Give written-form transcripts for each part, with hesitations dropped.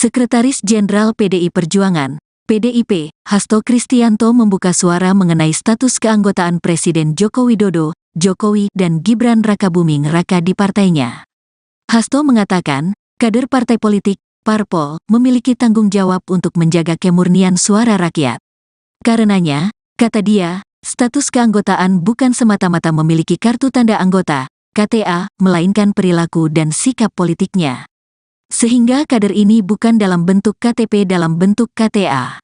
Sekretaris Jenderal PDI Perjuangan, PDIP, Hasto Kristianto membuka suara mengenai status keanggotaan Presiden Joko Widodo, Jokowi, dan Gibran Rakabuming Raka di partainya. Hasto mengatakan, kader partai politik, parpol, memiliki tanggung jawab untuk menjaga kemurnian suara rakyat. Karenanya, kata dia, status keanggotaan bukan semata-mata memiliki kartu tanda anggota, KTA, melainkan perilaku dan sikap politiknya. Sehingga kader ini bukan dalam bentuk KTP dalam bentuk KTA.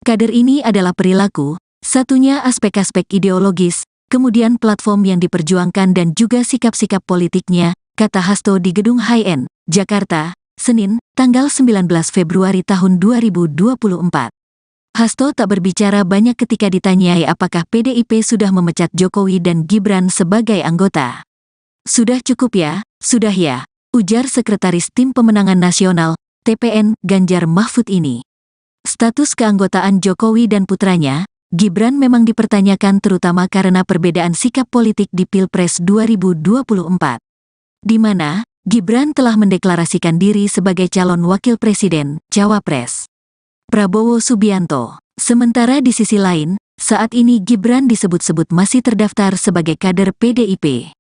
Kader ini adalah perilaku, satunya aspek-aspek ideologis, kemudian platform yang diperjuangkan dan juga sikap-sikap politiknya, kata Hasto di Gedung HIN, Jakarta, Senin, tanggal 19 Februari tahun 2024. Hasto tak berbicara banyak ketika ditanyai apakah PDIP sudah memecat Jokowi dan Gibran sebagai anggota. Sudah cukup ya, sudah ya, ujar Sekretaris Tim Pemenangan Nasional, TPN, Ganjar Mahfud ini. Status keanggotaan Jokowi dan putranya, Gibran memang dipertanyakan terutama karena perbedaan sikap politik di Pilpres 2024. Di mana, Gibran telah mendeklarasikan diri sebagai calon wakil presiden, Cawapres Prabowo Subianto. Sementara di sisi lain, saat ini Gibran disebut-sebut masih terdaftar sebagai kader PDIP.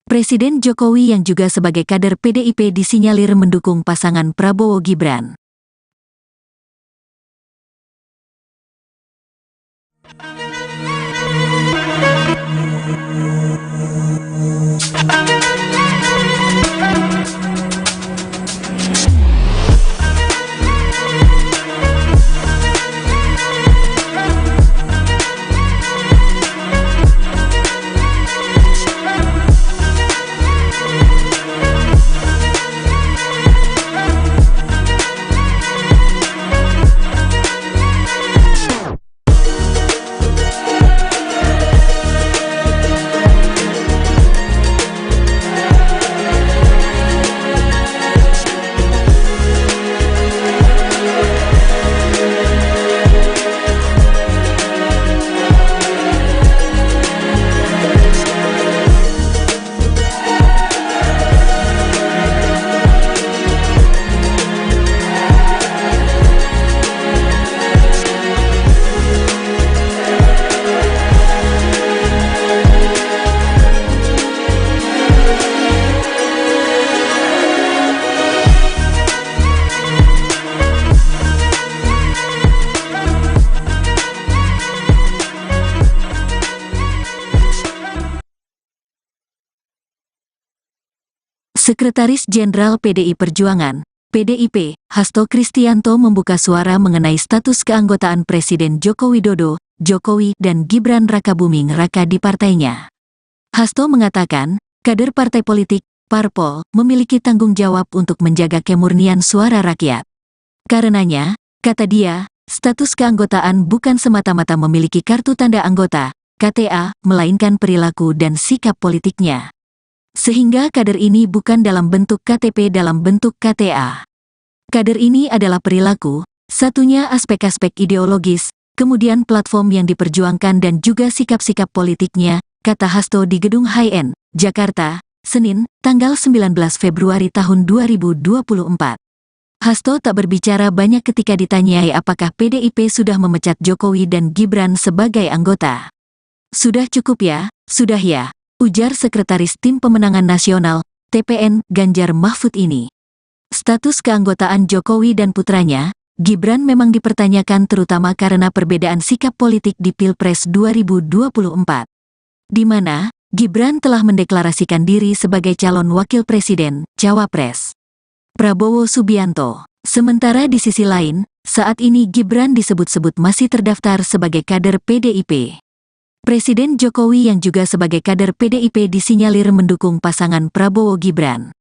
Presiden Jokowi yang juga sebagai kader PDIP disinyalir mendukung pasangan Prabowo Gibran. Sekretaris Jenderal PDI Perjuangan, PDIP, Hasto Kristianto membuka suara mengenai status keanggotaan Presiden Joko Widodo, Jokowi, dan Gibran Rakabuming Raka di partainya. Hasto mengatakan, kader partai politik, parpol, memiliki tanggung jawab untuk menjaga kemurnian suara rakyat. Karenanya, kata dia, status keanggotaan bukan semata-mata memiliki kartu tanda anggota, KTA, melainkan perilaku dan sikap politiknya. Sehingga kader ini bukan dalam bentuk KTP dalam bentuk KTA. Kader ini adalah perilaku, satunya aspek-aspek ideologis, kemudian platform yang diperjuangkan dan juga sikap-sikap politiknya, kata Hasto di Gedung HIN, Jakarta, Senin, tanggal 19 Februari tahun 2024. Hasto tak berbicara banyak ketika ditanyai apakah PDIP sudah memecat Jokowi dan Gibran sebagai anggota. Sudah cukup ya, sudah ya, ujar Sekretaris Tim Pemenangan Nasional, TPN, Ganjar Mahfud ini. Status keanggotaan Jokowi dan putranya, Gibran memang dipertanyakan terutama karena perbedaan sikap politik di Pilpres 2024. Di mana, Gibran telah mendeklarasikan diri sebagai calon wakil presiden, Cawapres Prabowo Subianto. Sementara di sisi lain, saat ini Gibran disebut-sebut masih terdaftar sebagai kader PDIP. Presiden Jokowi yang juga sebagai kader PDIP disinyalir mendukung pasangan Prabowo Gibran.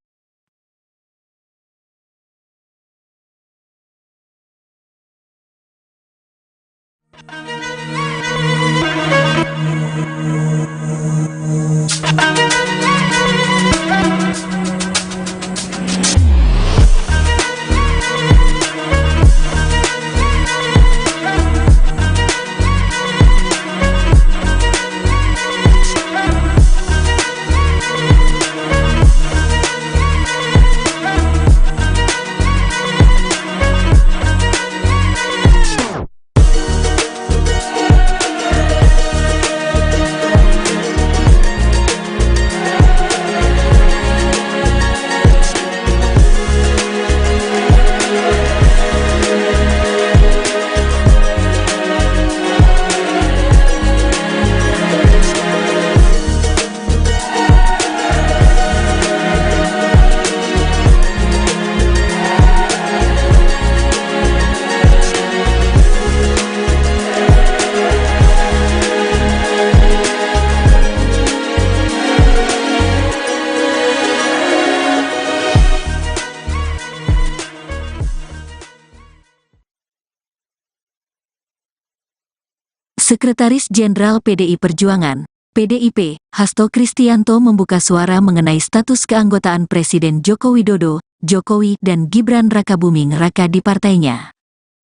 Sekretaris Jenderal PDI Perjuangan, PDIP, Hasto Kristianto membuka suara mengenai status keanggotaan Presiden Joko Widodo, Jokowi dan Gibran Rakabuming Raka di partainya.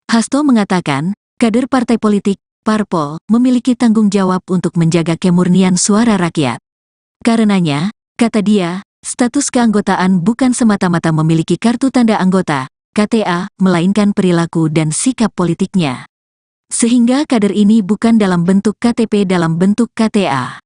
Hasto mengatakan, kader partai politik, parpol, memiliki tanggung jawab untuk menjaga kemurnian suara rakyat. Karenanya, kata dia, status keanggotaan bukan semata-mata memiliki kartu tanda anggota, KTA, melainkan perilaku dan sikap politiknya. Sehingga kader ini bukan dalam bentuk KTP dalam bentuk KTA.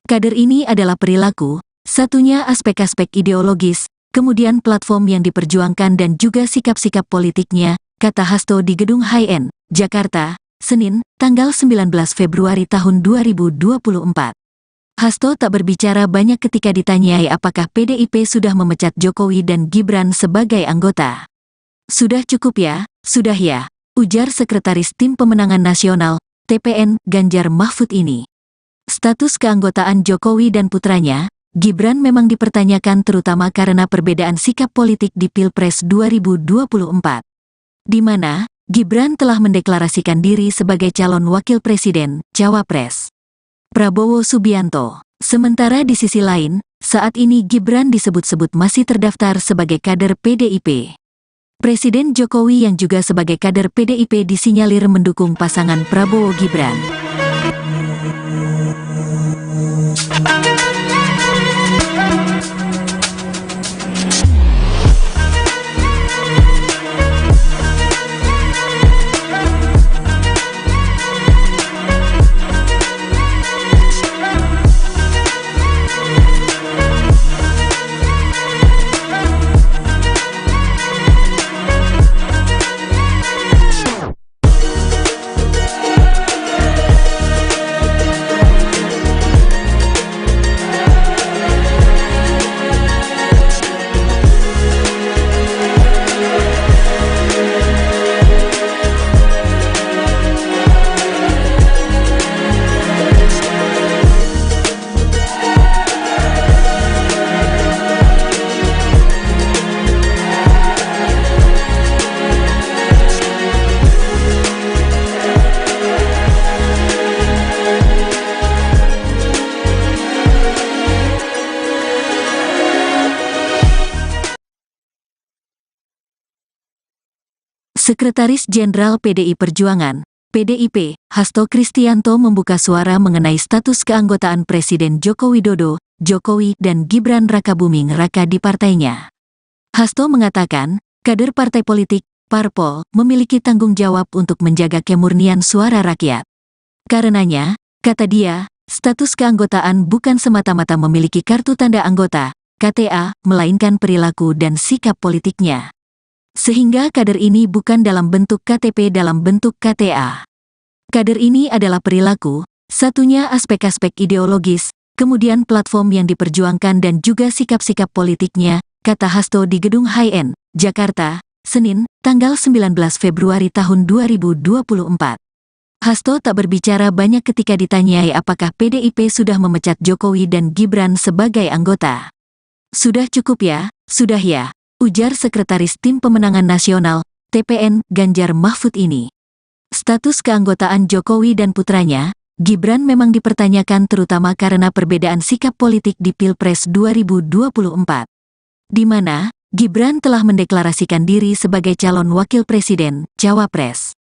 Kader ini adalah perilaku, satunya aspek-aspek ideologis, kemudian platform yang diperjuangkan dan juga sikap-sikap politiknya, kata Hasto di Gedung HIN, Jakarta, Senin, tanggal 19 Februari tahun 2024. Hasto tak berbicara banyak ketika ditanyai apakah PDIP sudah memecat Jokowi dan Gibran sebagai anggota. Sudah cukup ya, sudah ya, ujar Sekretaris Tim Pemenangan Nasional, TPN, Ganjar Mahfud ini. Status keanggotaan Jokowi dan putranya, Gibran memang dipertanyakan terutama karena perbedaan sikap politik di Pilpres 2024. Di mana, Gibran telah mendeklarasikan diri sebagai calon wakil presiden, Cawapres Prabowo Subianto. Sementara di sisi lain, saat ini Gibran disebut-sebut masih terdaftar sebagai kader PDIP. Presiden Jokowi yang juga sebagai kader PDIP disinyalir mendukung pasangan Prabowo Gibran. Sekretaris Jenderal PDI Perjuangan, PDIP, Hasto Kristianto membuka suara mengenai status keanggotaan Presiden Joko Widodo, Jokowi dan Gibran Rakabuming Raka di partainya. Hasto mengatakan, kader partai politik, parpol, memiliki tanggung jawab untuk menjaga kemurnian suara rakyat. Karenanya, kata dia, status keanggotaan bukan semata-mata memiliki kartu tanda anggota, KTA, melainkan perilaku dan sikap politiknya. Sehingga kader ini bukan dalam bentuk KTP dalam bentuk KTA. Kader ini adalah perilaku, satunya aspek-aspek ideologis, kemudian platform yang diperjuangkan dan juga sikap-sikap politiknya, kata Hasto di Gedung HIN, Jakarta, Senin, tanggal 19 Februari tahun 2024. Hasto tak berbicara banyak ketika ditanyai apakah PDIP sudah memecat Jokowi dan Gibran sebagai anggota. Sudah cukup ya, sudah ya, ujar Sekretaris Tim Pemenangan Nasional, TPN, Ganjar Mahfud ini. Status keanggotaan Jokowi dan putranya, Gibran memang dipertanyakan terutama karena perbedaan sikap politik di Pilpres 2024. Di mana, Gibran telah mendeklarasikan diri sebagai calon wakil presiden, Cawapres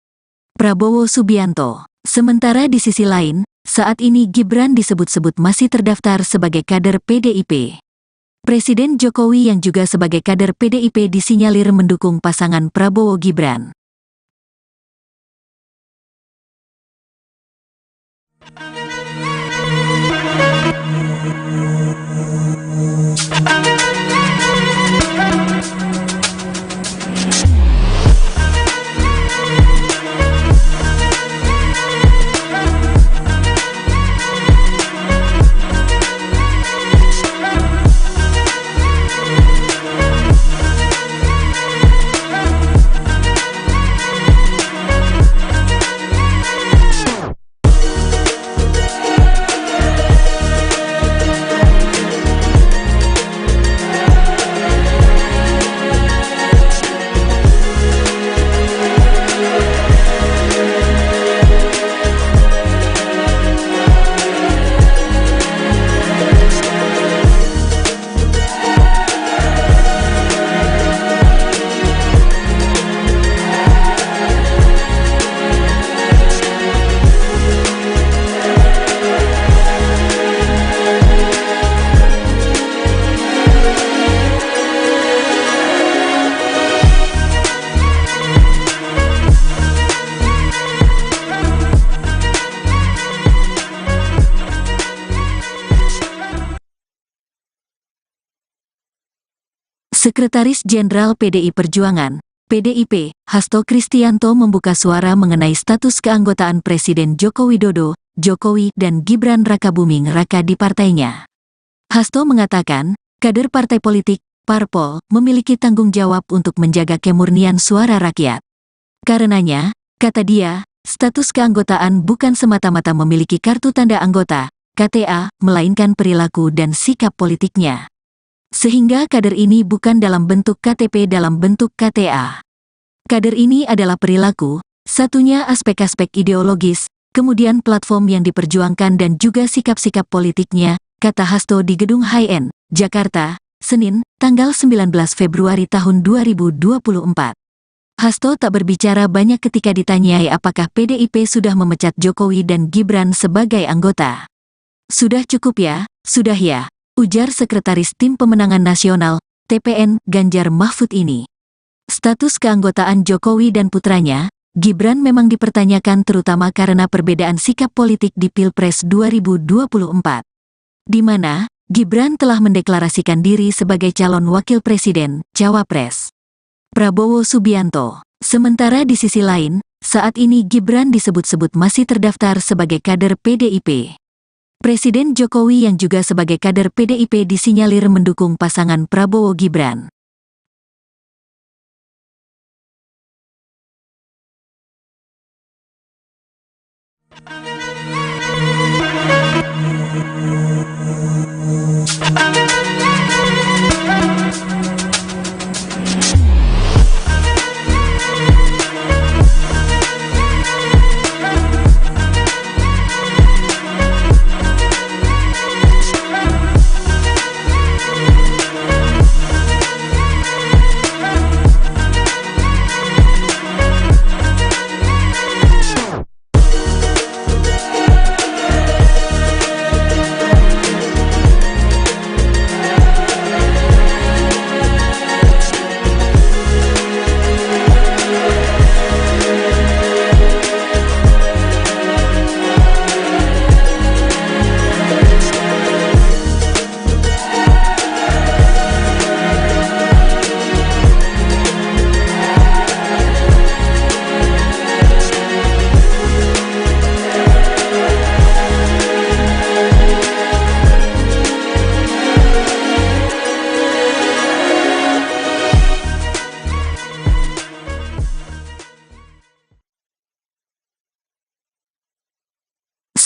Prabowo Subianto. Sementara di sisi lain, saat ini Gibran disebut-sebut masih terdaftar sebagai kader PDIP. Presiden Jokowi yang juga sebagai kader PDIP disinyalir mendukung pasangan Prabowo Gibran. Sekretaris Jenderal PDI Perjuangan, PDIP, Hasto Kristianto membuka suara mengenai status keanggotaan Presiden Joko Widodo, Jokowi dan Gibran Rakabuming Raka di partainya. Hasto mengatakan, kader partai politik, parpol, memiliki tanggung jawab untuk menjaga kemurnian suara rakyat. Karenanya, kata dia, status keanggotaan bukan semata-mata memiliki kartu tanda anggota, KTA, melainkan perilaku dan sikap politiknya. Sehingga kader ini bukan dalam bentuk KTP dalam bentuk KTA. Kader ini adalah perilaku, satunya aspek-aspek ideologis, kemudian platform yang diperjuangkan dan juga sikap-sikap politiknya, kata Hasto di Gedung HIN, Jakarta, Senin, tanggal 19 Februari tahun 2024. Hasto tak berbicara banyak ketika ditanyai apakah PDIP sudah memecat Jokowi dan Gibran sebagai anggota. Sudah cukup ya, sudah ya, ujar Sekretaris Tim Pemenangan Nasional, TPN, Ganjar Mahfud ini. Status keanggotaan Jokowi dan putranya, Gibran memang dipertanyakan terutama karena perbedaan sikap politik di Pilpres 2024. Di mana, Gibran telah mendeklarasikan diri sebagai calon wakil presiden, Cawapres Prabowo Subianto. Sementara di sisi lain, saat ini Gibran disebut-sebut masih terdaftar sebagai kader PDIP. Presiden Jokowi yang juga sebagai kader PDIP disinyalir mendukung pasangan Prabowo Gibran.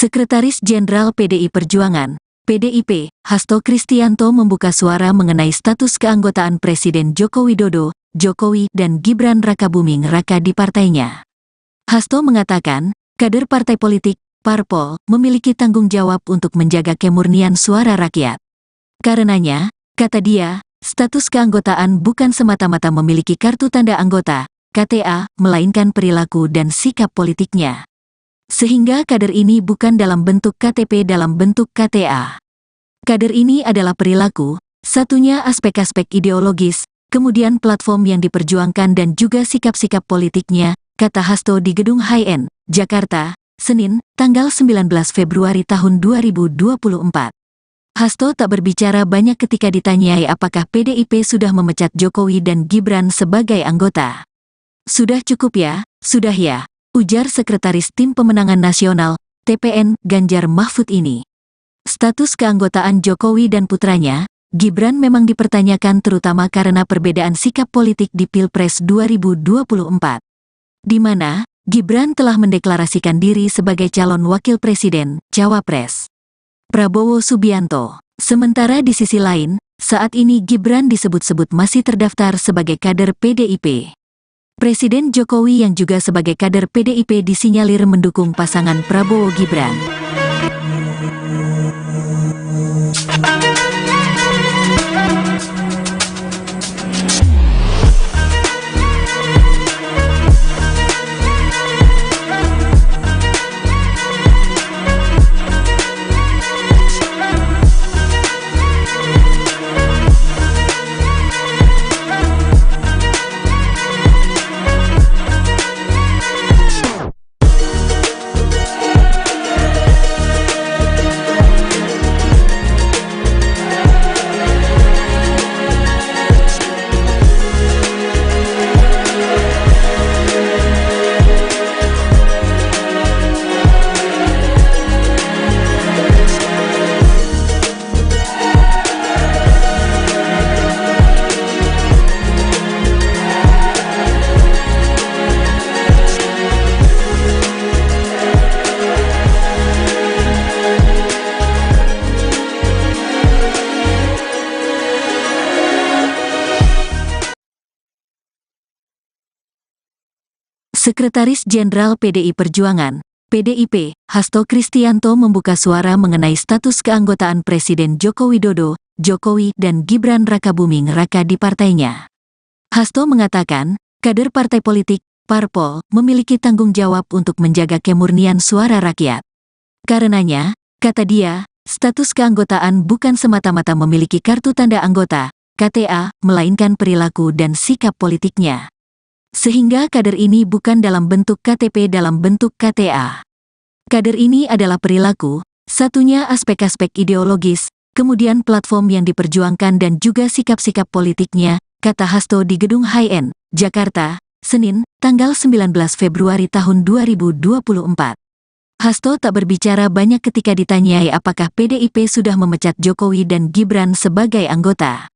Sekretaris Jenderal PDI Perjuangan, PDIP, Hasto Kristianto membuka suara mengenai status keanggotaan Presiden Joko Widodo, Jokowi dan Gibran Rakabuming Raka di partainya. Hasto mengatakan, kader partai politik, parpol, memiliki tanggung jawab untuk menjaga kemurnian suara rakyat. Karenanya, kata dia, status keanggotaan bukan semata-mata memiliki kartu tanda anggota, KTA, melainkan perilaku dan sikap politiknya. Sehingga kader ini bukan dalam bentuk KTP dalam bentuk KTA. Kader ini adalah perilaku, satunya aspek-aspek ideologis, kemudian platform yang diperjuangkan dan juga sikap-sikap politiknya, kata Hasto di Gedung HIN, Jakarta, Senin, tanggal 19 Februari tahun 2024. Hasto tak berbicara banyak ketika ditanyai apakah PDIP sudah memecat Jokowi dan Gibran sebagai anggota. Sudah cukup ya, sudah ya, ujar Sekretaris Tim Pemenangan Nasional, TPN, Ganjar Mahfud ini. Status keanggotaan Jokowi dan putranya, Gibran memang dipertanyakan terutama karena perbedaan sikap politik di Pilpres 2024. Di mana, Gibran telah mendeklarasikan diri sebagai calon wakil presiden, Cawapres Prabowo Subianto. Sementara di sisi lain, saat ini Gibran disebut-sebut masih terdaftar sebagai kader PDIP. Presiden Jokowi yang juga sebagai kader PDIP disinyalir mendukung pasangan Prabowo Gibran. Sekretaris Jenderal PDI Perjuangan, PDIP, Hasto Kristianto membuka suara mengenai status keanggotaan Presiden Joko Widodo, Jokowi dan Gibran Rakabuming Raka di partainya. Hasto mengatakan, kader partai politik, parpol, memiliki tanggung jawab untuk menjaga kemurnian suara rakyat. Karenanya, kata dia, status keanggotaan bukan semata-mata memiliki kartu tanda anggota, KTA, melainkan perilaku dan sikap politiknya. Sehingga kader ini bukan dalam bentuk KTP dalam bentuk KTA. Kader ini adalah perilaku, satunya aspek-aspek ideologis, kemudian platform yang diperjuangkan dan juga sikap-sikap politiknya, kata Hasto di Gedung HIN, Jakarta, Senin, tanggal 19 Februari tahun 2024. Hasto tak berbicara banyak ketika ditanyai apakah PDIP sudah memecat Jokowi dan Gibran sebagai anggota.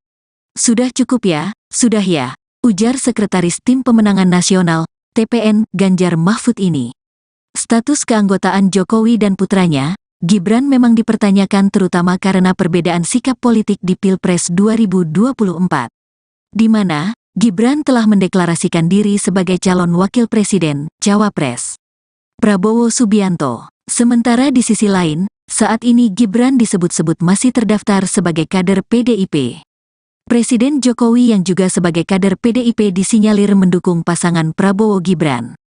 Sudah cukup ya, sudah ya, ujar Sekretaris Tim Pemenangan Nasional, TPN, Ganjar Mahfud ini. Status keanggotaan Jokowi dan putranya, Gibran memang dipertanyakan terutama karena perbedaan sikap politik di Pilpres 2024. Di mana, Gibran telah mendeklarasikan diri sebagai calon wakil presiden, Cawapres Prabowo Subianto. Sementara di sisi lain, saat ini Gibran disebut-sebut masih terdaftar sebagai kader PDIP. Presiden Jokowi yang juga sebagai kader PDIP disinyalir mendukung pasangan Prabowo Gibran.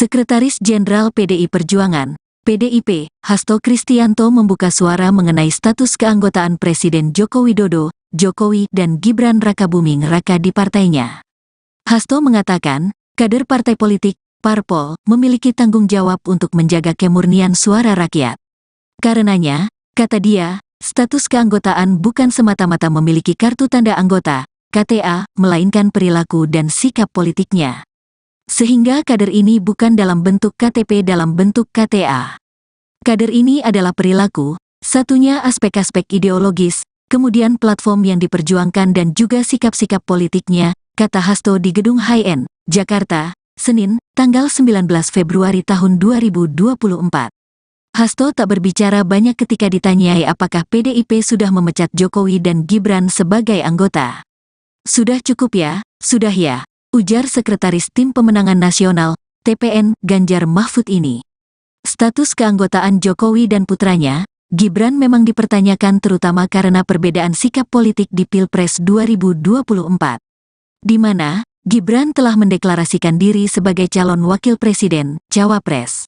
Sekretaris Jenderal PDI Perjuangan, PDIP, Hasto Kristianto membuka suara mengenai status keanggotaan Presiden Joko Widodo, Jokowi dan Gibran Rakabuming Raka di partainya. Hasto mengatakan, kader partai politik, parpol, memiliki tanggung jawab untuk menjaga kemurnian suara rakyat. Karenanya, kata dia, status keanggotaan bukan semata-mata memiliki kartu tanda anggota, KTA, melainkan perilaku dan sikap politiknya. Sehingga kader ini bukan dalam bentuk KTP dalam bentuk KTA. Kader ini adalah perilaku, satunya aspek-aspek ideologis, kemudian platform yang diperjuangkan dan juga sikap-sikap politiknya, kata Hasto di Gedung HIN, Jakarta, Senin, tanggal 19 Februari tahun 2024. Hasto tak berbicara banyak ketika ditanyai apakah PDIP sudah memecat Jokowi dan Gibran sebagai anggota. Sudah cukup ya, sudah ya, ujar Sekretaris Tim Pemenangan Nasional, TPN, Ganjar Mahfud ini. Status keanggotaan Jokowi dan putranya, Gibran memang dipertanyakan terutama karena perbedaan sikap politik di Pilpres 2024. Di mana, Gibran telah mendeklarasikan diri sebagai calon wakil presiden, Cawapres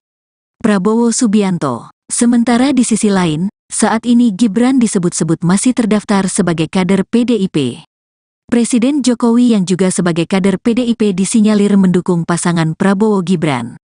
Prabowo Subianto. Sementara di sisi lain, saat ini Gibran disebut-sebut masih terdaftar sebagai kader PDIP. Presiden Jokowi yang juga sebagai kader PDIP disinyalir mendukung pasangan Prabowo Gibran.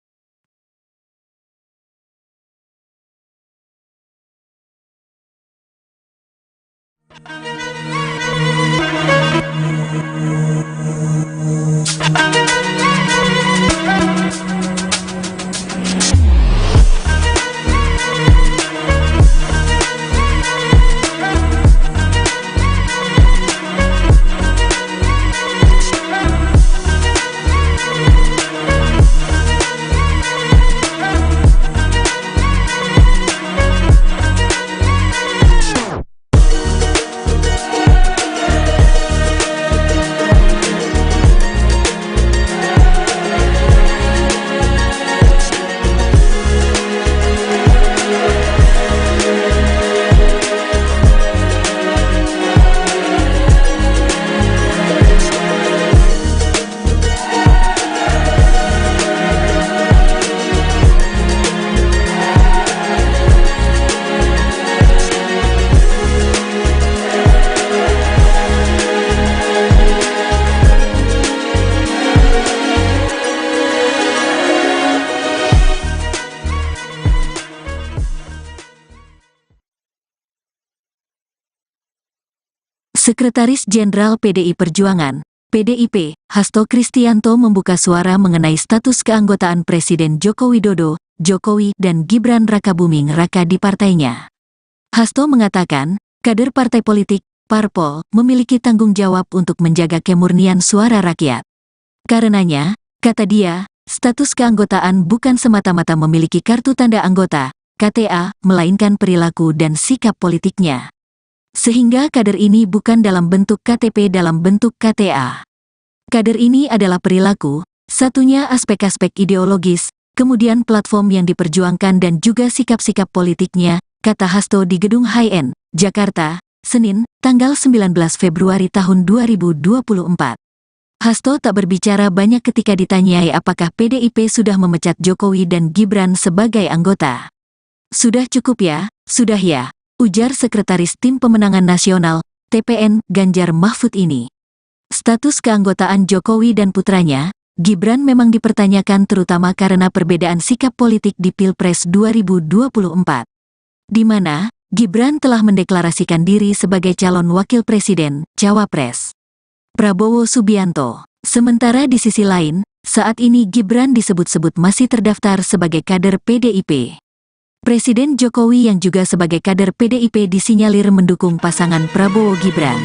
Sekretaris Jenderal PDI Perjuangan, PDIP, Hasto Kristianto membuka suara mengenai status keanggotaan Presiden Joko Widodo, Jokowi, dan Gibran Rakabuming Raka di partainya. Hasto mengatakan, kader partai politik, parpol, memiliki tanggung jawab untuk menjaga kemurnian suara rakyat. Karenanya, kata dia, status keanggotaan bukan semata-mata memiliki kartu tanda anggota, KTA, melainkan perilaku dan sikap politiknya. Sehingga kader ini bukan dalam bentuk KTP dalam bentuk KTA. Kader ini adalah perilaku, satunya aspek-aspek ideologis, kemudian platform yang diperjuangkan dan juga sikap-sikap politiknya, kata Hasto di Gedung HIN, Jakarta, Senin, tanggal 19 Februari tahun 2024. Hasto tak berbicara banyak ketika ditanyai apakah PDIP sudah memecat Jokowi dan Gibran sebagai anggota. Sudah cukup ya, sudah ya, ujar Sekretaris Tim Pemenangan Nasional, TPN, Ganjar Mahfud ini. Status keanggotaan Jokowi dan putranya, Gibran memang dipertanyakan terutama karena perbedaan sikap politik di Pilpres 2024. Di mana, Gibran telah mendeklarasikan diri sebagai calon wakil presiden, Cawapres Prabowo Subianto. Sementara di sisi lain, saat ini Gibran disebut-sebut masih terdaftar sebagai kader PDIP. Presiden Jokowi yang juga sebagai kader PDIP disinyalir mendukung pasangan Prabowo Gibran.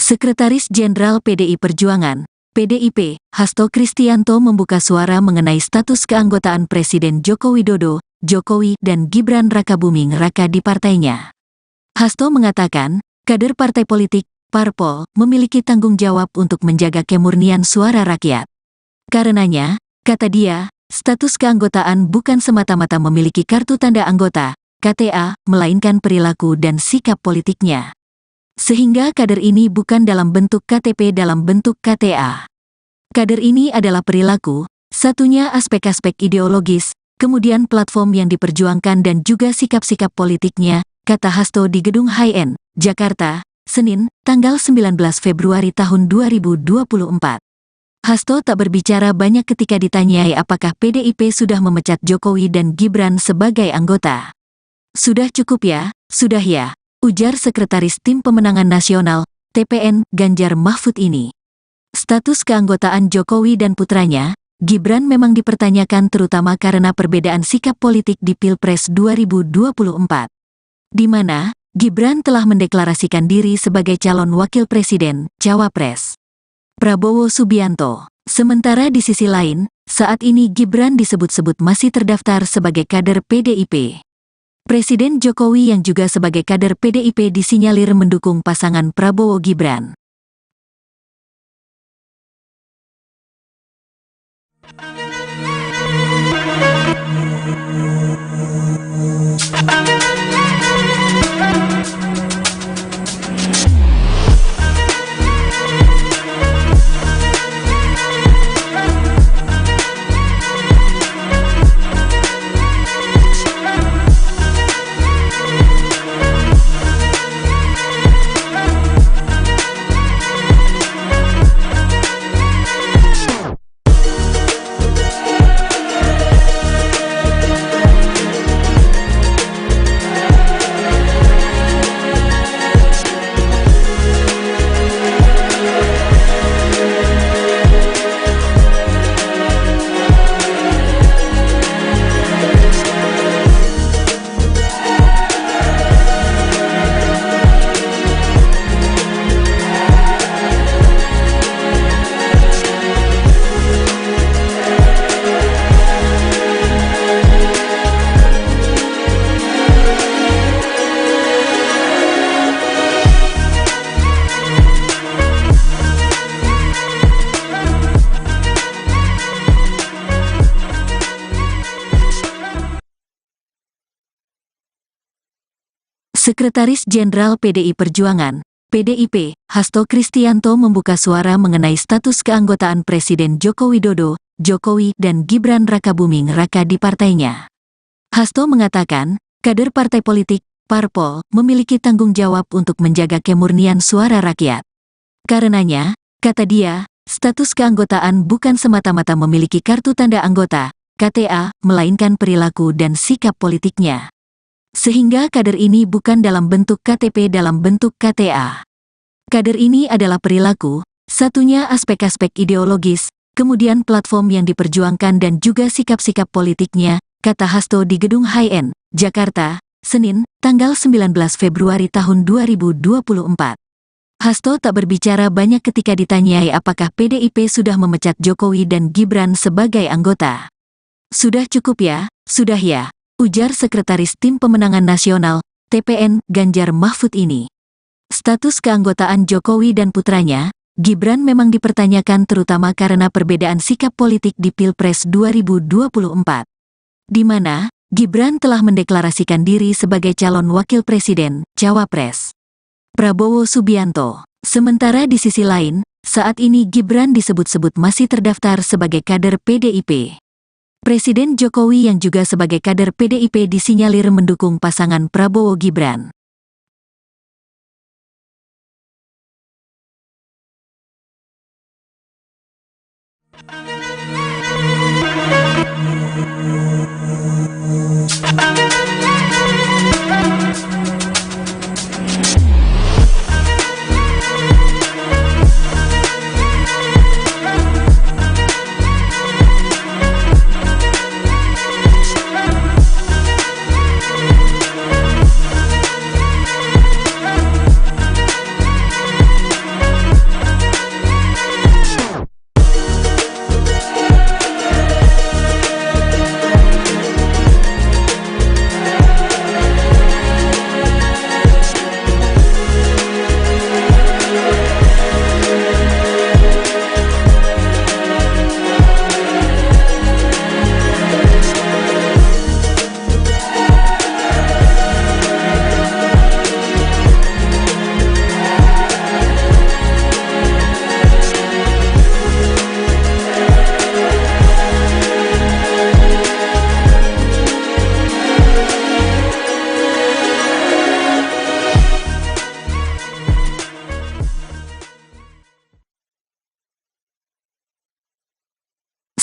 Sekretaris Jenderal PDI Perjuangan, PDIP, Hasto Kristianto membuka suara mengenai status keanggotaan Presiden Joko Widodo, Jokowi, dan Gibran Rakabuming Raka di partainya. Hasto mengatakan, kader partai politik, parpol, memiliki tanggung jawab untuk menjaga kemurnian suara rakyat. Karenanya, kata dia, status keanggotaan bukan semata-mata memiliki kartu tanda anggota, KTA, melainkan perilaku dan sikap politiknya. Sehingga kader ini bukan dalam bentuk KTP dalam bentuk KTA. Kader ini adalah perilaku, satunya aspek-aspek ideologis, kemudian platform yang diperjuangkan dan juga sikap-sikap politiknya, kata Hasto di Gedung HIN, Jakarta, Senin, tanggal 19 Februari tahun 2024. Hasto tak berbicara banyak ketika ditanyai apakah PDIP sudah memecat Jokowi dan Gibran sebagai anggota. Sudah cukup ya, sudah ya, ujar Sekretaris Tim Pemenangan Nasional, TPN, Ganjar Mahfud ini. Status keanggotaan Jokowi dan putranya, Gibran memang dipertanyakan terutama karena perbedaan sikap politik di Pilpres 2024. Di mana, Gibran telah mendeklarasikan diri sebagai calon wakil presiden, Cawapres Prabowo Subianto. Sementara di sisi lain, saat ini Gibran disebut-sebut masih terdaftar sebagai kader PDIP. Presiden Jokowi yang juga sebagai kader PDIP disinyalir mendukung pasangan Prabowo Gibran. Sekretaris Jenderal PDI Perjuangan, PDIP, Hasto Kristianto membuka suara mengenai status keanggotaan Presiden Joko Widodo, Jokowi, dan Gibran Rakabuming Raka di partainya. Hasto mengatakan, kader partai politik, parpol, memiliki tanggung jawab untuk menjaga kemurnian suara rakyat. Karenanya, kata dia, status keanggotaan bukan semata-mata memiliki kartu tanda anggota, KTA, melainkan perilaku dan sikap politiknya. Sehingga kader ini bukan dalam bentuk KTP dalam bentuk KTA. Kader ini adalah perilaku, satunya aspek-aspek ideologis, kemudian platform yang diperjuangkan dan juga sikap-sikap politiknya, kata Hasto di Gedung HIN, Jakarta, Senin, tanggal 19 Februari tahun 2024. Hasto tak berbicara banyak ketika ditanyai apakah PDIP sudah memecat Jokowi dan Gibran sebagai anggota. Sudah cukup ya, sudah ya, ujar Sekretaris Tim Pemenangan Nasional, TPN, Ganjar Mahfud ini. Status keanggotaan Jokowi dan putranya, Gibran memang dipertanyakan terutama karena perbedaan sikap politik di Pilpres 2024. Di mana, Gibran telah mendeklarasikan diri sebagai calon wakil presiden, Cawapres Prabowo Subianto. Sementara di sisi lain, saat ini Gibran disebut-sebut masih terdaftar sebagai kader PDIP. Presiden Jokowi yang juga sebagai kader PDIP disinyalir mendukung pasangan Prabowo-Gibran.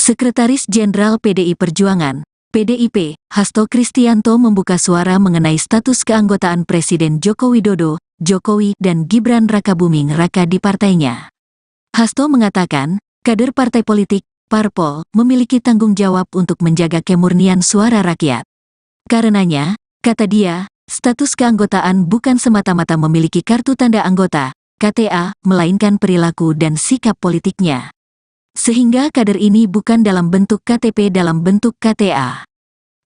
Sekretaris Jenderal PDI Perjuangan, PDIP, Hasto Kristianto membuka suara mengenai status keanggotaan Presiden Joko Widodo, Jokowi, dan Gibran Rakabuming Raka di partainya. Hasto mengatakan, kader partai politik, parpol, memiliki tanggung jawab untuk menjaga kemurnian suara rakyat. Karenanya, kata dia, status keanggotaan bukan semata-mata memiliki kartu tanda anggota, KTA, melainkan perilaku dan sikap politiknya. Sehingga kader ini bukan dalam bentuk KTP dalam bentuk KTA.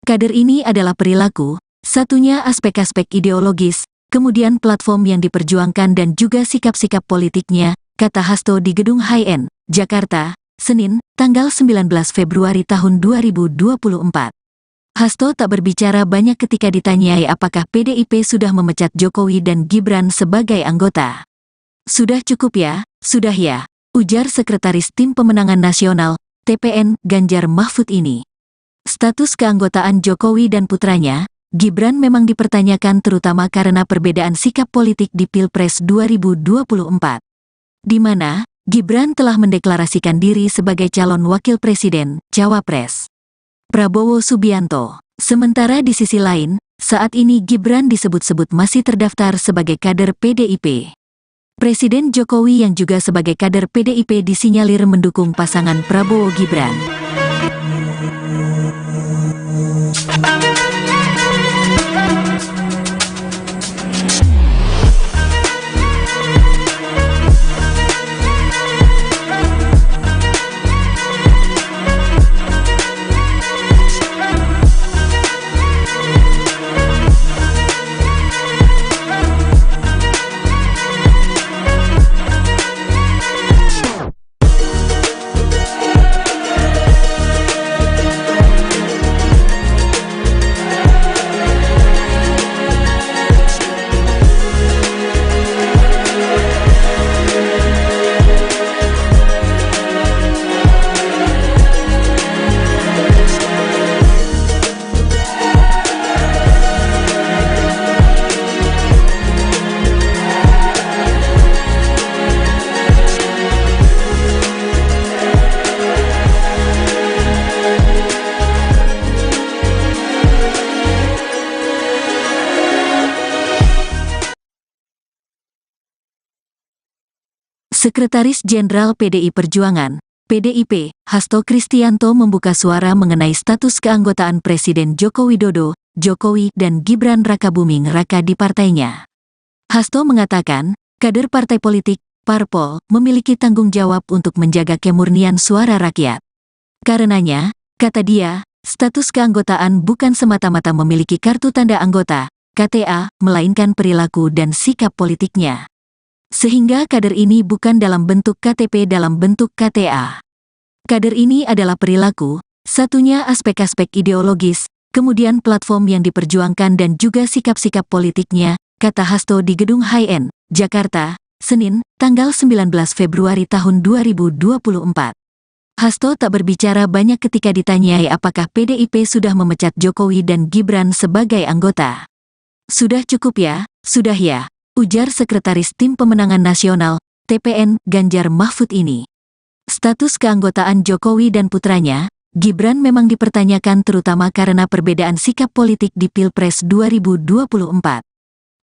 Kader ini adalah perilaku, satunya aspek-aspek ideologis, kemudian platform yang diperjuangkan dan juga sikap-sikap politiknya, kata Hasto di Gedung HIN, Jakarta, Senin, tanggal 19 Februari tahun 2024. Hasto tak berbicara banyak ketika ditanyai apakah PDIP sudah memecat Jokowi dan Gibran sebagai anggota. Sudah cukup ya, sudah ya, ujar Sekretaris Tim Pemenangan Nasional, TPN, Ganjar Mahfud ini. Status keanggotaan Jokowi dan putranya, Gibran memang dipertanyakan terutama karena perbedaan sikap politik di Pilpres 2024. Di mana, Gibran telah mendeklarasikan diri sebagai calon wakil presiden, Cawapres Prabowo Subianto. Sementara di sisi lain, saat ini Gibran disebut-sebut masih terdaftar sebagai kader PDIP. Presiden Jokowi yang juga sebagai kader PDIP disinyalir mendukung pasangan Prabowo-Gibran. Sekretaris Jenderal PDI Perjuangan, PDIP, Hasto Kristianto membuka suara mengenai status keanggotaan Presiden Joko Widodo, Jokowi dan Gibran Rakabuming Raka di partainya. Hasto mengatakan, kader partai politik, parpol, memiliki tanggung jawab untuk menjaga kemurnian suara rakyat. Karenanya, kata dia, status keanggotaan bukan semata-mata memiliki kartu tanda anggota, KTA, melainkan perilaku dan sikap politiknya. Sehingga kader ini bukan dalam bentuk KTP dalam bentuk KTA. Kader ini adalah perilaku, satunya aspek-aspek ideologis, kemudian platform yang diperjuangkan dan juga sikap-sikap politiknya, kata Hasto di Gedung High-End, Jakarta, Senin, tanggal 19 Februari tahun 2024. Hasto tak berbicara banyak ketika ditanyai apakah PDIP sudah memecat Jokowi dan Gibran sebagai anggota. Sudah cukup ya, sudah ya, ujar Sekretaris Tim Pemenangan Nasional, TPN, Ganjar Mahfud ini. Status keanggotaan Jokowi dan putranya, Gibran memang dipertanyakan terutama karena perbedaan sikap politik di Pilpres 2024.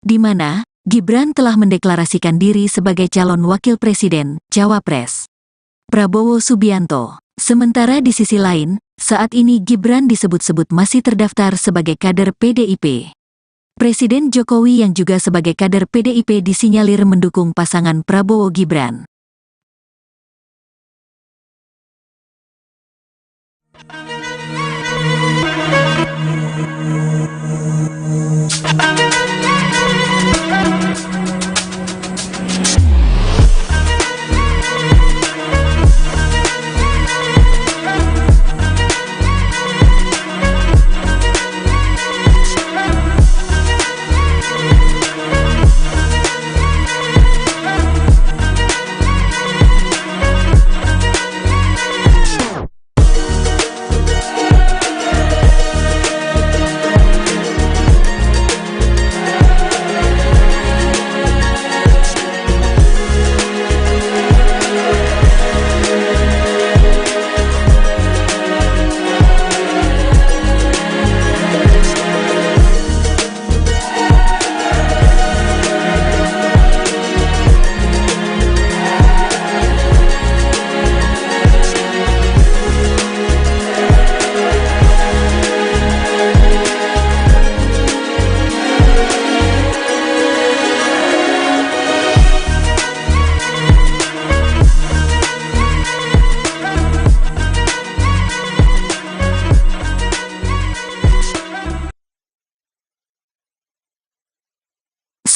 Di mana, Gibran telah mendeklarasikan diri sebagai calon wakil presiden, Cawapres Prabowo Subianto. Sementara di sisi lain, saat ini Gibran disebut-sebut masih terdaftar sebagai kader PDIP. Presiden Jokowi yang juga sebagai kader PDIP disinyalir mendukung pasangan Prabowo Gibran.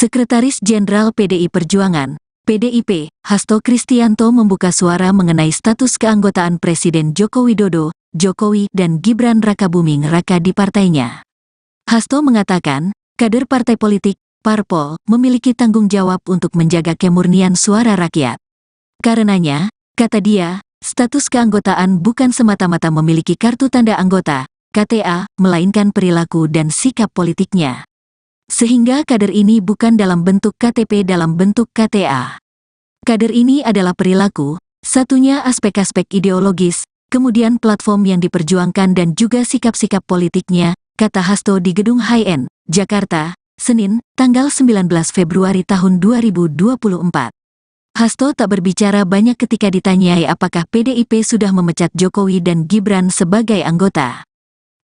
Sekretaris Jenderal PDI Perjuangan, PDIP, Hasto Kristianto membuka suara mengenai status keanggotaan Presiden Joko Widodo, Jokowi dan Gibran Rakabuming Raka di partainya. Hasto mengatakan, kader partai politik, parpol, memiliki tanggung jawab untuk menjaga kemurnian suara rakyat. Karenanya, kata dia, status keanggotaan bukan semata-mata memiliki kartu tanda anggota, KTA, melainkan perilaku dan sikap politiknya. Sehingga kader ini bukan dalam bentuk KTP dalam bentuk KTA. Kader ini adalah perilaku, satunya aspek-aspek ideologis, kemudian platform yang diperjuangkan dan juga sikap-sikap politiknya, kata Hasto di Gedung High-End, Jakarta, Senin, tanggal 19 Februari tahun 2024. Hasto tak berbicara banyak ketika ditanyai apakah PDIP sudah memecat Jokowi dan Gibran sebagai anggota.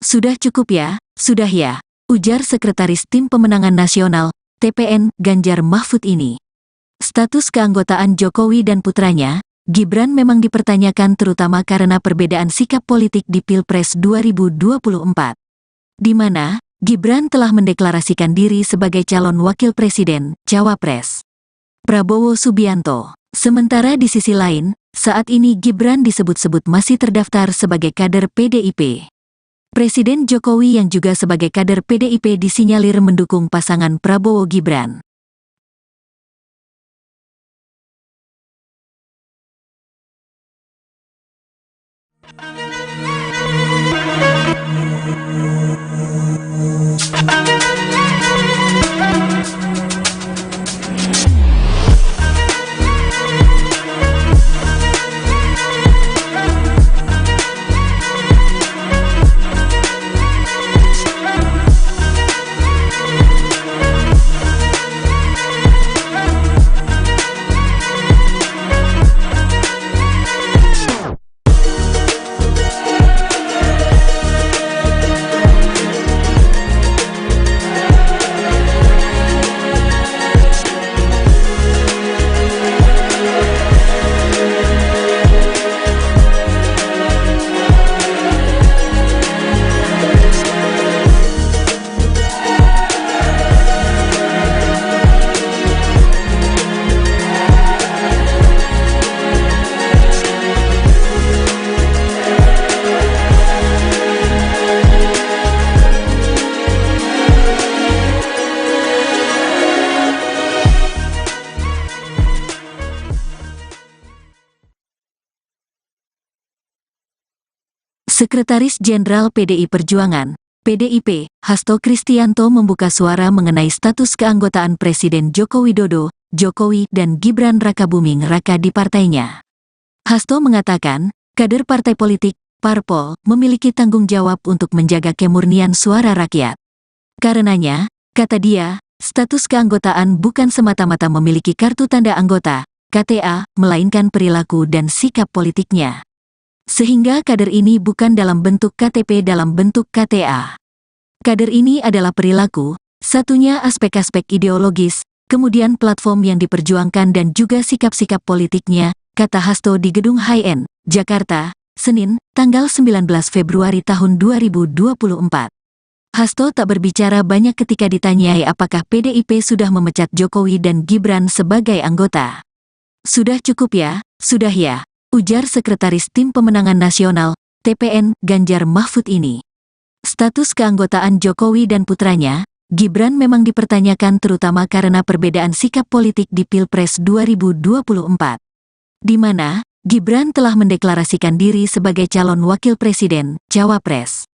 Sudah cukup ya, sudah ya, ujar Sekretaris Tim Pemenangan Nasional, TPN, Ganjar Mahfud ini. Status keanggotaan Jokowi dan putranya, Gibran memang dipertanyakan terutama karena perbedaan sikap politik di Pilpres 2024. Di mana, Gibran telah mendeklarasikan diri sebagai calon wakil presiden, Cawapres Prabowo Subianto. Sementara di sisi lain, saat ini Gibran disebut-sebut masih terdaftar sebagai kader PDIP. Presiden Jokowi yang juga sebagai kader PDIP disinyalir mendukung pasangan Prabowo Gibran. Sekretaris Jenderal PDI Perjuangan, PDIP, Hasto Kristianto membuka suara mengenai status keanggotaan Presiden Joko Widodo, Jokowi dan Gibran Rakabuming Raka di partainya. Hasto mengatakan, kader partai politik, parpol, memiliki tanggung jawab untuk menjaga kemurnian suara rakyat. Karenanya, kata dia, status keanggotaan bukan semata-mata memiliki kartu tanda anggota, KTA, melainkan perilaku dan sikap politiknya. Sehingga kader ini bukan dalam bentuk KTP dalam bentuk KTA. Kader ini adalah perilaku, satunya aspek-aspek ideologis, kemudian platform yang diperjuangkan dan juga sikap-sikap politiknya, kata Hasto di Gedung High-End, Jakarta, Senin, tanggal 19 Februari tahun 2024. Hasto tak berbicara banyak ketika ditanyai apakah PDIP sudah memecat Jokowi dan Gibran sebagai anggota. Sudah cukup ya, sudah ya, ujar Sekretaris Tim Pemenangan Nasional, TPN, Ganjar Mahfud ini. Status keanggotaan Jokowi dan putranya, Gibran memang dipertanyakan terutama karena perbedaan sikap politik di Pilpres 2024. Di mana, Gibran telah mendeklarasikan diri sebagai calon wakil presiden, Cawapres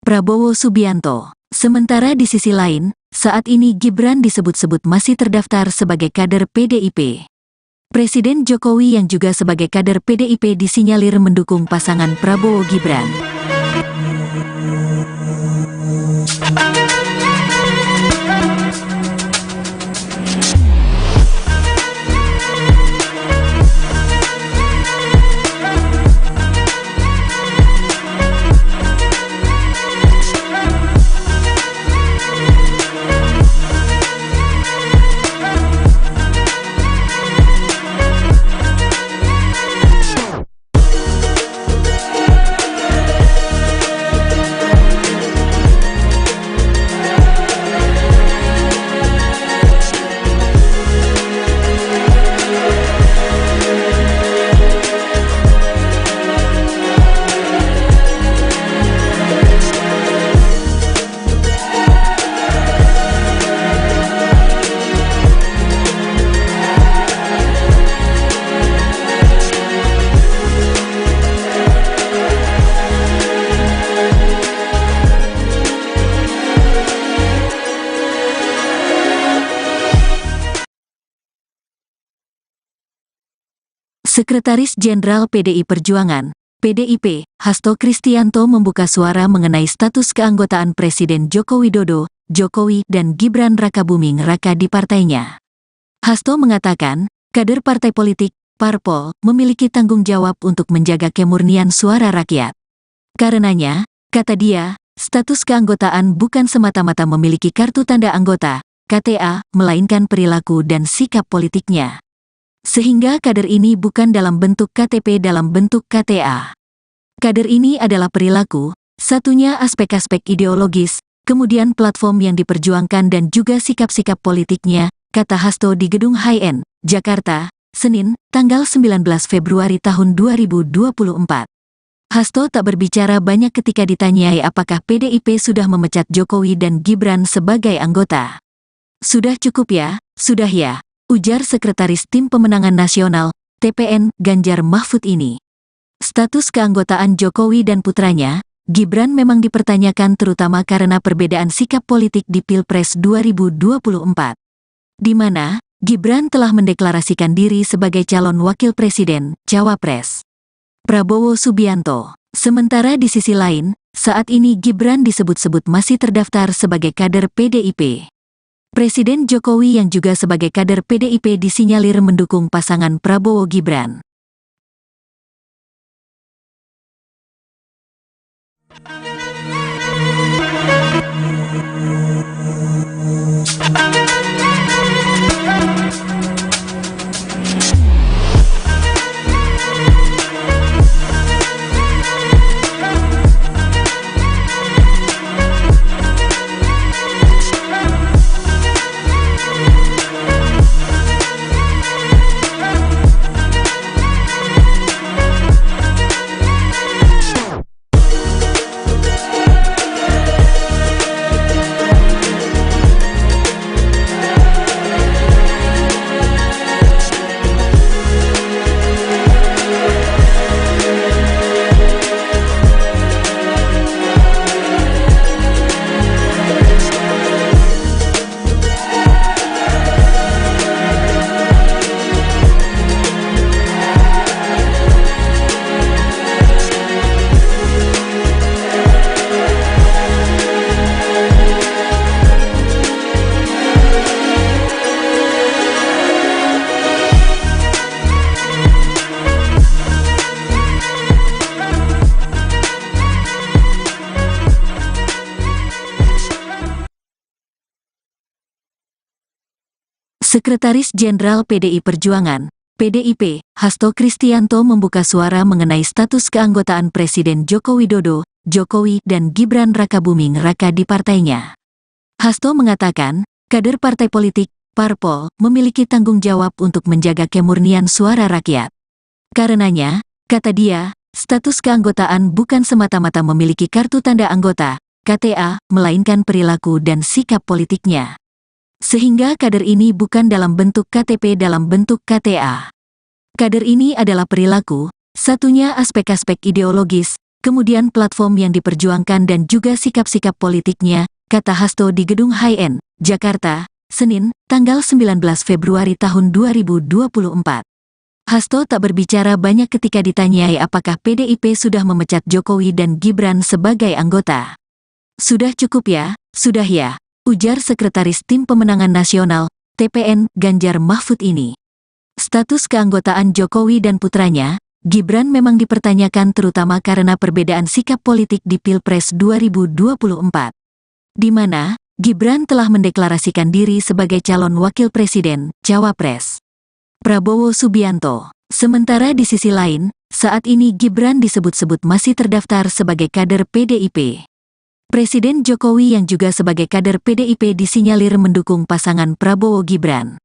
Prabowo Subianto. Sementara di sisi lain, saat ini Gibran disebut-sebut masih terdaftar sebagai kader PDIP. Presiden Jokowi yang juga sebagai kader PDIP disinyalir mendukung pasangan Prabowo Gibran. Sekretaris Jenderal PDI Perjuangan, PDIP, Hasto Kristianto membuka suara mengenai status keanggotaan Presiden Joko Widodo, Jokowi dan Gibran Rakabuming Raka di partainya. Hasto mengatakan, kader partai politik, parpol, memiliki tanggung jawab untuk menjaga kemurnian suara rakyat. Karenanya, kata dia, status keanggotaan bukan semata-mata memiliki kartu tanda anggota, KTA, melainkan perilaku dan sikap politiknya. Sehingga kader ini bukan dalam bentuk KTP dalam bentuk KTA. Kader ini adalah perilaku, satunya aspek-aspek ideologis, kemudian platform yang diperjuangkan dan juga sikap-sikap politiknya, kata Hasto di Gedung High-End, Jakarta, Senin, tanggal 19 Februari tahun 2024. Hasto tak berbicara banyak ketika ditanyai apakah PDIP sudah memecat Jokowi dan Gibran sebagai anggota. Sudah cukup ya, sudah ya, ujar Sekretaris Tim Pemenangan Nasional, TPN, Ganjar Mahfud ini. Status keanggotaan Jokowi dan putranya, Gibran memang dipertanyakan terutama karena perbedaan sikap politik di Pilpres 2024. Di mana, Gibran telah mendeklarasikan diri sebagai calon wakil presiden, Cawapres Prabowo Subianto. Sementara di sisi lain, saat ini Gibran disebut-sebut masih terdaftar sebagai kader PDIP. Presiden Jokowi yang juga sebagai kader PDIP disinyalir mendukung pasangan Prabowo Gibran. Sekretaris Jenderal PDI Perjuangan, PDIP, Hasto Kristianto membuka suara mengenai status keanggotaan Presiden Joko Widodo, Jokowi dan Gibran Rakabuming Raka di partainya. Hasto mengatakan, kader partai politik, parpol, memiliki tanggung jawab untuk menjaga kemurnian suara rakyat. Karenanya, kata dia, status keanggotaan bukan semata-mata memiliki kartu tanda anggota, KTA, melainkan perilaku dan sikap politiknya. Sehingga kader ini bukan dalam bentuk KTP dalam bentuk KTA. Kader ini adalah perilaku, satunya aspek-aspek ideologis, kemudian platform yang diperjuangkan dan juga sikap-sikap politiknya, kata Hasto di Gedung HIN, Jakarta, Senin, tanggal 19 Februari tahun 2024. Hasto tak berbicara banyak ketika ditanyai apakah PDIP sudah memecat Jokowi dan Gibran sebagai anggota. Sudah cukup ya, sudah ya, ujar Sekretaris Tim Pemenangan Nasional, TPN, Ganjar Mahfud ini. Status keanggotaan Jokowi dan putranya, Gibran memang dipertanyakan terutama karena perbedaan sikap politik di Pilpres 2024. Di mana, Gibran telah mendeklarasikan diri sebagai calon wakil presiden, Cawapres Prabowo Subianto. Sementara di sisi lain, saat ini Gibran disebut-sebut masih terdaftar sebagai kader PDIP. Presiden Jokowi yang juga sebagai kader PDIP disinyalir mendukung pasangan Prabowo Gibran.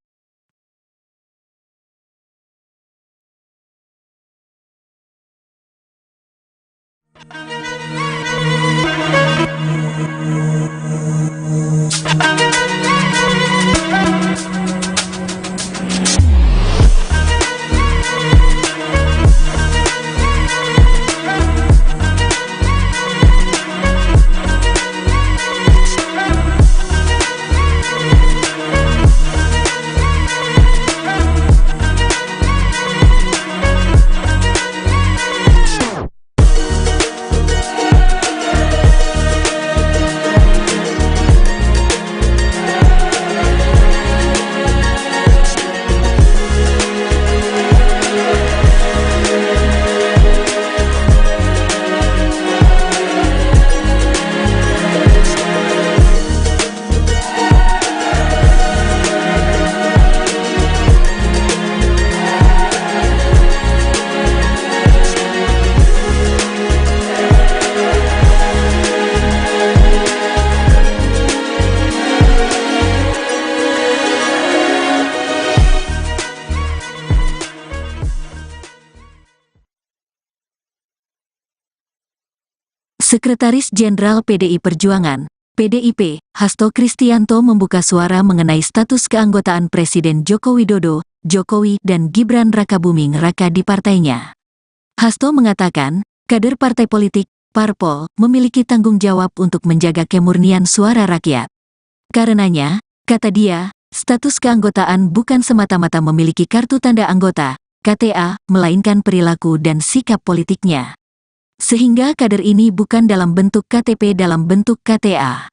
Sekretaris Jenderal PDI Perjuangan, PDIP, Hasto Kristianto membuka suara mengenai status keanggotaan Presiden Joko Widodo, Jokowi dan Gibran Rakabuming Raka di partainya. Hasto mengatakan, kader partai politik, parpol, memiliki tanggung jawab untuk menjaga kemurnian suara rakyat. Karenanya, kata dia, status keanggotaan bukan semata-mata memiliki kartu tanda anggota, KTA, melainkan perilaku dan sikap politiknya. Sehingga kader ini bukan dalam bentuk KTP dalam bentuk KTA.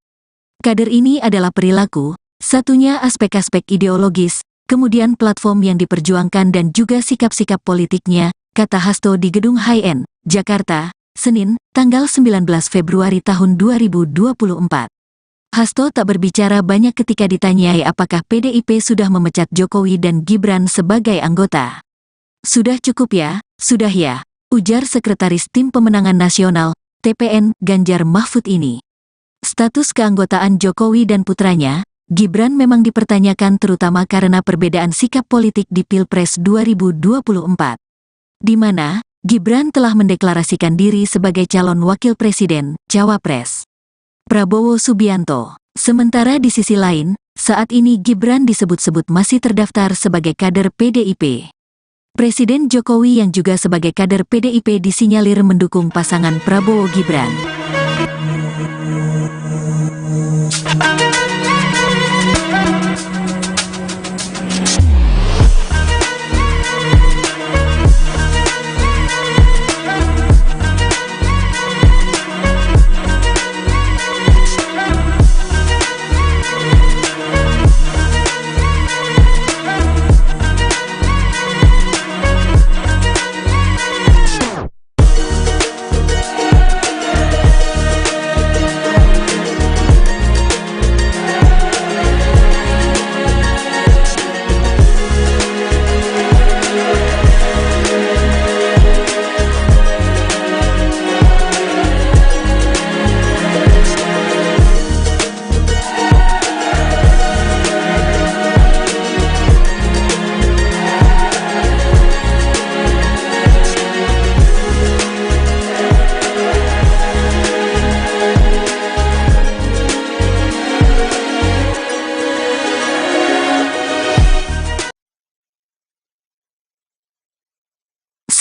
Kader ini adalah perilaku, satunya aspek-aspek ideologis, kemudian platform yang diperjuangkan dan juga sikap-sikap politiknya, kata Hasto di Gedung HIN, Jakarta, Senin, tanggal 19 Februari tahun 2024. Hasto tak berbicara banyak ketika ditanyai apakah PDIP sudah memecat Jokowi dan Gibran sebagai anggota. Sudah cukup ya, sudah ya, ujar Sekretaris Tim Pemenangan Nasional, TPN, Ganjar Mahfud ini. Status keanggotaan Jokowi dan putranya, Gibran memang dipertanyakan terutama karena perbedaan sikap politik di Pilpres 2024. Di mana, Gibran telah mendeklarasikan diri sebagai calon wakil presiden, Cawapres Prabowo Subianto. Sementara di sisi lain, saat ini Gibran disebut-sebut masih terdaftar sebagai kader PDIP. Presiden Jokowi yang juga sebagai kader PDIP disinyalir mendukung pasangan Prabowo Gibran.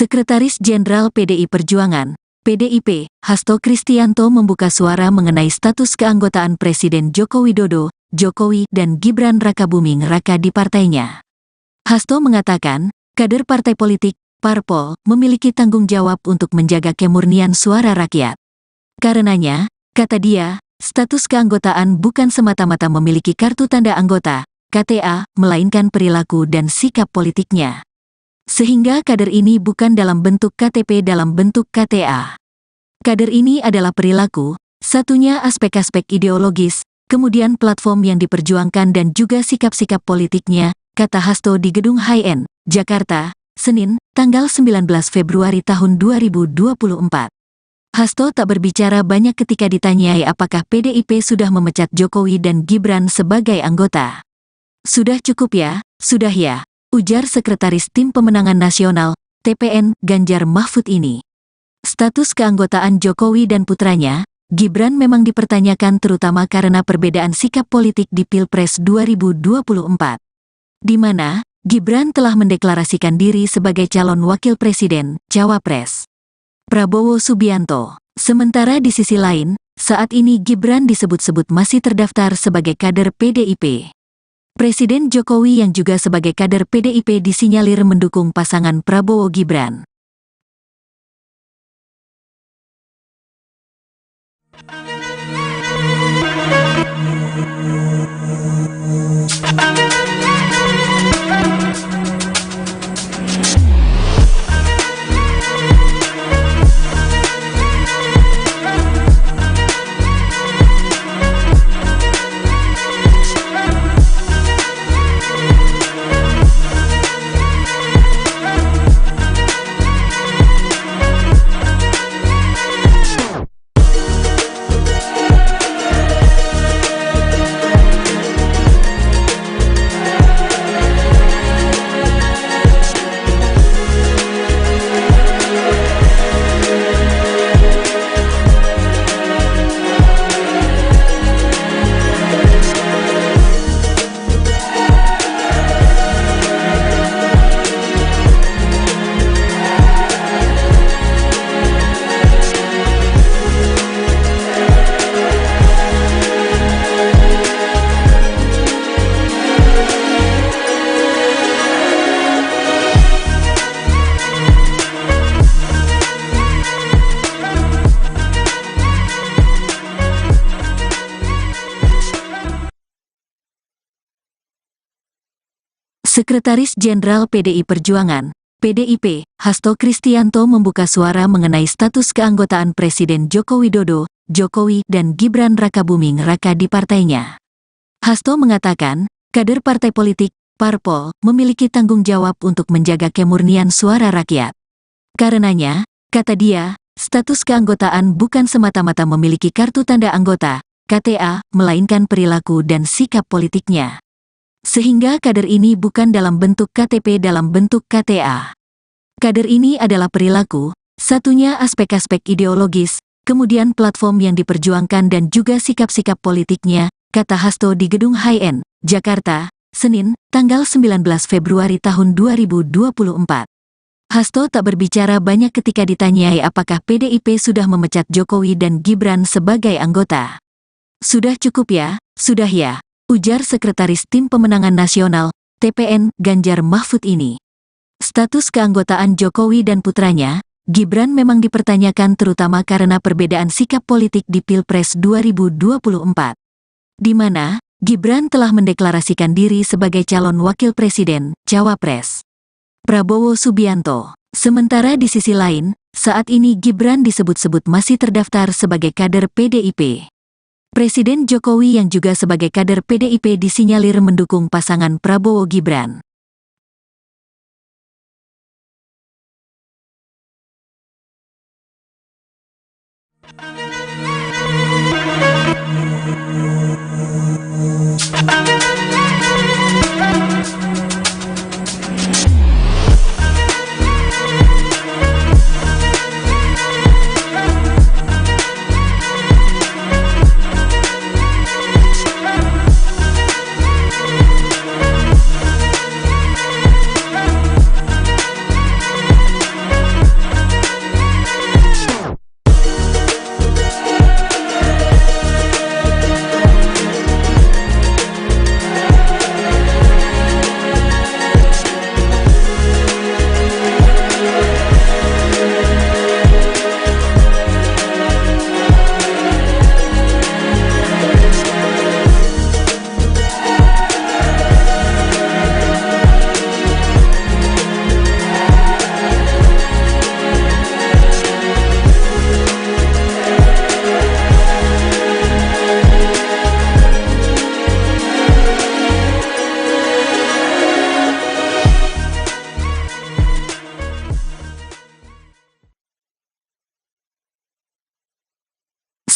Sekretaris Jenderal PDI Perjuangan, PDIP, Hasto Kristianto membuka suara mengenai status keanggotaan Presiden Joko Widodo, Jokowi, dan Gibran Rakabuming Raka di partainya. Hasto mengatakan, kader partai politik, parpol, memiliki tanggung jawab untuk menjaga kemurnian suara rakyat. Karenanya, kata dia, status keanggotaan bukan semata-mata memiliki kartu tanda anggota, KTA, melainkan perilaku dan sikap politiknya. Sehingga kader ini bukan dalam bentuk KTP dalam bentuk KTA. Kader ini adalah perilaku, satunya aspek-aspek ideologis, kemudian platform yang diperjuangkan dan juga sikap-sikap politiknya, kata Hasto di Gedung HIN, Jakarta, Senin, tanggal 19 Februari tahun 2024. Hasto tak berbicara banyak ketika ditanyai apakah PDIP sudah memecat Jokowi dan Gibran sebagai anggota. Sudah cukup ya, sudah ya, ujar Sekretaris Tim Pemenangan Nasional, TPN, Ganjar Mahfud ini. Status keanggotaan Jokowi dan putranya, Gibran memang dipertanyakan terutama karena perbedaan sikap politik di Pilpres 2024. Di mana, Gibran telah mendeklarasikan diri sebagai calon wakil presiden, Cawapres Prabowo Subianto. Sementara di sisi lain, saat ini Gibran disebut-sebut masih terdaftar sebagai kader PDIP. Presiden Jokowi yang juga sebagai kader PDIP disinyalir mendukung pasangan Prabowo Gibran. Sekretaris Jenderal PDI Perjuangan, PDIP, Hasto Kristianto membuka suara mengenai status keanggotaan Presiden Joko Widodo, Jokowi, dan Gibran Rakabuming Raka di partainya. Hasto mengatakan, kader partai politik, parpol, memiliki tanggung jawab untuk menjaga kemurnian suara rakyat. Karenanya, kata dia, status keanggotaan bukan semata-mata memiliki kartu tanda anggota, KTA, melainkan perilaku dan sikap politiknya. Sehingga kader ini bukan dalam bentuk KTP dalam bentuk KTA. Kader ini adalah perilaku, satunya aspek-aspek ideologis, kemudian platform yang diperjuangkan dan juga sikap-sikap politiknya, kata Hasto di Gedung HIN, Jakarta, Senin, tanggal 19 Februari tahun 2024. Hasto tak berbicara banyak ketika ditanyai apakah PDIP sudah memecat Jokowi dan Gibran sebagai anggota. Sudah cukup ya, sudah ya, ujar Sekretaris Tim Pemenangan Nasional, TPN, Ganjar Mahfud ini. Status keanggotaan Jokowi dan putranya, Gibran memang dipertanyakan terutama karena perbedaan sikap politik di Pilpres 2024. Di mana, Gibran telah mendeklarasikan diri sebagai calon wakil presiden, Cawapres Prabowo Subianto. Sementara di sisi lain, saat ini Gibran disebut-sebut masih terdaftar sebagai kader PDIP. Presiden Jokowi yang juga sebagai kader PDIP disinyalir mendukung pasangan Prabowo Gibran.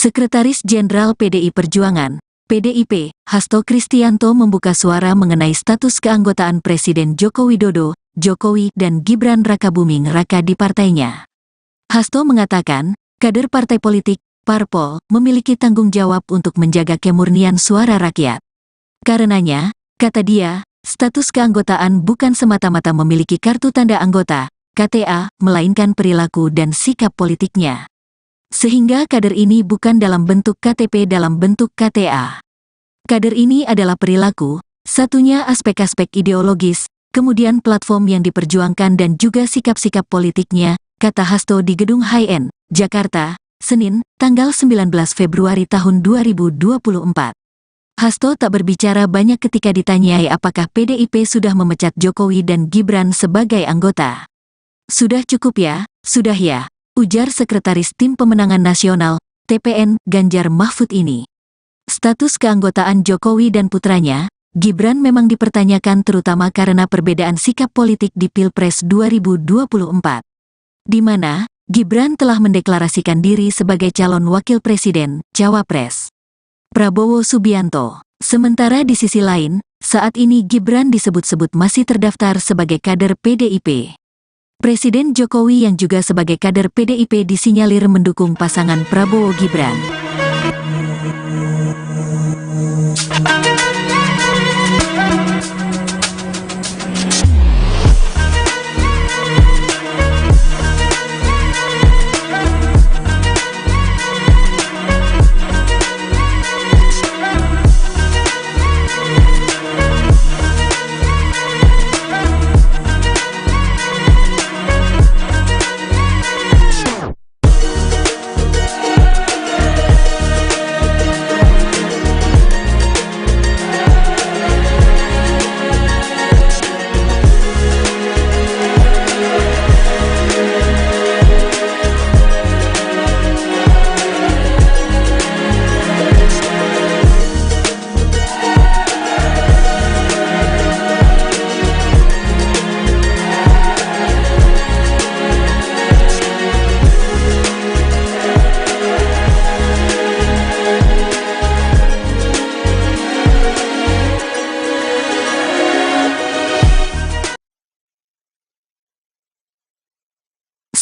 Sekretaris Jenderal PDI Perjuangan, PDIP, Hasto Kristianto membuka suara mengenai status keanggotaan Presiden Joko Widodo, Jokowi dan Gibran Rakabuming Raka di partainya. Hasto mengatakan, kader partai politik, parpol, memiliki tanggung jawab untuk menjaga kemurnian suara rakyat. Karenanya, kata dia, status keanggotaan bukan semata-mata memiliki kartu tanda anggota, KTA, melainkan perilaku dan sikap politiknya. Sehingga kader ini bukan dalam bentuk KTP dalam bentuk KTA. Kader ini adalah perilaku, satunya aspek-aspek ideologis, kemudian platform yang diperjuangkan dan juga sikap-sikap politiknya, kata Hasto di Gedung HiN, Jakarta, Senin, tanggal 19 Februari tahun 2024. Hasto tak berbicara banyak ketika ditanyai apakah PDIP sudah memecat Jokowi dan Gibran sebagai anggota. Sudah cukup ya, sudah ya, ujar Sekretaris Tim Pemenangan Nasional, TPN, Ganjar Mahfud ini. Status keanggotaan Jokowi dan putranya, Gibran memang dipertanyakan terutama karena perbedaan sikap politik di Pilpres 2024. Di mana, Gibran telah mendeklarasikan diri sebagai calon wakil presiden, Cawapres Prabowo Subianto. Sementara di sisi lain, saat ini Gibran disebut-sebut masih terdaftar sebagai kader PDIP. Presiden Jokowi yang juga sebagai kader PDIP disinyalir mendukung pasangan Prabowo Gibran.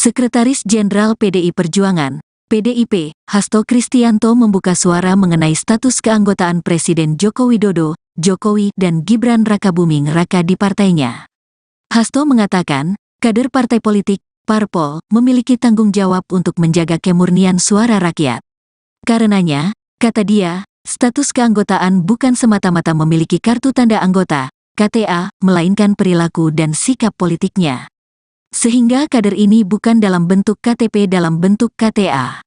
Sekretaris Jenderal PDI Perjuangan, PDIP, Hasto Kristianto membuka suara mengenai status keanggotaan Presiden Joko Widodo, Jokowi dan Gibran Rakabuming Raka di partainya. Hasto mengatakan, kader partai politik, parpol, memiliki tanggung jawab untuk menjaga kemurnian suara rakyat. Karenanya, kata dia, status keanggotaan bukan semata-mata memiliki kartu tanda anggota, KTA, melainkan perilaku dan sikap politiknya. Sehingga kader ini bukan dalam bentuk KTP dalam bentuk KTA.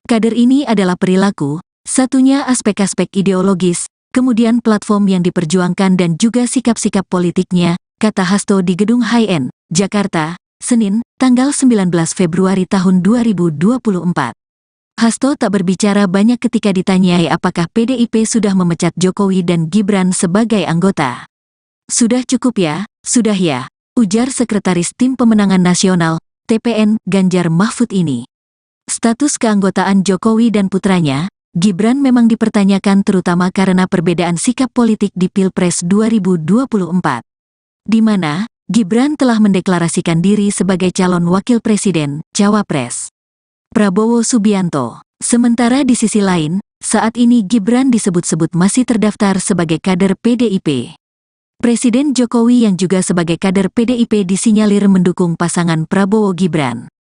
Kader ini adalah perilaku, satunya aspek-aspek ideologis, kemudian platform yang diperjuangkan dan juga sikap-sikap politiknya, kata Hasto di Gedung HiN, Jakarta, Senin, tanggal 19 Februari tahun 2024. Hasto tak berbicara banyak ketika ditanyai apakah PDIP sudah memecat Jokowi dan Gibran sebagai anggota. Sudah cukup ya, sudah ya, ujar Sekretaris Tim Pemenangan Nasional, TPN, Ganjar Mahfud ini. Status keanggotaan Jokowi dan putranya, Gibran memang dipertanyakan terutama karena perbedaan sikap politik di Pilpres 2024. Di mana, Gibran telah mendeklarasikan diri sebagai calon wakil presiden, Cawapres Prabowo Subianto. Sementara di sisi lain, saat ini Gibran disebut-sebut masih terdaftar sebagai kader PDIP. Presiden Jokowi yang juga sebagai kader PDIP disinyalir mendukung pasangan Prabowo Gibran.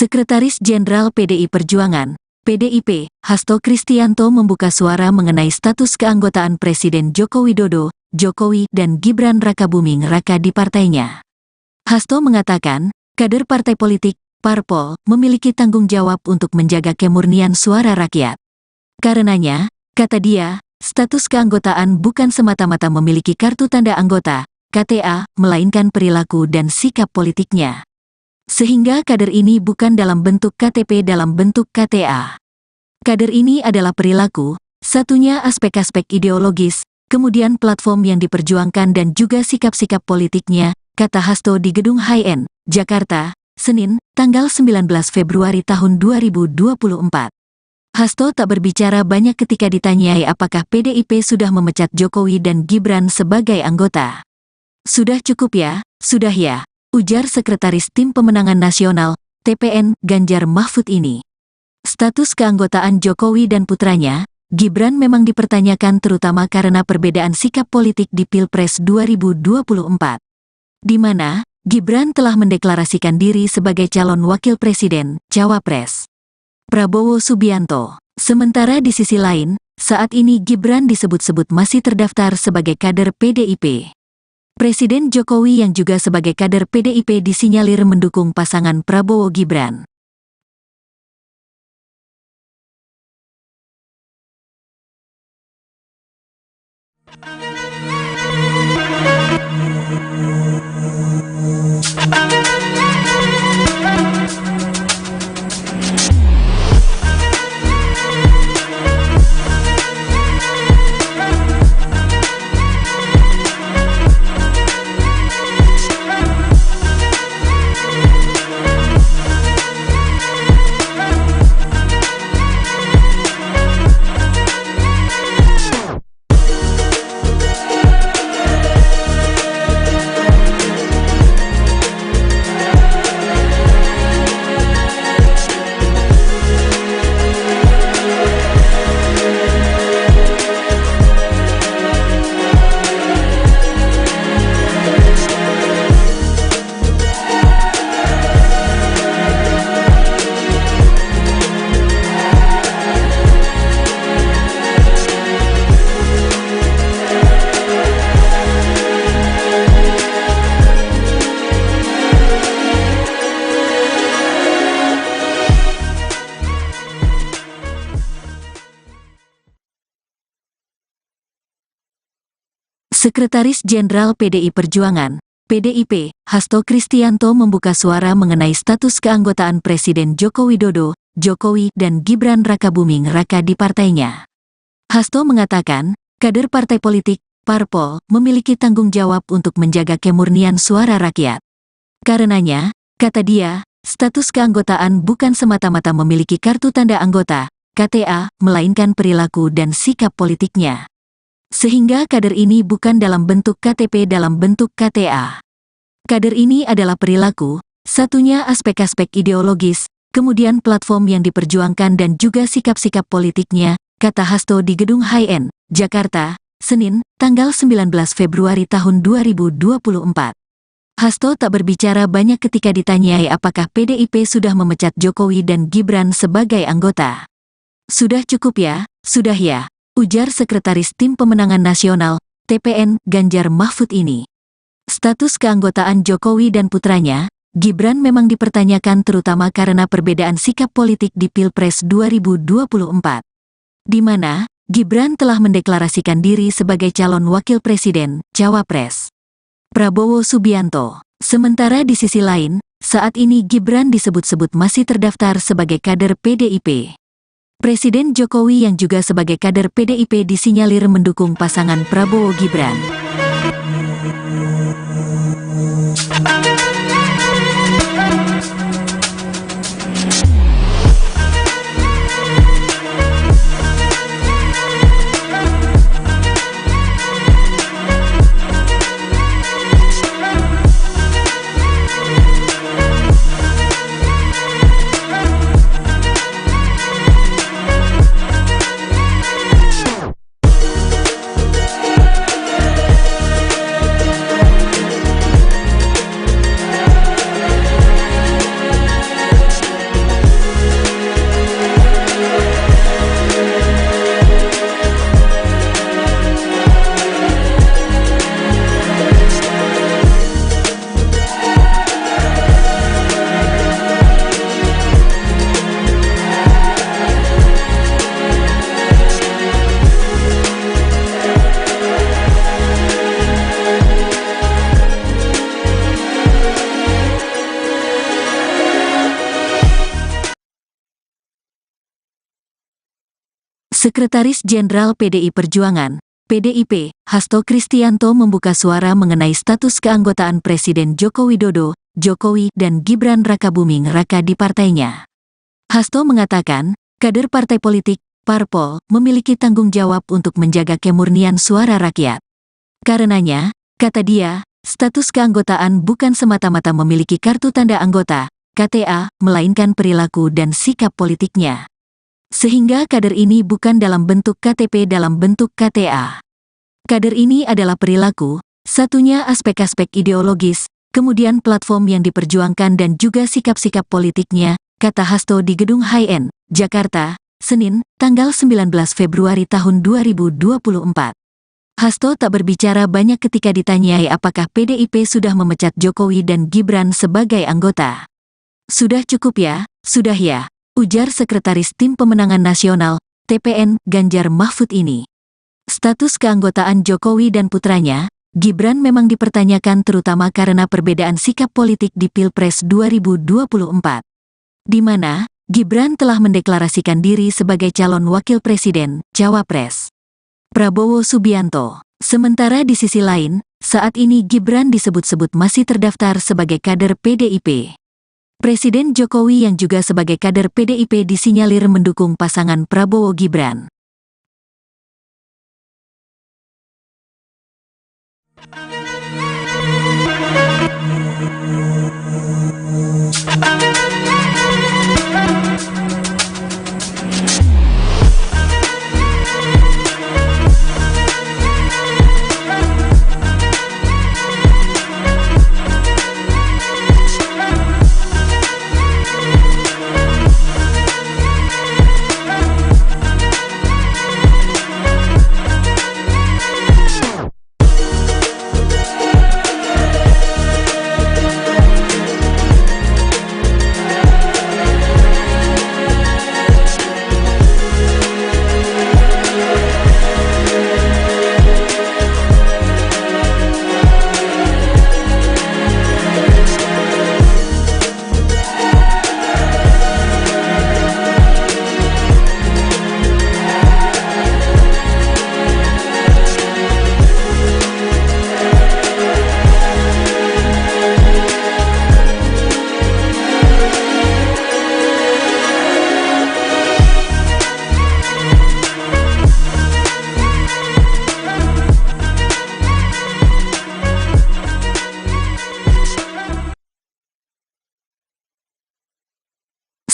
Sekretaris Jenderal PDI Perjuangan, PDIP, Hasto Kristianto membuka suara mengenai status keanggotaan Presiden Joko Widodo, Jokowi dan Gibran Rakabuming Raka di partainya. Hasto mengatakan, kader partai politik, parpol, memiliki tanggung jawab untuk menjaga kemurnian suara rakyat. Karenanya, kata dia, status keanggotaan bukan semata-mata memiliki kartu tanda anggota, KTA, melainkan perilaku dan sikap politiknya. Sehingga kader ini bukan dalam bentuk KTP dalam bentuk KTA. Kader ini adalah perilaku, satunya aspek-aspek ideologis, kemudian platform yang diperjuangkan dan juga sikap-sikap politiknya, kata Hasto di Gedung High-End, Jakarta, Senin, tanggal 19 Februari tahun 2024. Hasto tak berbicara banyak ketika ditanyai apakah PDIP sudah memecat Jokowi dan Gibran sebagai anggota. Sudah cukup ya, sudah ya, ujar Sekretaris Tim Pemenangan Nasional, TPN, Ganjar Mahfud ini. Status keanggotaan Jokowi dan putranya, Gibran memang dipertanyakan terutama karena perbedaan sikap politik di Pilpres 2024. Di mana, Gibran telah mendeklarasikan diri sebagai calon wakil presiden, Cawapres Prabowo Subianto. Sementara di sisi lain, saat ini Gibran disebut-sebut masih terdaftar sebagai kader PDIP. Presiden Jokowi yang juga sebagai kader PDIP disinyalir mendukung pasangan Prabowo Gibran. Sekretaris Jenderal PDI Perjuangan, PDIP, Hasto Kristianto membuka suara mengenai status keanggotaan Presiden Joko Widodo, Jokowi dan Gibran Rakabuming Raka di partainya. Hasto mengatakan, kader partai politik, parpol, memiliki tanggung jawab untuk menjaga kemurnian suara rakyat. Karenanya, kata dia, status keanggotaan bukan semata-mata memiliki kartu tanda anggota, KTA, melainkan perilaku dan sikap politiknya. Sehingga kader ini bukan dalam bentuk KTP dalam bentuk KTA. Kader ini adalah perilaku, satunya aspek-aspek ideologis, kemudian platform yang diperjuangkan dan juga sikap-sikap politiknya, kata Hasto di Gedung High-End, Jakarta, Senin, tanggal 19 Februari tahun 2024. Hasto tak berbicara banyak ketika ditanyai apakah PDIP sudah memecat Jokowi dan Gibran sebagai anggota. Sudah cukup ya, sudah ya, ujar Sekretaris Tim Pemenangan Nasional, TPN, Ganjar Mahfud ini. Status keanggotaan Jokowi dan putranya, Gibran memang dipertanyakan terutama karena perbedaan sikap politik di Pilpres 2024. Di mana, Gibran telah mendeklarasikan diri sebagai calon wakil presiden, Cawapres Prabowo Subianto. Sementara di sisi lain, saat ini Gibran disebut-sebut masih terdaftar sebagai kader PDIP. Presiden Jokowi yang juga sebagai kader PDIP disinyalir mendukung pasangan Prabowo Gibran. Sekretaris Jenderal PDI Perjuangan, PDIP, Hasto Kristianto membuka suara mengenai status keanggotaan Presiden Joko Widodo, Jokowi, dan Gibran Rakabuming Raka di partainya. Hasto mengatakan, kader partai politik, parpol, memiliki tanggung jawab untuk menjaga kemurnian suara rakyat. Karenanya, kata dia, status keanggotaan bukan semata-mata memiliki kartu tanda anggota, KTA, melainkan perilaku dan sikap politiknya. Sehingga kader ini bukan dalam bentuk KTP dalam bentuk KTA. Kader ini adalah perilaku, satunya aspek-aspek ideologis, kemudian platform yang diperjuangkan dan juga sikap-sikap politiknya, kata Hasto di Gedung HIN, Jakarta, Senin, tanggal 19 Februari tahun 2024. Hasto tak berbicara banyak ketika ditanyai apakah PDIP sudah memecat Jokowi dan Gibran sebagai anggota. Sudah cukup ya, sudah ya, ujar Sekretaris Tim Pemenangan Nasional, TPN, Ganjar Mahfud ini. Status keanggotaan Jokowi dan putranya, Gibran memang dipertanyakan terutama karena perbedaan sikap politik di Pilpres 2024. Di mana, Gibran telah mendeklarasikan diri sebagai calon wakil presiden, Cawapres Prabowo Subianto. Sementara di sisi lain, saat ini Gibran disebut-sebut masih terdaftar sebagai kader PDIP. Presiden Jokowi yang juga sebagai kader PDIP disinyalir mendukung pasangan Prabowo Gibran.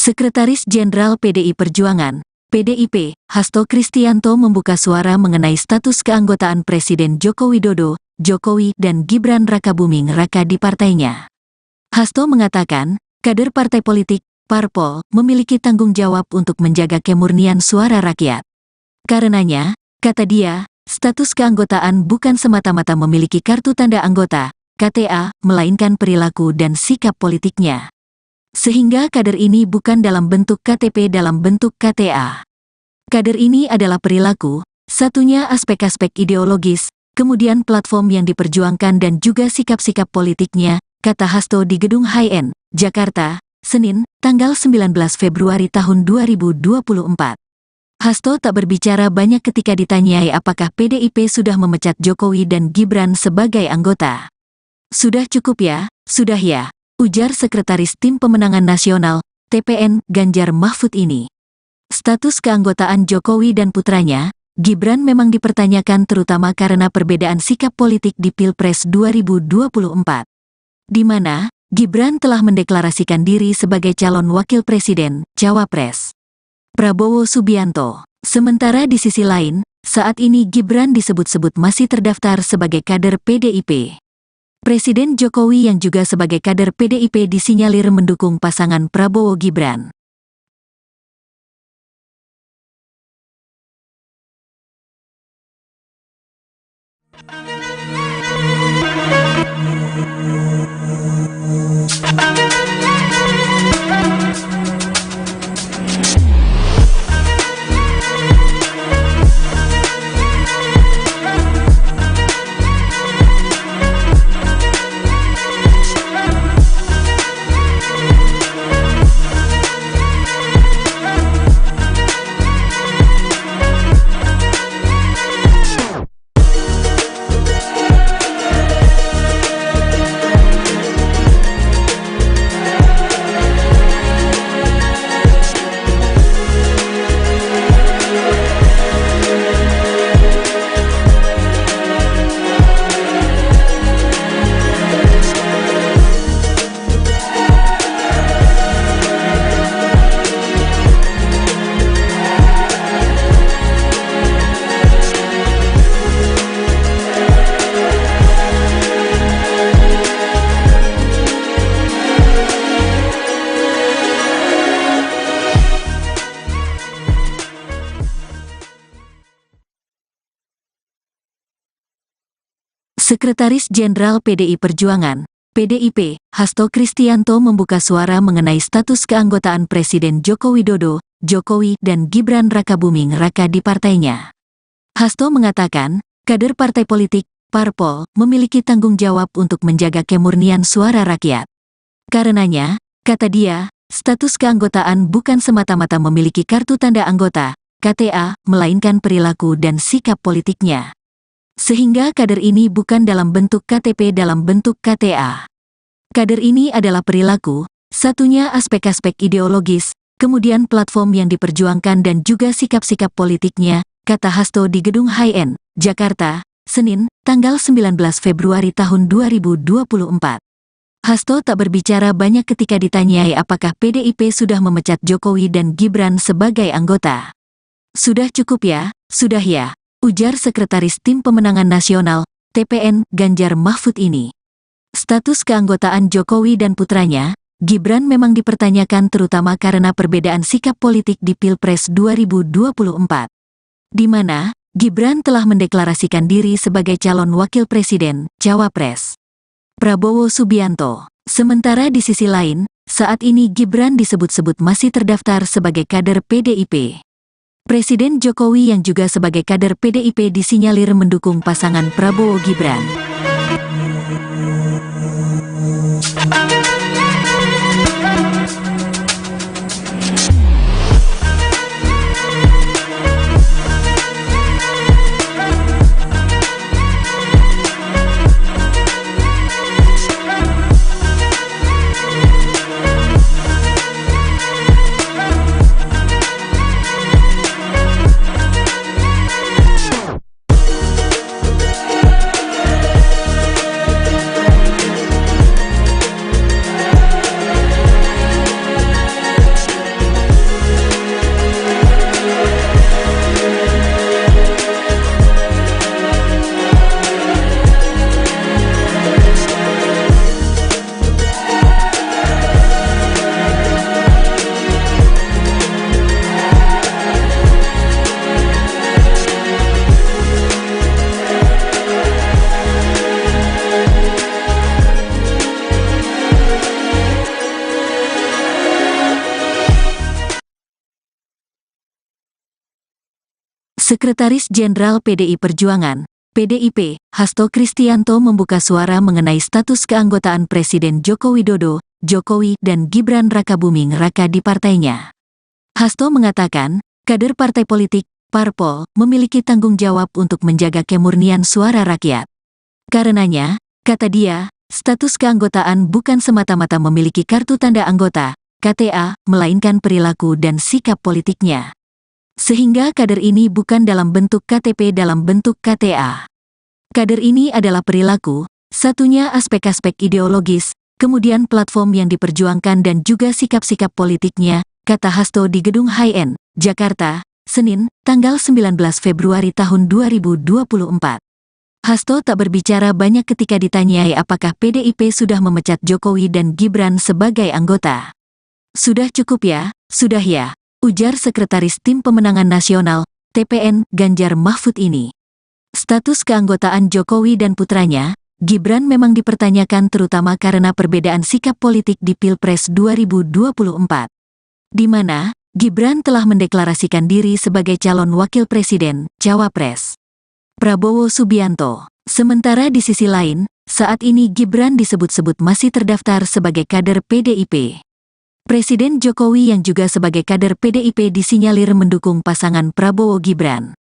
Sekretaris Jenderal PDI Perjuangan, PDIP, Hasto Kristianto membuka suara mengenai status keanggotaan Presiden Joko Widodo, Jokowi, dan Gibran Rakabuming Raka di partainya. Hasto mengatakan, kader partai politik, parpol, memiliki tanggung jawab untuk menjaga kemurnian suara rakyat. Karenanya, kata dia, status keanggotaan bukan semata-mata memiliki kartu tanda anggota, KTA, melainkan perilaku dan sikap politiknya. Sehingga kader ini bukan dalam bentuk KTP dalam bentuk KTA. Kader ini adalah perilaku, satunya aspek-aspek ideologis, kemudian platform yang diperjuangkan dan juga sikap-sikap politiknya, kata Hasto di Gedung HIN, Jakarta, Senin, tanggal 19 Februari tahun 2024. Hasto tak berbicara banyak ketika ditanyai apakah PDIP sudah memecat Jokowi dan Gibran sebagai anggota. Sudah cukup ya, sudah ya, ujar Sekretaris Tim Pemenangan Nasional, TPN, Ganjar Mahfud ini. Status keanggotaan Jokowi dan putranya, Gibran memang dipertanyakan terutama karena perbedaan sikap politik di Pilpres 2024. Di mana, Gibran telah mendeklarasikan diri sebagai calon wakil presiden, Cawapres Prabowo Subianto. Sementara di sisi lain, saat ini Gibran disebut-sebut masih terdaftar sebagai kader PDIP. Presiden Jokowi yang juga sebagai kader PDIP disinyalir mendukung pasangan Prabowo Gibran. Sekretaris Jenderal PDI Perjuangan, PDIP, Hasto Kristianto membuka suara mengenai status keanggotaan Presiden Joko Widodo, Jokowi, dan Gibran Rakabuming Raka di partainya. Hasto mengatakan, kader partai politik, parpol, memiliki tanggung jawab untuk menjaga kemurnian suara rakyat. Karenanya, kata dia, status keanggotaan bukan semata-mata memiliki kartu tanda anggota, KTA, melainkan perilaku dan sikap politiknya. Sehingga kader ini bukan dalam bentuk KTP dalam bentuk KTA. Kader ini adalah perilaku, satunya aspek-aspek ideologis, kemudian platform yang diperjuangkan dan juga sikap-sikap politiknya, kata Hasto di Gedung HIN, Jakarta, Senin, tanggal 19 Februari tahun 2024. Hasto tak berbicara banyak ketika ditanyai apakah PDIP sudah memecat Jokowi dan Gibran sebagai anggota. Sudah cukup ya, sudah ya, ujar Sekretaris Tim Pemenangan Nasional, TPN, Ganjar Mahfud ini. Status keanggotaan Jokowi dan putranya, Gibran memang dipertanyakan terutama karena perbedaan sikap politik di Pilpres 2024. Di mana, Gibran telah mendeklarasikan diri sebagai calon wakil presiden, Cawapres Prabowo Subianto. Sementara di sisi lain, saat ini Gibran disebut-sebut masih terdaftar sebagai kader PDIP. Presiden Jokowi yang juga sebagai kader PDIP disinyalir mendukung pasangan Prabowo Gibran. Sekretaris Jenderal PDI Perjuangan, PDIP, Hasto Kristianto membuka suara mengenai status keanggotaan Presiden Joko Widodo, Jokowi, dan Gibran Rakabuming Raka di partainya. Hasto mengatakan, kader partai politik, parpol, memiliki tanggung jawab untuk menjaga kemurnian suara rakyat. Karenanya, kata dia, status keanggotaan bukan semata-mata memiliki kartu tanda anggota, KTA, melainkan perilaku dan sikap politiknya. Sehingga kader ini bukan dalam bentuk KTP dalam bentuk KTA. Kader ini adalah perilaku, satunya aspek-aspek ideologis, kemudian platform yang diperjuangkan dan juga sikap-sikap politiknya, kata Hasto di Gedung HIN, Jakarta, Senin, tanggal 19 Februari tahun 2024. Hasto tak berbicara banyak ketika ditanyai apakah PDIP sudah memecat Jokowi dan Gibran sebagai anggota. Sudah cukup ya, sudah ya, ujar Sekretaris Tim Pemenangan Nasional, TPN, Ganjar Mahfud ini. Status keanggotaan Jokowi dan putranya, Gibran memang dipertanyakan terutama karena perbedaan sikap politik di Pilpres 2024. Di mana, Gibran telah mendeklarasikan diri sebagai calon wakil presiden, Cawapres Prabowo Subianto. Sementara di sisi lain, saat ini Gibran disebut-sebut masih terdaftar sebagai kader PDIP. Presiden Jokowi yang juga sebagai kader PDIP disinyalir mendukung pasangan Prabowo Gibran.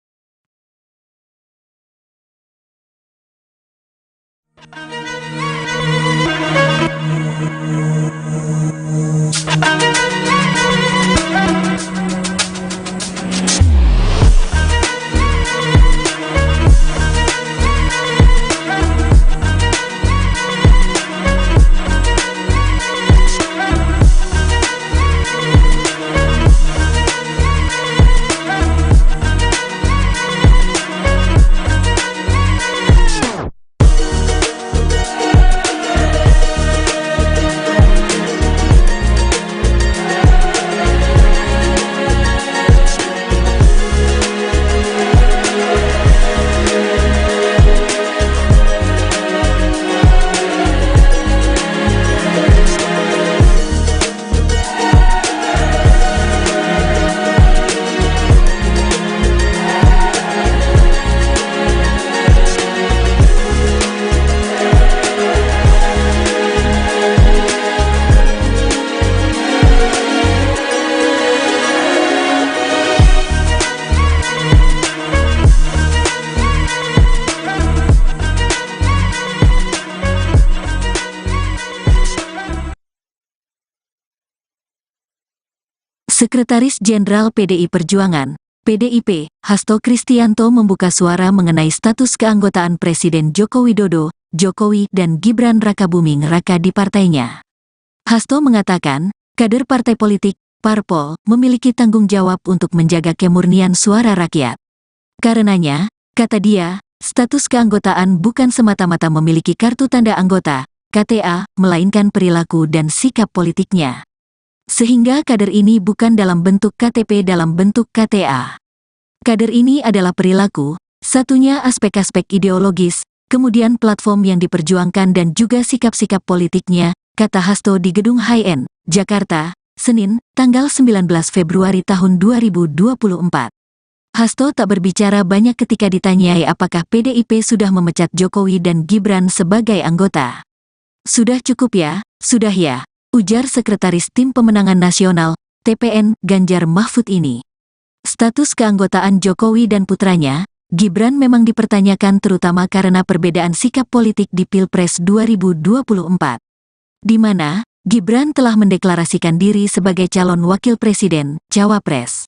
Sekretaris Jenderal PDI Perjuangan, PDIP, Hasto Kristianto membuka suara mengenai status keanggotaan Presiden Joko Widodo, Jokowi dan Gibran Rakabuming Raka di partainya. Hasto mengatakan, kader partai politik, parpol, memiliki tanggung jawab untuk menjaga kemurnian suara rakyat. Karenanya, kata dia, status keanggotaan bukan semata-mata memiliki kartu tanda anggota, KTA, melainkan perilaku dan sikap politiknya. Sehingga kader ini bukan dalam bentuk KTP dalam bentuk KTA. Kader ini adalah perilaku, satunya aspek-aspek ideologis, kemudian platform yang diperjuangkan dan juga sikap-sikap politiknya, kata Hasto di Gedung High-End, Jakarta, Senin, tanggal 19 Februari tahun 2024. Hasto tak berbicara banyak ketika ditanyai apakah PDIP sudah memecat Jokowi dan Gibran sebagai anggota. Sudah cukup ya, sudah ya, ujar Sekretaris Tim Pemenangan Nasional, TPN, Ganjar Mahfud ini. Status keanggotaan Jokowi dan putranya, Gibran memang dipertanyakan terutama karena perbedaan sikap politik di Pilpres 2024. Di mana, Gibran telah mendeklarasikan diri sebagai calon wakil presiden, Cawapres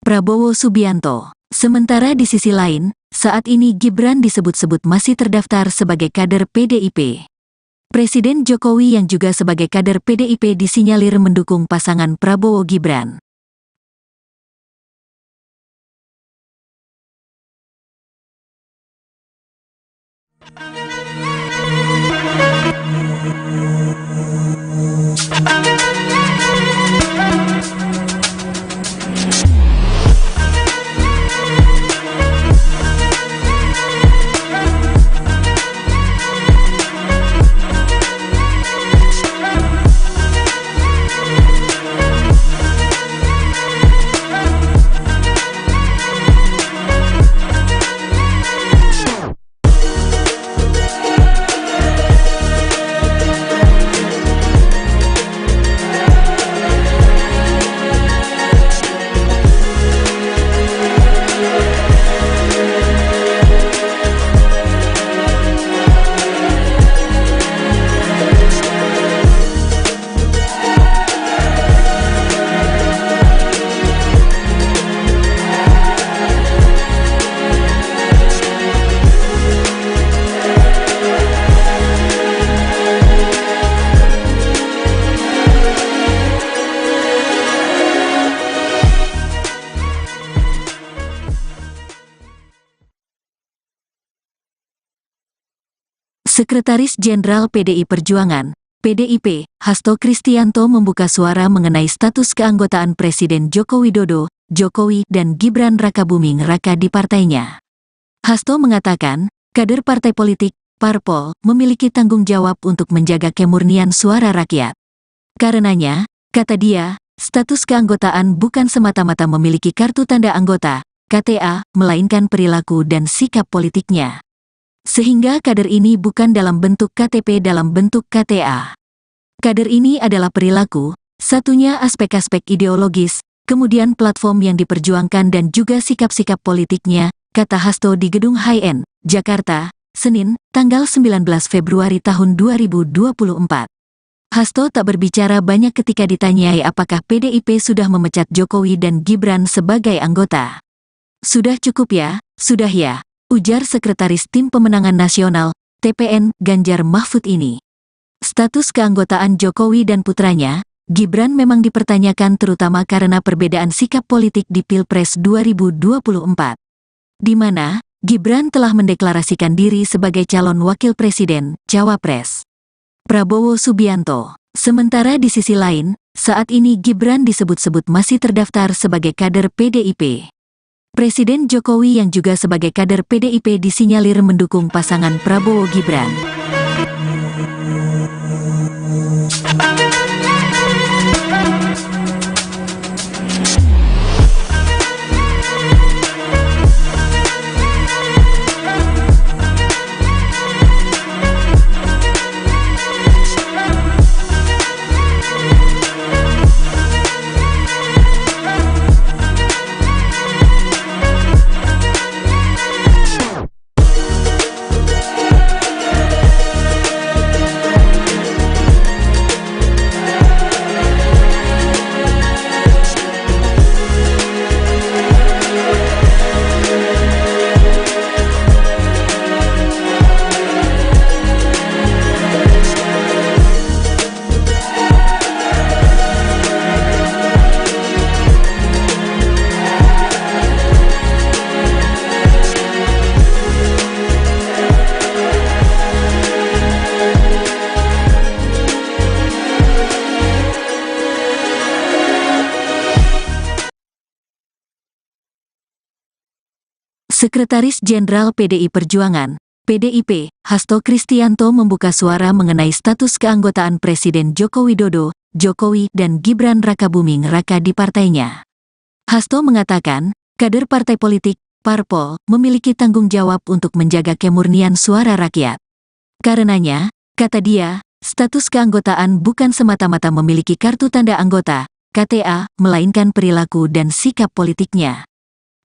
Prabowo Subianto. Sementara di sisi lain, saat ini Gibran disebut-sebut masih terdaftar sebagai kader PDIP. Presiden Jokowi yang juga sebagai kader PDIP disinyalir mendukung pasangan Prabowo Gibran. Sekretaris Jenderal PDI Perjuangan, PDIP, Hasto Kristianto membuka suara mengenai status keanggotaan Presiden Joko Widodo, Jokowi dan Gibran Rakabuming Raka di partainya. Hasto mengatakan, kader partai politik, parpol, memiliki tanggung jawab untuk menjaga kemurnian suara rakyat. Karenanya, kata dia, status keanggotaan bukan semata-mata memiliki kartu tanda anggota, KTA, melainkan perilaku dan sikap politiknya. Sehingga kader ini bukan dalam bentuk KTP dalam bentuk KTA. Kader ini adalah perilaku, satunya aspek-aspek ideologis, kemudian platform yang diperjuangkan dan juga sikap-sikap politiknya, kata Hasto di Gedung High-End, Jakarta, Senin, tanggal 19 Februari tahun 2024. Hasto tak berbicara banyak ketika ditanyai apakah PDIP sudah memecat Jokowi dan Gibran sebagai anggota. Sudah cukup ya, sudah ya, ujar Sekretaris Tim Pemenangan Nasional, TPN, Ganjar Mahfud ini. Status keanggotaan Jokowi dan putranya, Gibran memang dipertanyakan terutama karena perbedaan sikap politik di Pilpres 2024. Di mana, Gibran telah mendeklarasikan diri sebagai calon wakil presiden, Cawapres Prabowo Subianto. Sementara di sisi lain, saat ini Gibran disebut-sebut masih terdaftar sebagai kader PDIP. Presiden Jokowi yang juga sebagai kader PDIP disinyalir mendukung pasangan Prabowo Gibran. Sekretaris Jenderal PDI Perjuangan, PDIP, Hasto Kristianto membuka suara mengenai status keanggotaan Presiden Joko Widodo, Jokowi dan Gibran Rakabuming Raka di partainya. Hasto mengatakan, kader partai politik, parpol, memiliki tanggung jawab untuk menjaga kemurnian suara rakyat. Karenanya, kata dia, status keanggotaan bukan semata-mata memiliki kartu tanda anggota, KTA, melainkan perilaku dan sikap politiknya.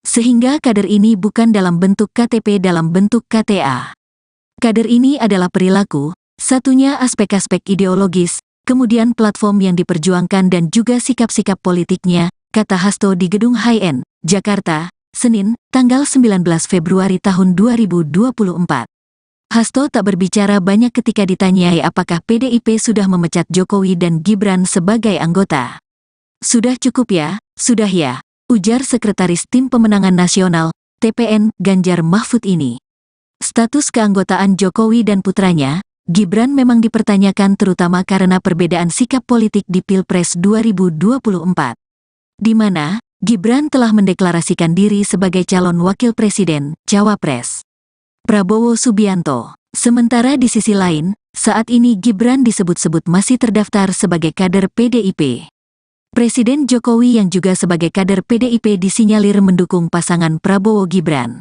Sehingga kader ini bukan dalam bentuk KTP dalam bentuk KTA. Kader ini adalah perilaku, satunya aspek-aspek ideologis, kemudian platform yang diperjuangkan dan juga sikap-sikap politiknya, kata Hasto di Gedung High-End, Jakarta, Senin, tanggal 19 Februari tahun 2024. Hasto tak berbicara banyak ketika ditanyai apakah PDIP sudah memecat Jokowi dan Gibran sebagai anggota. Sudah cukup ya, sudah ya, ujar Sekretaris Tim Pemenangan Nasional, TPN, Ganjar Mahfud ini. Status keanggotaan Jokowi dan putranya, Gibran memang dipertanyakan terutama karena perbedaan sikap politik di Pilpres 2024. Di mana, Gibran telah mendeklarasikan diri sebagai calon wakil presiden, Cawapres Prabowo Subianto. Sementara di sisi lain, saat ini Gibran disebut-sebut masih terdaftar sebagai kader PDIP. Presiden Jokowi yang juga sebagai kader PDIP disinyalir mendukung pasangan Prabowo Gibran.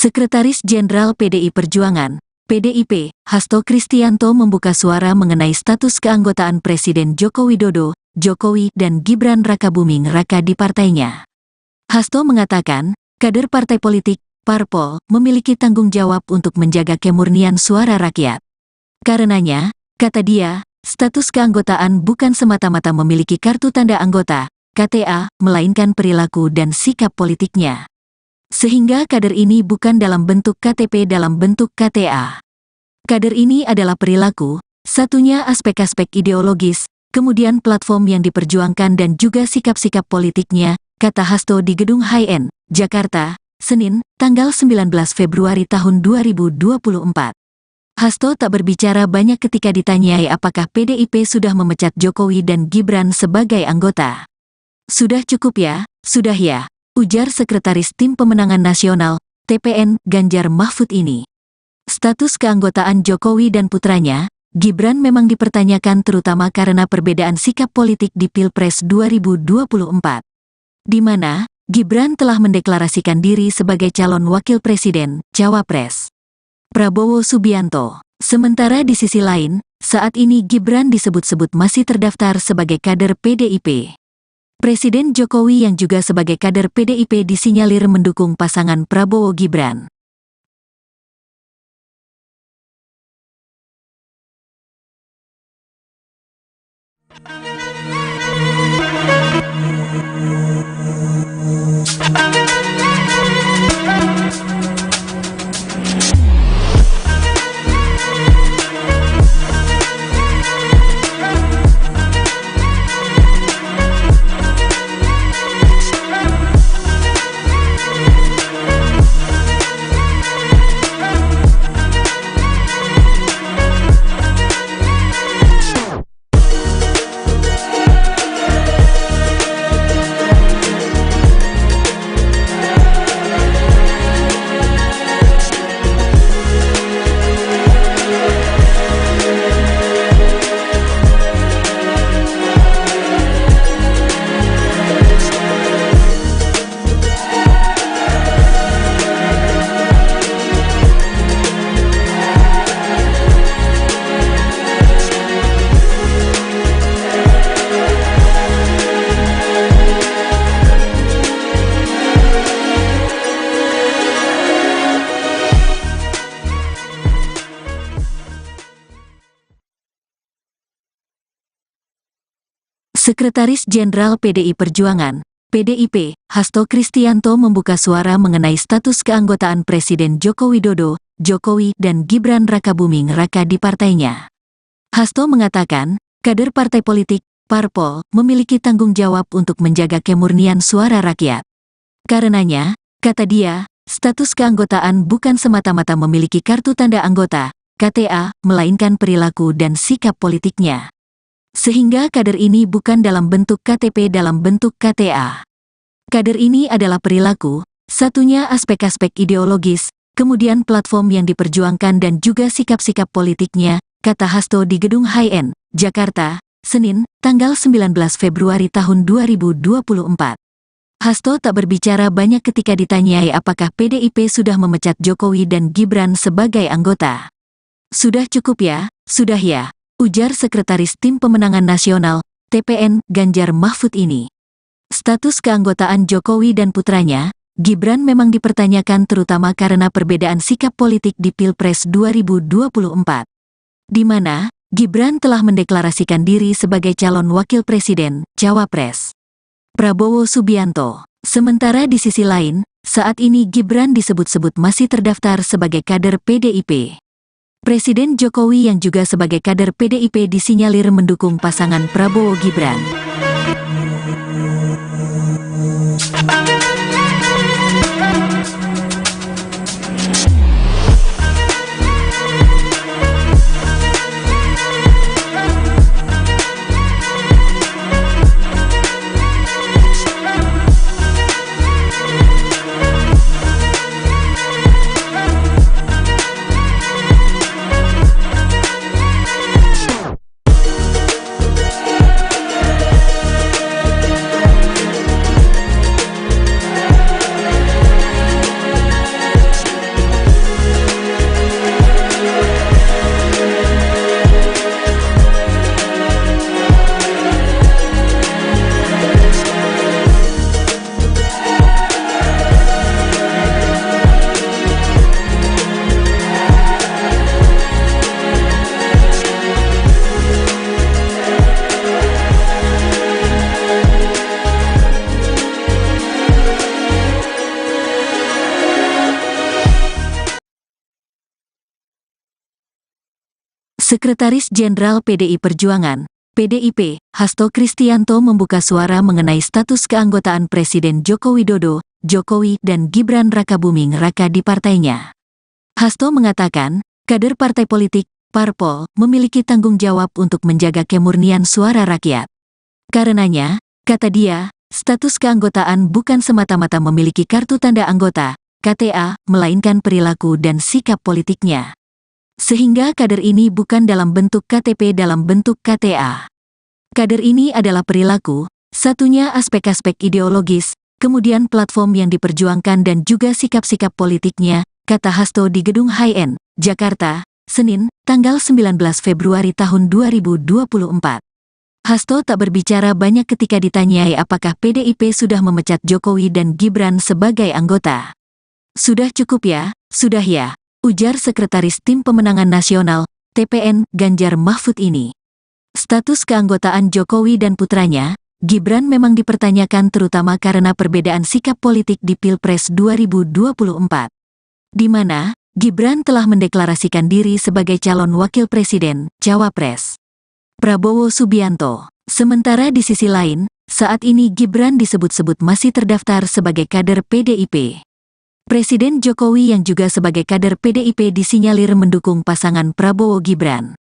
Sekretaris Jenderal PDI Perjuangan, PDIP, Hasto Kristianto membuka suara mengenai status keanggotaan Presiden Joko Widodo, Jokowi dan Gibran Rakabuming Raka di partainya. Hasto mengatakan, kader partai politik, parpol, memiliki tanggung jawab untuk menjaga kemurnian suara rakyat. Karenanya, kata dia, status keanggotaan bukan semata-mata memiliki kartu tanda anggota, KTA, melainkan perilaku dan sikap politiknya. Sehingga kader ini bukan dalam bentuk KTP dalam bentuk KTA. Kader ini adalah perilaku, satunya aspek-aspek ideologis, kemudian platform yang diperjuangkan dan juga sikap-sikap politiknya, kata Hasto di Gedung High-End, Jakarta, Senin, tanggal 19 Februari tahun 2024. Hasto tak berbicara banyak ketika ditanyai apakah PDIP sudah memecat Jokowi dan Gibran sebagai anggota. Sudah cukup ya, sudah ya, ujar Sekretaris Tim Pemenangan Nasional, TPN, Ganjar Mahfud ini. Status keanggotaan Jokowi dan putranya, Gibran memang dipertanyakan terutama karena perbedaan sikap politik di Pilpres 2024. Di mana, Gibran telah mendeklarasikan diri sebagai calon wakil presiden, Cawapres Prabowo Subianto. Sementara di sisi lain, saat ini Gibran disebut-sebut masih terdaftar sebagai kader PDIP. Presiden Jokowi yang juga sebagai kader PDIP disinyalir mendukung pasangan Prabowo Gibran. Sekretaris Jenderal PDI Perjuangan, PDIP, Hasto Kristianto membuka suara mengenai status keanggotaan Presiden Joko Widodo, Jokowi, dan Gibran Rakabuming Raka di partainya. Hasto mengatakan, kader partai politik, parpol, memiliki tanggung jawab untuk menjaga kemurnian suara rakyat. Karenanya, kata dia, status keanggotaan bukan semata-mata memiliki kartu tanda anggota, KTA, melainkan perilaku dan sikap politiknya. Sehingga kader ini bukan dalam bentuk KTP dalam bentuk KTA. Kader ini adalah perilaku, satunya aspek-aspek ideologis, kemudian platform yang diperjuangkan dan juga sikap-sikap politiknya, kata Hasto di Gedung High-End, Jakarta, Senin, tanggal 19 Februari tahun 2024. Hasto tak berbicara banyak ketika ditanyai apakah PDIP sudah memecat Jokowi dan Gibran sebagai anggota. Sudah cukup ya, sudah ya, ujar Sekretaris Tim Pemenangan Nasional, TPN, Ganjar Mahfud ini. Status keanggotaan Jokowi dan putranya, Gibran memang dipertanyakan terutama karena perbedaan sikap politik di Pilpres 2024. Di mana, Gibran telah mendeklarasikan diri sebagai calon wakil presiden, Cawapres Prabowo Subianto. Sementara di sisi lain, saat ini Gibran disebut-sebut masih terdaftar sebagai kader PDIP. Presiden Jokowi yang juga sebagai kader PDIP disinyalir mendukung pasangan Prabowo Gibran. Sekretaris Jenderal PDI Perjuangan, PDIP, Hasto Kristianto membuka suara mengenai status keanggotaan Presiden Joko Widodo, Jokowi, dan Gibran Rakabuming Raka di partainya. Hasto mengatakan, kader partai politik, parpol, memiliki tanggung jawab untuk menjaga kemurnian suara rakyat. Karenanya, kata dia, status keanggotaan bukan semata-mata memiliki kartu tanda anggota, KTA, melainkan perilaku dan sikap politiknya. Sehingga kader ini bukan dalam bentuk KTP dalam bentuk KTA. Kader ini adalah perilaku, satunya aspek-aspek ideologis, kemudian platform yang diperjuangkan dan juga sikap-sikap politiknya, kata Hasto di Gedung High-End, Jakarta, Senin, tanggal 19 Februari tahun 2024. Hasto tak berbicara banyak ketika ditanyai apakah PDIP sudah memecat Jokowi dan Gibran sebagai anggota. Sudah cukup ya, sudah ya, ujar Sekretaris Tim Pemenangan Nasional, TPN, Ganjar Mahfud ini. Status keanggotaan Jokowi dan putranya, Gibran memang dipertanyakan terutama karena perbedaan sikap politik di Pilpres 2024. Di mana, Gibran telah mendeklarasikan diri sebagai calon wakil presiden, Cawapres Prabowo Subianto. Sementara di sisi lain, saat ini Gibran disebut-sebut masih terdaftar sebagai kader PDIP. Presiden Jokowi yang juga sebagai kader PDIP disinyalir mendukung pasangan Prabowo Gibran.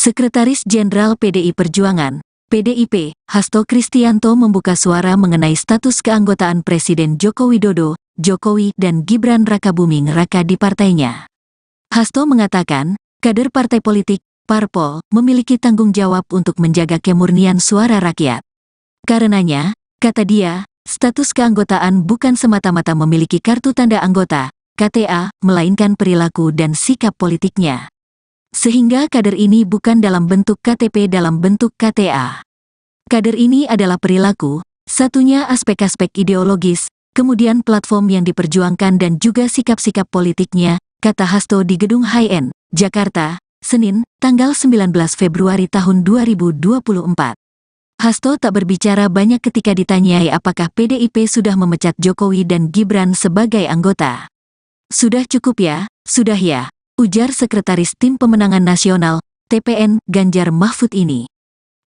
Sekretaris Jenderal PDI Perjuangan, PDIP, Hasto Kristianto membuka suara mengenai status keanggotaan Presiden Joko Widodo, Jokowi dan Gibran Rakabuming Raka di partainya. Hasto mengatakan, kader partai politik, parpol, memiliki tanggung jawab untuk menjaga kemurnian suara rakyat. Karenanya, kata dia, status keanggotaan bukan semata-mata memiliki kartu tanda anggota, KTA, melainkan perilaku dan sikap politiknya. Sehingga kader ini bukan dalam bentuk KTP dalam bentuk KTA. Kader ini adalah perilaku, satunya aspek-aspek ideologis, kemudian platform yang diperjuangkan dan juga sikap-sikap politiknya, kata Hasto di Gedung HIN, Jakarta, Senin, tanggal 19 Februari tahun 2024. Hasto tak berbicara banyak ketika ditanyai apakah PDIP sudah memecat Jokowi dan Gibran sebagai anggota. Sudah cukup ya, sudah ya, ujar Sekretaris Tim Pemenangan Nasional, TPN, Ganjar Mahfud ini.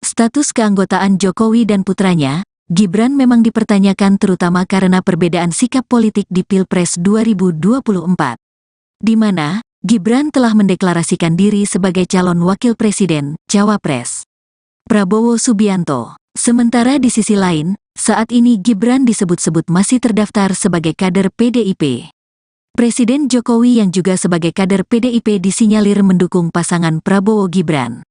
Status keanggotaan Jokowi dan putranya, Gibran memang dipertanyakan terutama karena perbedaan sikap politik di Pilpres 2024. Di mana, Gibran telah mendeklarasikan diri sebagai calon wakil presiden, Cawapres Prabowo Subianto. Sementara di sisi lain, saat ini Gibran disebut-sebut masih terdaftar sebagai kader PDIP. Presiden Jokowi yang juga sebagai kader PDIP disinyalir mendukung pasangan Prabowo Gibran.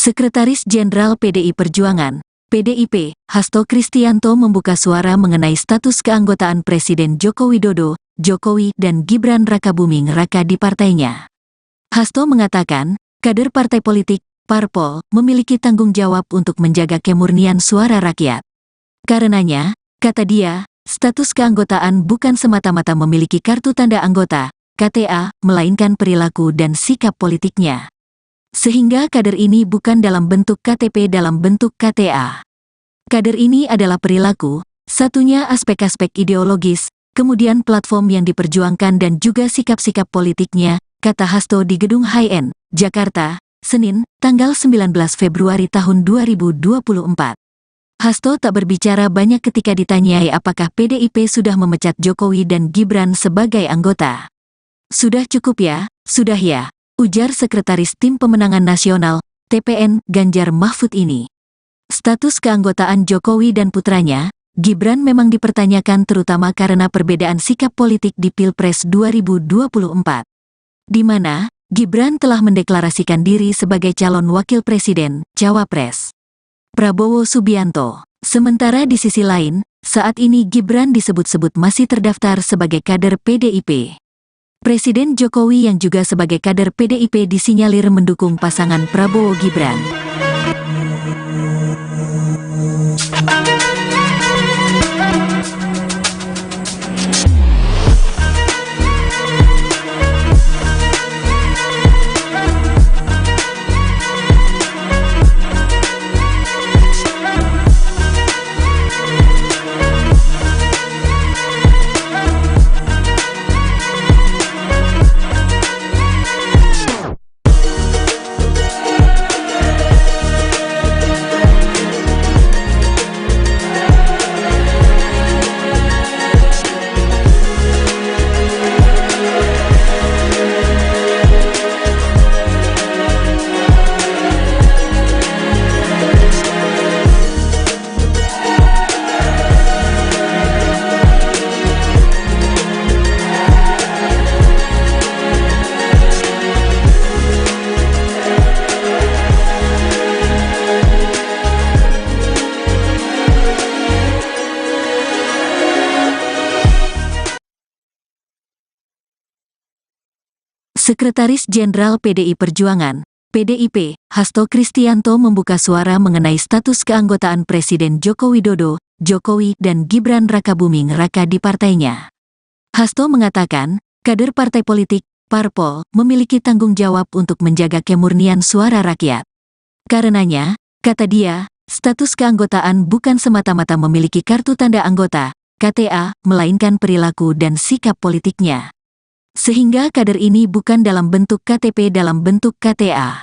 Sekretaris Jenderal PDI Perjuangan, PDIP, Hasto Kristianto membuka suara mengenai status keanggotaan Presiden Joko Widodo, Jokowi dan Gibran Rakabuming Raka di partainya. Hasto mengatakan, kader partai politik, parpol, memiliki tanggung jawab untuk menjaga kemurnian suara rakyat. Karenanya, kata dia, status keanggotaan bukan semata-mata memiliki kartu tanda anggota, KTA, melainkan perilaku dan sikap politiknya. Sehingga kader ini bukan dalam bentuk KTP dalam bentuk KTA. Kader ini adalah perilaku, satunya aspek-aspek ideologis, kemudian platform yang diperjuangkan dan juga sikap-sikap politiknya, kata Hasto di Gedung HIN, Jakarta, Senin, tanggal 19 Februari tahun 2024. Hasto tak berbicara banyak ketika ditanyai apakah PDIP sudah memecat Jokowi dan Gibran sebagai anggota. Sudah cukup ya, sudah ya, ujar Sekretaris Tim Pemenangan Nasional, TPN, Ganjar Mahfud ini. Status keanggotaan Jokowi dan putranya, Gibran memang dipertanyakan terutama karena perbedaan sikap politik di Pilpres 2024. Di mana, Gibran telah mendeklarasikan diri sebagai calon wakil presiden, Cawapres Prabowo Subianto. Sementara di sisi lain, saat ini Gibran disebut-sebut masih terdaftar sebagai kader PDIP. Presiden Jokowi yang juga sebagai kader PDIP disinyalir mendukung pasangan Prabowo Gibran. Sekretaris Jenderal PDI Perjuangan, PDIP, Hasto Kristianto membuka suara mengenai status keanggotaan Presiden Joko Widodo, Jokowi dan Gibran Rakabuming Raka di partainya. Hasto mengatakan, kader partai politik, parpol, memiliki tanggung jawab untuk menjaga kemurnian suara rakyat. Karenanya, kata dia, status keanggotaan bukan semata-mata memiliki kartu tanda anggota, KTA, melainkan perilaku dan sikap politiknya. Sehingga kader ini bukan dalam bentuk KTP dalam bentuk KTA.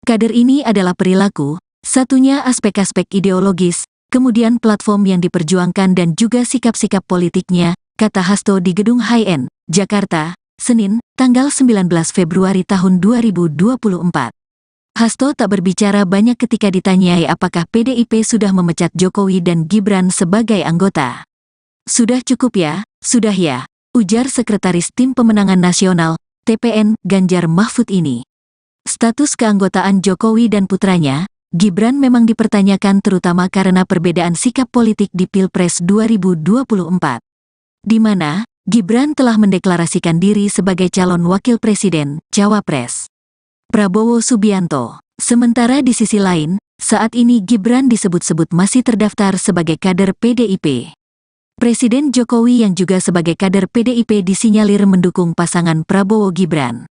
Kader ini adalah perilaku, satunya aspek-aspek ideologis, kemudian platform yang diperjuangkan dan juga sikap-sikap politiknya, kata Hasto di Gedung HIN, Jakarta, Senin, tanggal 19 Februari tahun 2024. Hasto tak berbicara banyak ketika ditanyai apakah PDIP sudah memecat Jokowi dan Gibran sebagai anggota. Sudah cukup ya, sudah ya, ujar Sekretaris Tim Pemenangan Nasional, TPN, Ganjar Mahfud ini. Status keanggotaan Jokowi dan putranya, Gibran memang dipertanyakan terutama karena perbedaan sikap politik di Pilpres 2024. Di mana, Gibran telah mendeklarasikan diri sebagai calon wakil presiden, Cawapres Prabowo Subianto. Sementara di sisi lain, saat ini Gibran disebut-sebut masih terdaftar sebagai kader PDIP. Presiden Jokowi yang juga sebagai kader PDIP disinyalir mendukung pasangan Prabowo Gibran.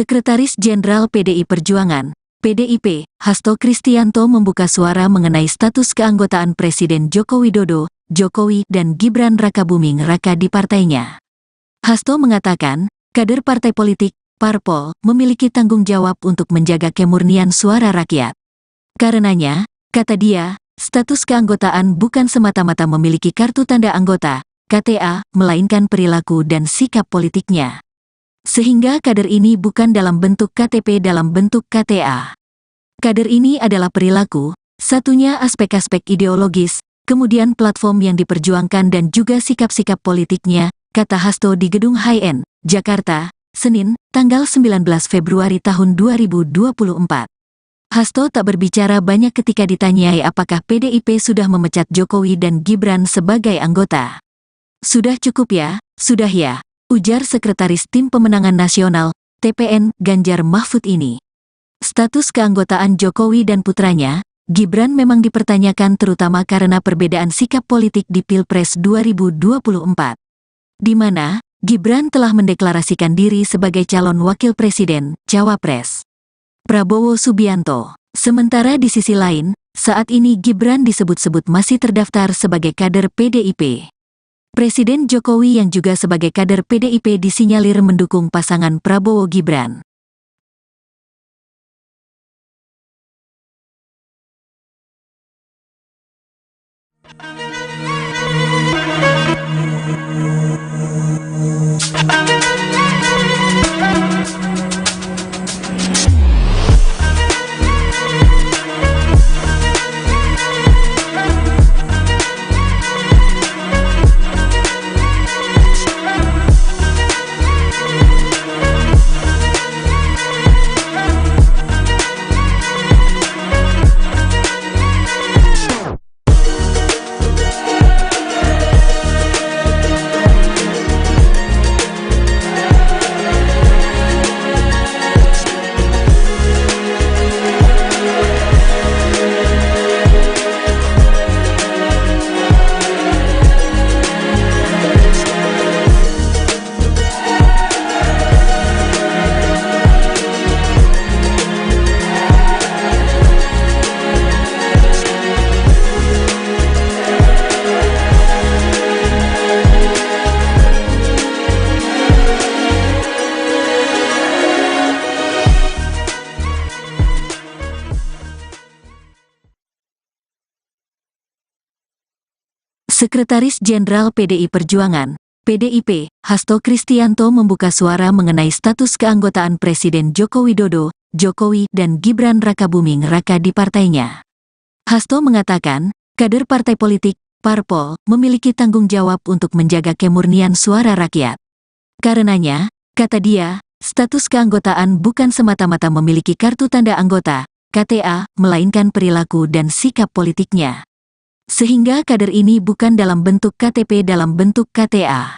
Sekretaris Jenderal PDI Perjuangan, PDIP, Hasto Kristianto membuka suara mengenai status keanggotaan Presiden Joko Widodo, Jokowi dan Gibran Rakabuming Raka di partainya. Hasto mengatakan, kader partai politik, parpol, memiliki tanggung jawab untuk menjaga kemurnian suara rakyat. Karenanya, kata dia, status keanggotaan bukan semata-mata memiliki kartu tanda anggota, KTA, melainkan perilaku dan sikap politiknya. Sehingga kader ini bukan dalam bentuk KTP dalam bentuk KTA. Kader ini adalah perilaku, satunya aspek-aspek ideologis, kemudian platform yang diperjuangkan dan juga sikap-sikap politiknya, kata Hasto di Gedung HIN, Jakarta, Senin, tanggal 19 Februari tahun 2024. Hasto tak berbicara banyak ketika ditanyai apakah PDIP sudah memecat Jokowi dan Gibran sebagai anggota. Sudah cukup ya, sudah ya, ujar Sekretaris Tim Pemenangan Nasional, TPN, Ganjar Mahfud ini. Status keanggotaan Jokowi dan putranya, Gibran memang dipertanyakan terutama karena perbedaan sikap politik di Pilpres 2024. Di mana, Gibran telah mendeklarasikan diri sebagai calon wakil presiden, Cawapres Prabowo Subianto. Sementara di sisi lain, saat ini Gibran disebut-sebut masih terdaftar sebagai kader PDIP. Presiden Jokowi yang juga sebagai kader PDIP disinyalir mendukung pasangan Prabowo Gibran. Sekretaris Jenderal PDI Perjuangan, PDIP, Hasto Kristianto membuka suara mengenai status keanggotaan Presiden Joko Widodo, Jokowi, dan Gibran Rakabuming Raka di partainya. Hasto mengatakan, kader partai politik, parpol, memiliki tanggung jawab untuk menjaga kemurnian suara rakyat. Karenanya, kata dia, status keanggotaan bukan semata-mata memiliki kartu tanda anggota, KTA, melainkan perilaku dan sikap politiknya. Sehingga kader ini bukan dalam bentuk KTP dalam bentuk KTA.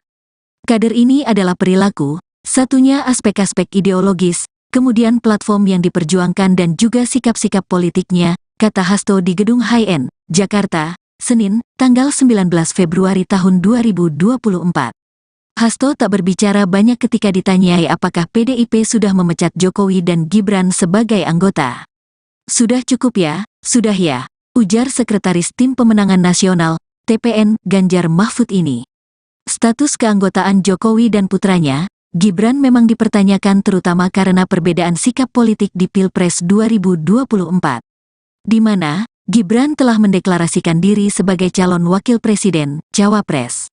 Kader ini adalah perilaku, satunya aspek-aspek ideologis, kemudian platform yang diperjuangkan dan juga sikap-sikap politiknya, kata Hasto di Gedung HIN, Jakarta, Senin, tanggal 19 Februari tahun 2024. Hasto tak berbicara banyak ketika ditanyai apakah PDIP sudah memecat Jokowi dan Gibran sebagai anggota. Sudah cukup ya, sudah ya, ujar Sekretaris Tim Pemenangan Nasional, TPN, Ganjar Mahfud ini. Status keanggotaan Jokowi dan putranya, Gibran memang dipertanyakan terutama karena perbedaan sikap politik di Pilpres 2024. Di mana, Gibran telah mendeklarasikan diri sebagai calon wakil presiden, Cawapres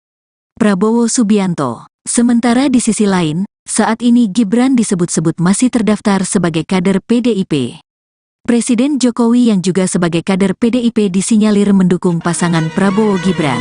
Prabowo Subianto. Sementara di sisi lain, saat ini Gibran disebut-sebut masih terdaftar sebagai kader PDIP. Presiden Jokowi yang juga sebagai kader PDIP disinyalir mendukung pasangan Prabowo Gibran.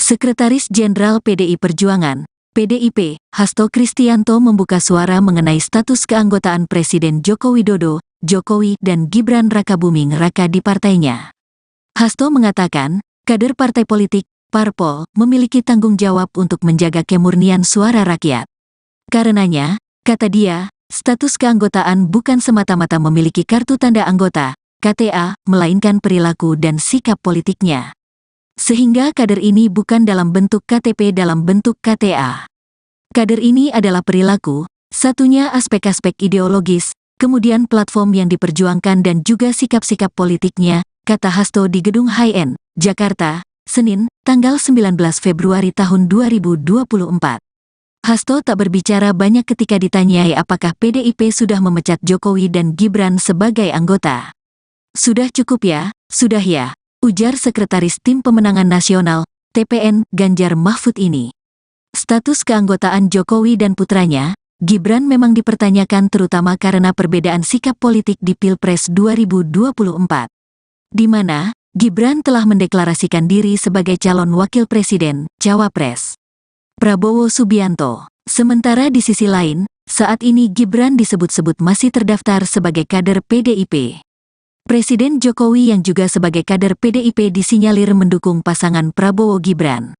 Sekretaris Jenderal PDI Perjuangan, PDIP, Hasto Kristianto membuka suara mengenai status keanggotaan Presiden Joko Widodo, Jokowi, dan Gibran Rakabuming Raka di partainya. Hasto mengatakan, kader partai politik, parpol, memiliki tanggung jawab untuk menjaga kemurnian suara rakyat. Karenanya, kata dia, status keanggotaan bukan semata-mata memiliki kartu tanda anggota, KTA, melainkan perilaku dan sikap politiknya. Sehingga kader ini bukan dalam bentuk KTP dalam bentuk KTA. Kader ini adalah perilaku, satunya aspek-aspek ideologis, kemudian platform yang diperjuangkan dan juga sikap-sikap politiknya, kata Hasto di Gedung HIN, Jakarta, Senin, tanggal 19 Februari tahun 2024. Hasto tak berbicara banyak ketika ditanyai apakah PDIP sudah memecat Jokowi dan Gibran sebagai anggota. Sudah cukup ya, sudah ya, ujar Sekretaris Tim Pemenangan Nasional, TPN, Ganjar Mahfud ini. Status keanggotaan Jokowi dan putranya, Gibran memang dipertanyakan terutama karena perbedaan sikap politik di Pilpres 2024. Di mana, Gibran telah mendeklarasikan diri sebagai calon wakil presiden, Cawapres Prabowo Subianto. Sementara di sisi lain, saat ini Gibran disebut-sebut masih terdaftar sebagai kader PDIP. Presiden Jokowi yang juga sebagai kader PDIP disinyalir mendukung pasangan Prabowo Gibran.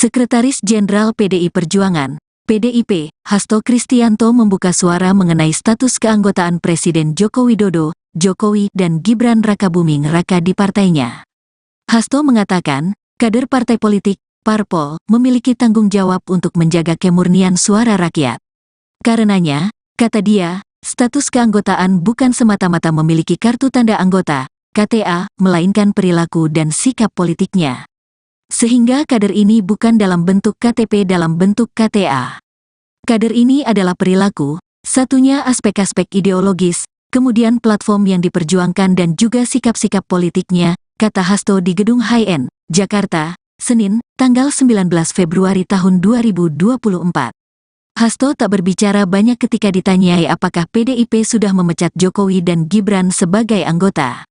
Sekretaris Jenderal PDI Perjuangan, PDIP, Hasto Kristianto membuka suara mengenai status keanggotaan Presiden Joko Widodo, Jokowi dan Gibran Rakabuming Raka di partainya. Hasto mengatakan, kader partai politik, parpol, memiliki tanggung jawab untuk menjaga kemurnian suara rakyat. Karenanya, kata dia, status keanggotaan bukan semata-mata memiliki kartu tanda anggota, KTA, melainkan perilaku dan sikap politiknya. Sehingga kader ini bukan dalam bentuk KTP dalam bentuk KTA. Kader ini adalah perilaku, satunya aspek-aspek ideologis, kemudian platform yang diperjuangkan dan juga sikap-sikap politiknya, kata Hasto di Gedung HIN, Jakarta, Senin, tanggal 19 Februari tahun 2024. Hasto tak berbicara banyak ketika ditanyai apakah PDIP sudah memecat Jokowi dan Gibran sebagai anggota.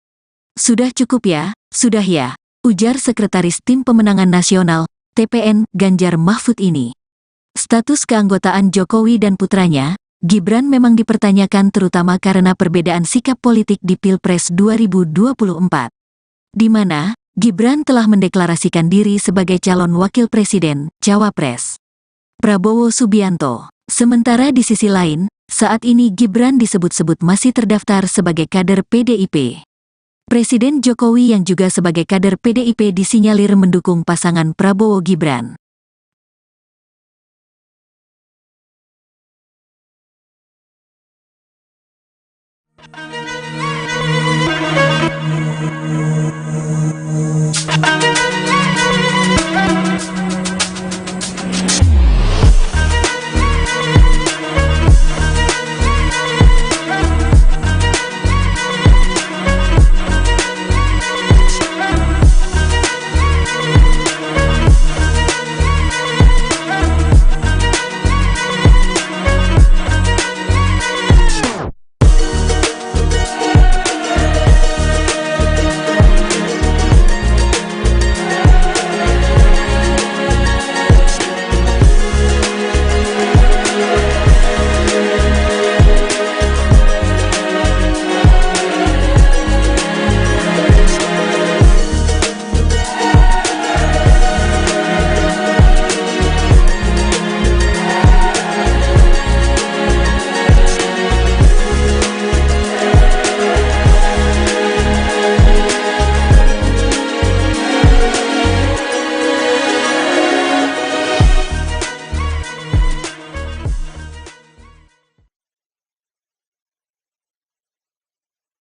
Sudah cukup ya, sudah ya, ujar Sekretaris Tim Pemenangan Nasional, TPN, Ganjar Mahfud ini. Status keanggotaan Jokowi dan putranya, Gibran memang dipertanyakan terutama karena perbedaan sikap politik di Pilpres 2024. Di mana, Gibran telah mendeklarasikan diri sebagai calon wakil presiden, Cawapres Prabowo Subianto. Sementara di sisi lain, saat ini Gibran disebut-sebut masih terdaftar sebagai kader PDIP. Presiden Jokowi yang juga sebagai kader PDIP disinyalir mendukung pasangan Prabowo Gibran.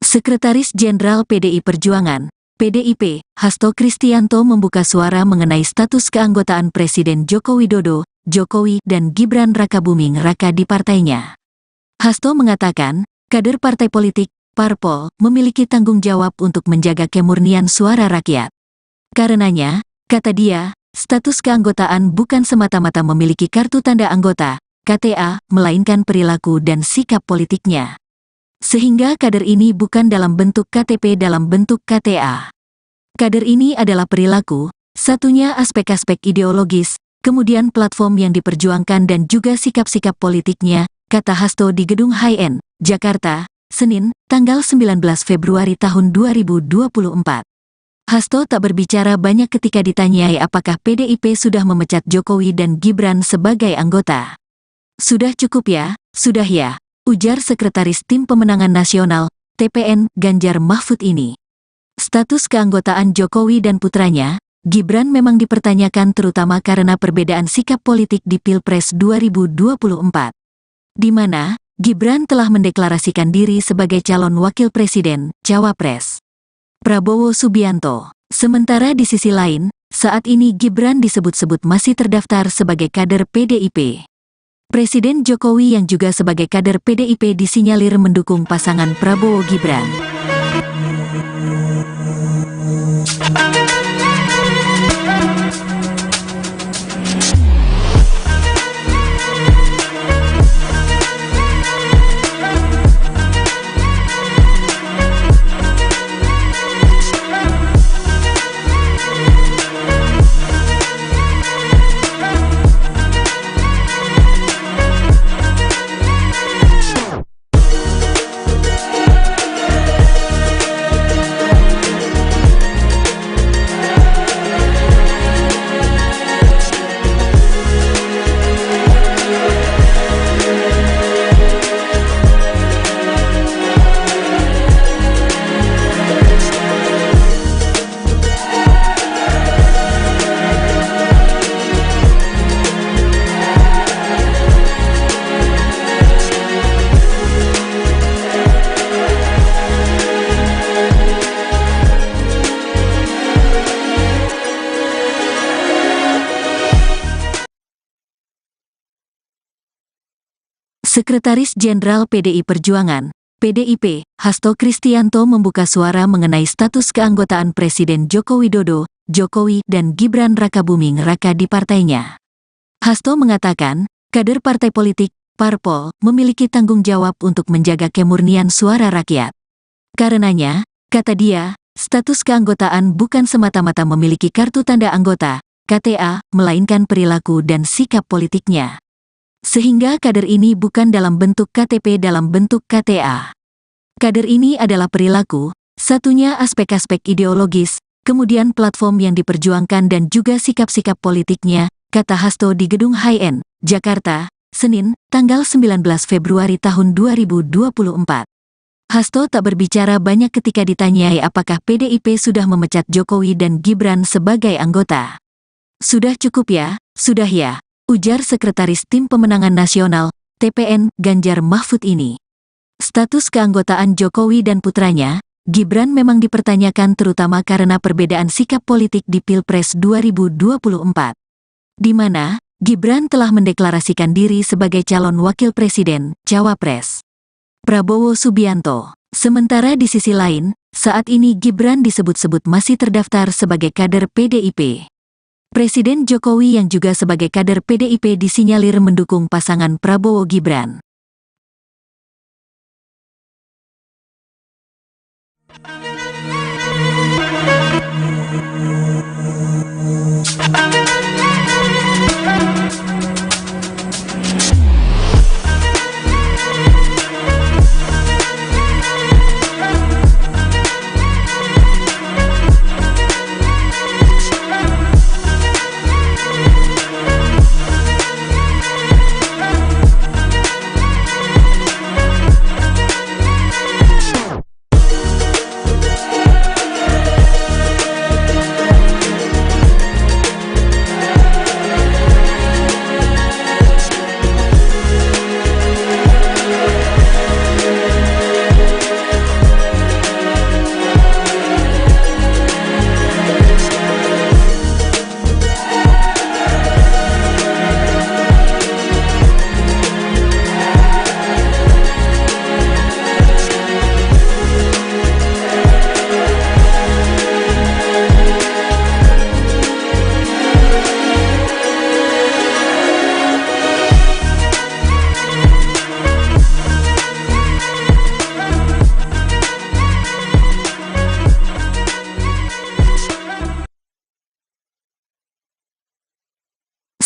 Sekretaris Jenderal PDI Perjuangan, PDIP, Hasto Kristianto membuka suara mengenai status keanggotaan Presiden Joko Widodo, Jokowi dan Gibran Rakabuming Raka di partainya. Hasto mengatakan, kader partai politik, parpol, memiliki tanggung jawab untuk menjaga kemurnian suara rakyat. Karenanya, kata dia, status keanggotaan bukan semata-mata memiliki kartu tanda anggota, KTA, melainkan perilaku dan sikap politiknya. Sehingga kader ini bukan dalam bentuk KTP dalam bentuk KTA. Kader ini adalah perilaku, satunya aspek-aspek ideologis, kemudian platform yang diperjuangkan dan juga sikap-sikap politiknya, kata Hasto di Gedung HIN, Jakarta, Senin, tanggal 19 Februari tahun 2024. Hasto tak berbicara banyak ketika ditanyai apakah PDIP sudah memecat Jokowi dan Gibran sebagai anggota. Sudah cukup ya, sudah ya, ujar Sekretaris Tim Pemenangan Nasional, TPN, Ganjar Mahfud ini. Status keanggotaan Jokowi dan putranya, Gibran memang dipertanyakan terutama karena perbedaan sikap politik di Pilpres 2024. Di mana, Gibran telah mendeklarasikan diri sebagai calon wakil presiden, Cawapres Prabowo Subianto. Sementara di sisi lain, saat ini Gibran disebut-sebut masih terdaftar sebagai kader PDIP. Presiden Jokowi yang juga sebagai kader PDIP disinyalir mendukung pasangan Prabowo Gibran. Sekretaris Jenderal PDI Perjuangan, PDIP, Hasto Kristianto membuka suara mengenai status keanggotaan Presiden Joko Widodo, Jokowi, dan Gibran Rakabuming Raka di partainya. Hasto mengatakan, kader partai politik, parpol, memiliki tanggung jawab untuk menjaga kemurnian suara rakyat. Karenanya, kata dia, status keanggotaan bukan semata-mata memiliki kartu tanda anggota, KTA, melainkan perilaku dan sikap politiknya. Sehingga kader ini bukan dalam bentuk KTP dalam bentuk KTA. Kader ini adalah perilaku, satunya aspek-aspek ideologis, kemudian platform yang diperjuangkan dan juga sikap-sikap politiknya, kata Hasto di Gedung High-End, Jakarta, Senin, tanggal 19 Februari tahun 2024. Hasto tak berbicara banyak ketika ditanyai apakah PDIP sudah memecat Jokowi dan Gibran sebagai anggota. Sudah cukup ya, sudah ya, ujar Sekretaris Tim Pemenangan Nasional, TPN, Ganjar Mahfud ini. Status keanggotaan Jokowi dan putranya, Gibran memang dipertanyakan terutama karena perbedaan sikap politik di Pilpres 2024. Di mana, Gibran telah mendeklarasikan diri sebagai calon wakil presiden, Cawapres Prabowo Subianto. Sementara di sisi lain, saat ini Gibran disebut-sebut masih terdaftar sebagai kader PDIP. Presiden Jokowi yang juga sebagai kader PDIP disinyalir mendukung pasangan Prabowo Gibran.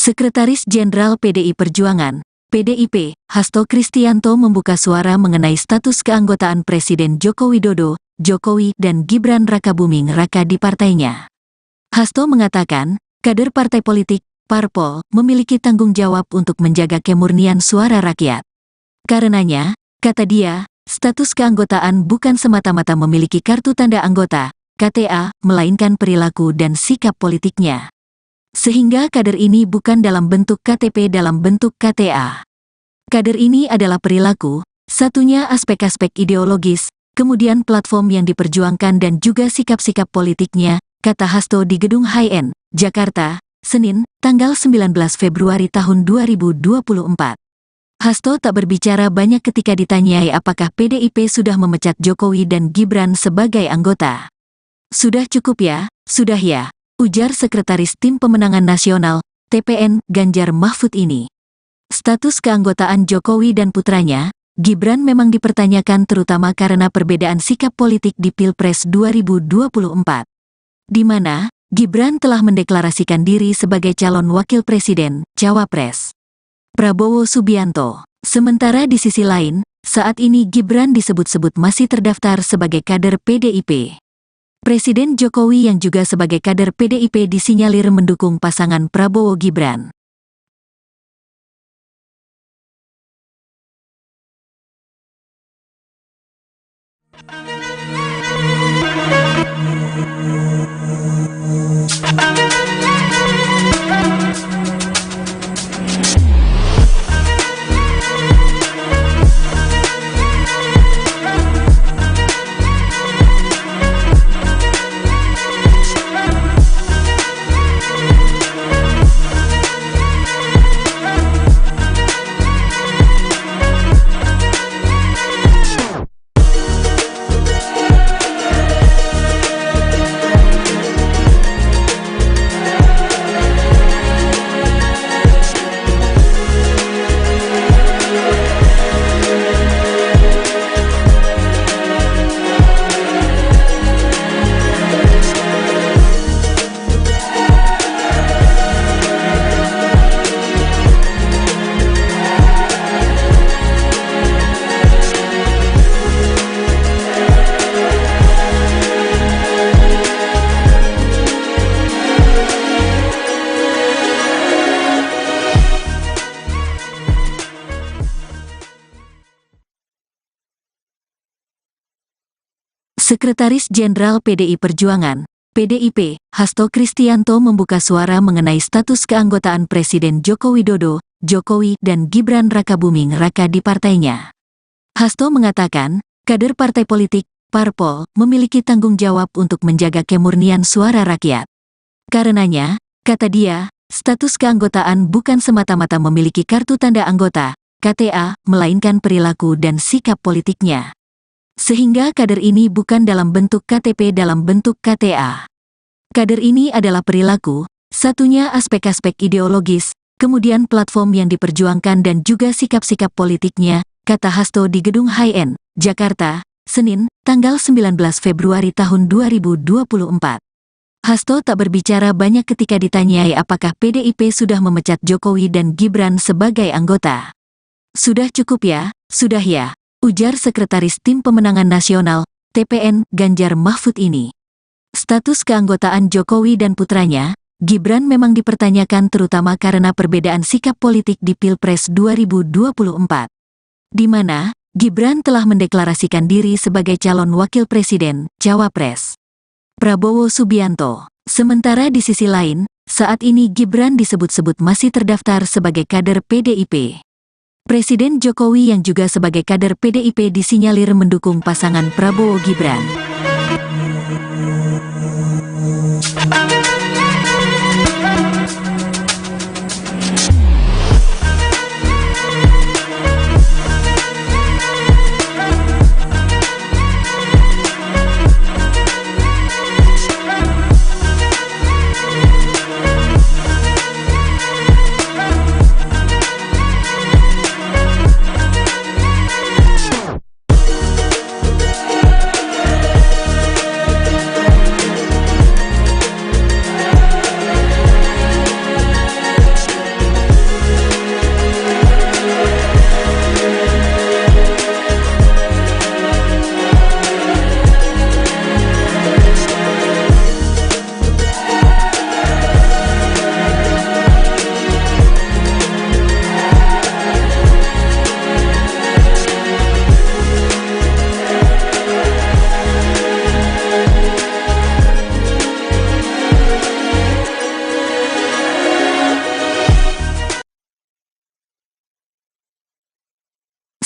Sekretaris Jenderal PDI Perjuangan, PDIP, Hasto Kristianto membuka suara mengenai status keanggotaan Presiden Joko Widodo, Jokowi, dan Gibran Rakabuming Raka di partainya. Hasto mengatakan, kader partai politik, parpol, memiliki tanggung jawab untuk menjaga kemurnian suara rakyat. Karenanya, kata dia, status keanggotaan bukan semata-mata memiliki kartu tanda anggota, KTA, melainkan perilaku dan sikap politiknya. Sehingga kader ini bukan dalam bentuk KTP dalam bentuk KTA. Kader ini adalah perilaku, satunya aspek-aspek ideologis, kemudian platform yang diperjuangkan dan juga sikap-sikap politiknya, kata Hasto di Gedung High-End, Jakarta, Senin, tanggal 19 Februari tahun 2024. Hasto tak berbicara banyak ketika ditanyai apakah PDIP sudah memecat Jokowi dan Gibran sebagai anggota. Sudah cukup ya, sudah ya, ujar Sekretaris Tim Pemenangan Nasional, TPN, Ganjar Mahfud ini. Status keanggotaan Jokowi dan putranya, Gibran memang dipertanyakan terutama karena perbedaan sikap politik di Pilpres 2024. Di mana, Gibran telah mendeklarasikan diri sebagai calon wakil presiden, Cawapres Prabowo Subianto. Sementara di sisi lain, saat ini Gibran disebut-sebut masih terdaftar sebagai kader PDIP. Presiden Jokowi yang juga sebagai kader PDIP disinyalir mendukung pasangan Prabowo Gibran. Sekretaris Jenderal PDI Perjuangan, PDIP, Hasto Kristianto membuka suara mengenai status keanggotaan Presiden Joko Widodo, Jokowi, dan Gibran Rakabuming Raka di partainya. Hasto mengatakan, kader partai politik, parpol, memiliki tanggung jawab untuk menjaga kemurnian suara rakyat. Karenanya, kata dia, status keanggotaan bukan semata-mata memiliki kartu tanda anggota, KTA, melainkan perilaku dan sikap politiknya. Sehingga kader ini bukan dalam bentuk KTP dalam bentuk KTA. Kader ini adalah perilaku, satunya aspek-aspek ideologis, kemudian platform yang diperjuangkan dan juga sikap-sikap politiknya, kata Hasto di Gedung High-End, Jakarta, Senin, tanggal 19 Februari tahun 2024. Hasto tak berbicara banyak ketika ditanyai apakah PDIP sudah memecat Jokowi dan Gibran sebagai anggota. Sudah cukup ya, sudah ya, ujar Sekretaris Tim Pemenangan Nasional, TPN, Ganjar Mahfud ini. Status keanggotaan Jokowi dan putranya, Gibran memang dipertanyakan terutama karena perbedaan sikap politik di Pilpres 2024. Di mana, Gibran telah mendeklarasikan diri sebagai calon wakil presiden, Cawapres Prabowo Subianto. Sementara di sisi lain, saat ini Gibran disebut-sebut masih terdaftar sebagai kader PDIP. Presiden Jokowi yang juga sebagai kader PDIP disinyalir mendukung pasangan Prabowo Gibran.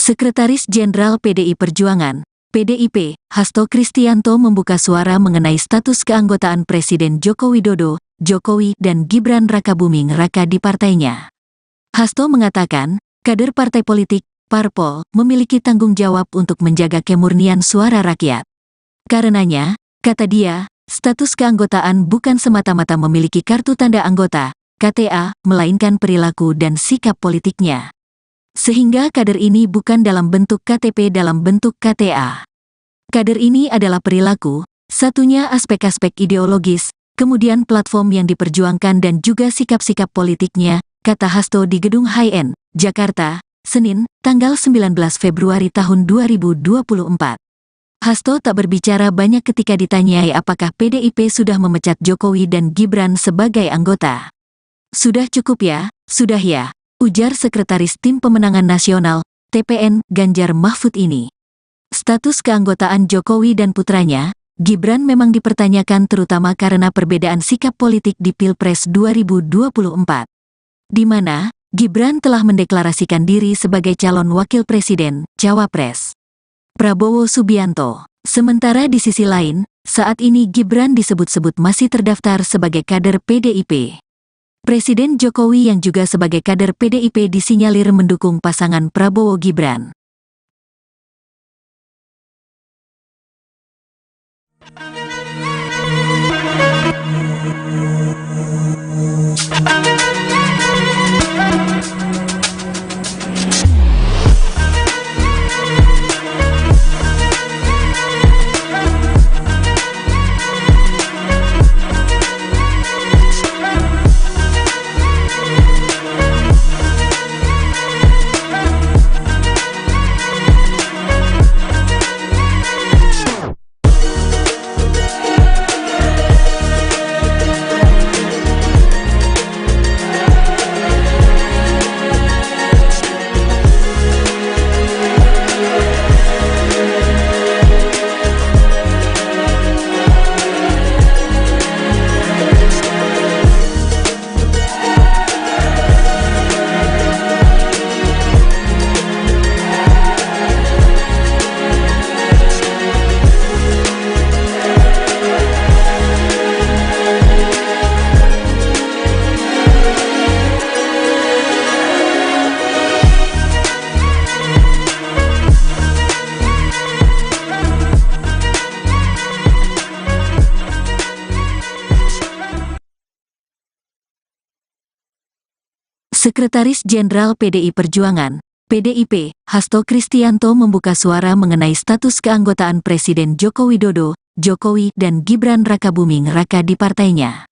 Sekretaris Jenderal PDI Perjuangan, PDIP, Hasto Kristianto membuka suara mengenai status keanggotaan Presiden Joko Widodo, Jokowi, dan Gibran Rakabuming Raka di partainya. Hasto mengatakan, kader partai politik, parpol, memiliki tanggung jawab untuk menjaga kemurnian suara rakyat. Karenanya, kata dia, status keanggotaan bukan semata-mata memiliki kartu tanda anggota, KTA, melainkan perilaku dan sikap politiknya. Sehingga kader ini bukan dalam bentuk KTP dalam bentuk KTA. Kader ini adalah perilaku, satunya aspek-aspek ideologis, kemudian platform yang diperjuangkan dan juga sikap-sikap politiknya, kata Hasto di Gedung High-End, Jakarta, Senin, tanggal 19 Februari tahun 2024. Hasto tak berbicara banyak ketika ditanyai apakah PDIP sudah memecat Jokowi dan Gibran sebagai anggota. Sudah cukup ya, sudah ya, ujar Sekretaris Tim Pemenangan Nasional, TPN, Ganjar Mahfud ini. Status keanggotaan Jokowi dan putranya, Gibran memang dipertanyakan terutama karena perbedaan sikap politik di Pilpres 2024. Di mana, Gibran telah mendeklarasikan diri sebagai calon wakil presiden, Cawapres Prabowo Subianto. Sementara di sisi lain, saat ini Gibran disebut-sebut masih terdaftar sebagai kader PDIP. Presiden Jokowi yang juga sebagai kader PDIP disinyalir mendukung pasangan Prabowo Gibran. Sekretaris Jenderal PDI Perjuangan, PDIP, Hasto Kristianto membuka suara mengenai status keanggotaan Presiden Joko Widodo, Jokowi dan Gibran Rakabuming Raka di partainya.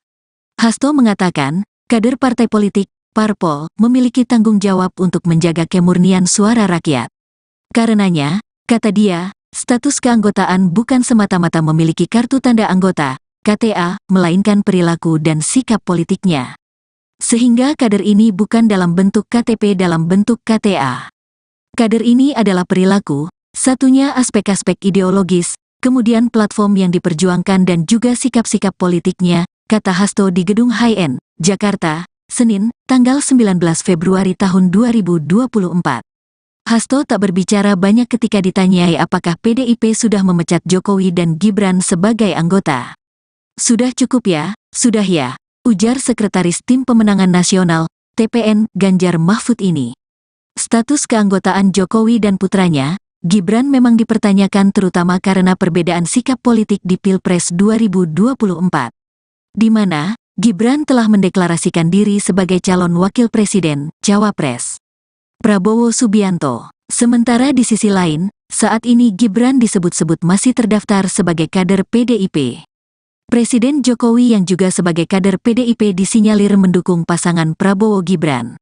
Hasto mengatakan, kader partai politik, parpol, memiliki tanggung jawab untuk menjaga kemurnian suara rakyat. Karenanya, kata dia, status keanggotaan bukan semata-mata memiliki kartu tanda anggota, KTA, melainkan perilaku dan sikap politiknya. Sehingga kader ini bukan dalam bentuk KTP dalam bentuk KTA. Kader ini adalah perilaku, satunya aspek-aspek ideologis, kemudian platform yang diperjuangkan dan juga sikap-sikap politiknya, kata Hasto di Gedung High-End, Jakarta, Senin, tanggal 19 Februari tahun 2024. Hasto tak berbicara banyak ketika ditanyai apakah PDIP sudah memecat Jokowi dan Gibran sebagai anggota. Sudah cukup ya, sudah ya, ujar Sekretaris Tim Pemenangan Nasional, TPN, Ganjar Mahfud ini. Status keanggotaan Jokowi dan putranya, Gibran memang dipertanyakan terutama karena perbedaan sikap politik di Pilpres 2024. Di mana, Gibran telah mendeklarasikan diri sebagai calon wakil presiden, Cawapres Prabowo Subianto. Sementara di sisi lain, saat ini Gibran disebut-sebut masih terdaftar sebagai kader PDIP. Presiden Jokowi yang juga sebagai kader PDIP disinyalir mendukung pasangan Prabowo Gibran.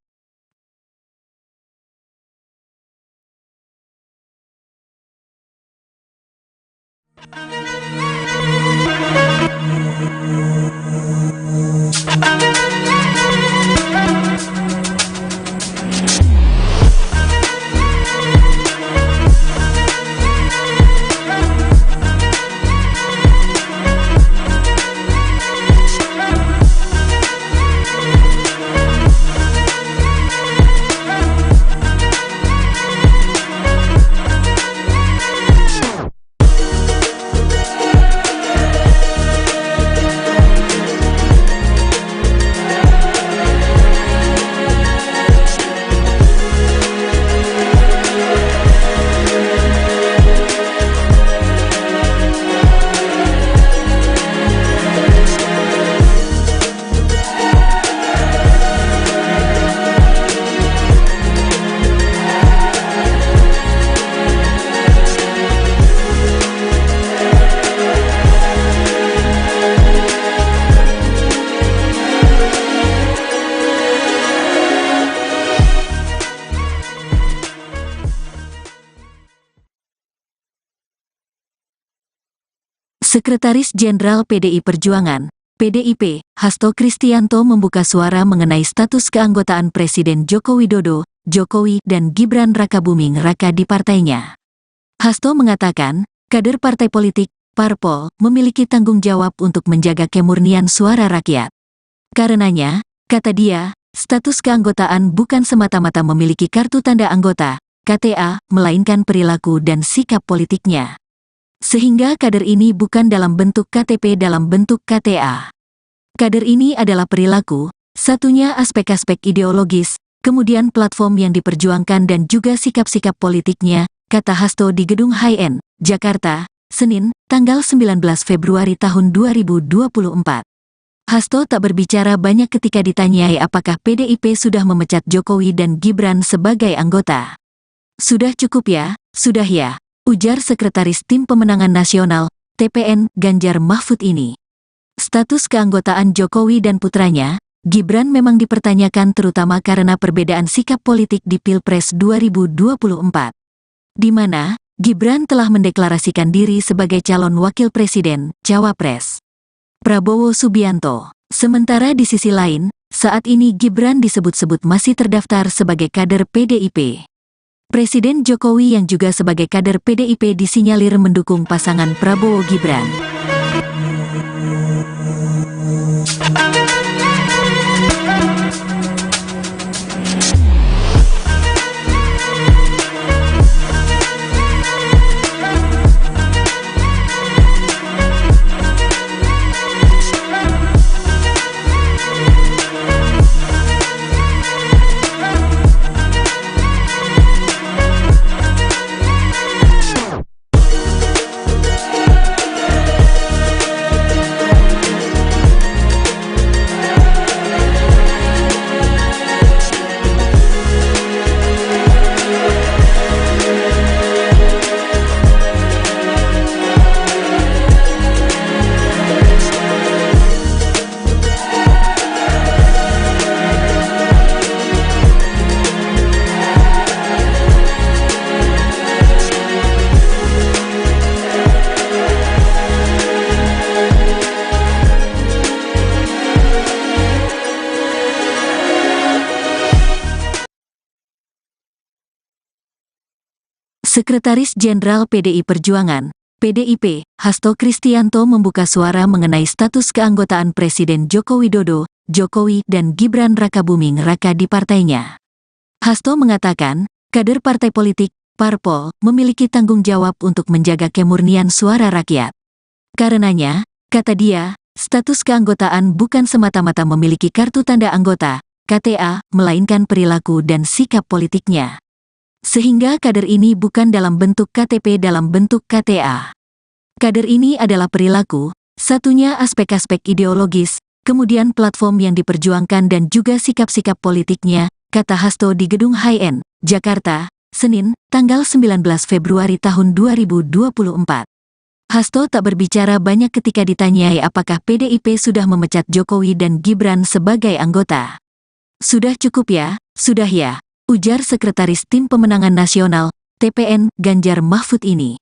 Sekretaris Jenderal PDI Perjuangan, PDIP, Hasto Kristianto membuka suara mengenai status keanggotaan Presiden Joko Widodo, Jokowi dan Gibran Rakabuming Raka di partainya. Hasto mengatakan, kader partai politik, parpol, memiliki tanggung jawab untuk menjaga kemurnian suara rakyat. Karenanya, kata dia, status keanggotaan bukan semata-mata memiliki kartu tanda anggota, KTA, melainkan perilaku dan sikap politiknya. Sehingga kader ini bukan dalam bentuk KTP dalam bentuk KTA. Kader ini adalah perilaku, satunya aspek-aspek ideologis, kemudian platform yang diperjuangkan dan juga sikap-sikap politiknya, kata Hasto di Gedung High-End, Jakarta, Senin, tanggal 19 Februari tahun 2024. Hasto tak berbicara banyak ketika ditanyai apakah PDIP sudah memecat Jokowi dan Gibran sebagai anggota. Sudah cukup ya, sudah ya, ujar Sekretaris Tim Pemenangan Nasional, TPN, Ganjar Mahfud ini. Status keanggotaan Jokowi dan putranya, Gibran memang dipertanyakan terutama karena perbedaan sikap politik di Pilpres 2024. Di mana, Gibran telah mendeklarasikan diri sebagai calon wakil presiden, Cawapres Prabowo Subianto. Sementara di sisi lain, saat ini Gibran disebut-sebut masih terdaftar sebagai kader PDIP. Presiden Jokowi yang juga sebagai kader PDIP disinyalir mendukung pasangan Prabowo Gibran. Sekretaris Jenderal PDI Perjuangan, PDIP, Hasto Kristianto membuka suara mengenai status keanggotaan Presiden Joko Widodo, Jokowi dan Gibran Rakabuming Raka di partainya. Hasto mengatakan, kader partai politik, parpol, memiliki tanggung jawab untuk menjaga kemurnian suara rakyat. Karenanya, kata dia, status keanggotaan bukan semata-mata memiliki kartu tanda anggota, KTA, melainkan perilaku dan sikap politiknya. Sehingga kader ini bukan dalam bentuk KTP dalam bentuk KTA. Kader ini adalah perilaku, satunya aspek-aspek ideologis, kemudian platform yang diperjuangkan dan juga sikap-sikap politiknya, kata Hasto di Gedung HIN, Jakarta, Senin, tanggal 19 Februari tahun 2024. Hasto tak berbicara banyak ketika ditanyai apakah PDIP sudah memecat Jokowi dan Gibran sebagai anggota. Sudah cukup ya, sudah ya, ujar Sekretaris Tim Pemenangan Nasional, TPN, Ganjar Mahfud ini.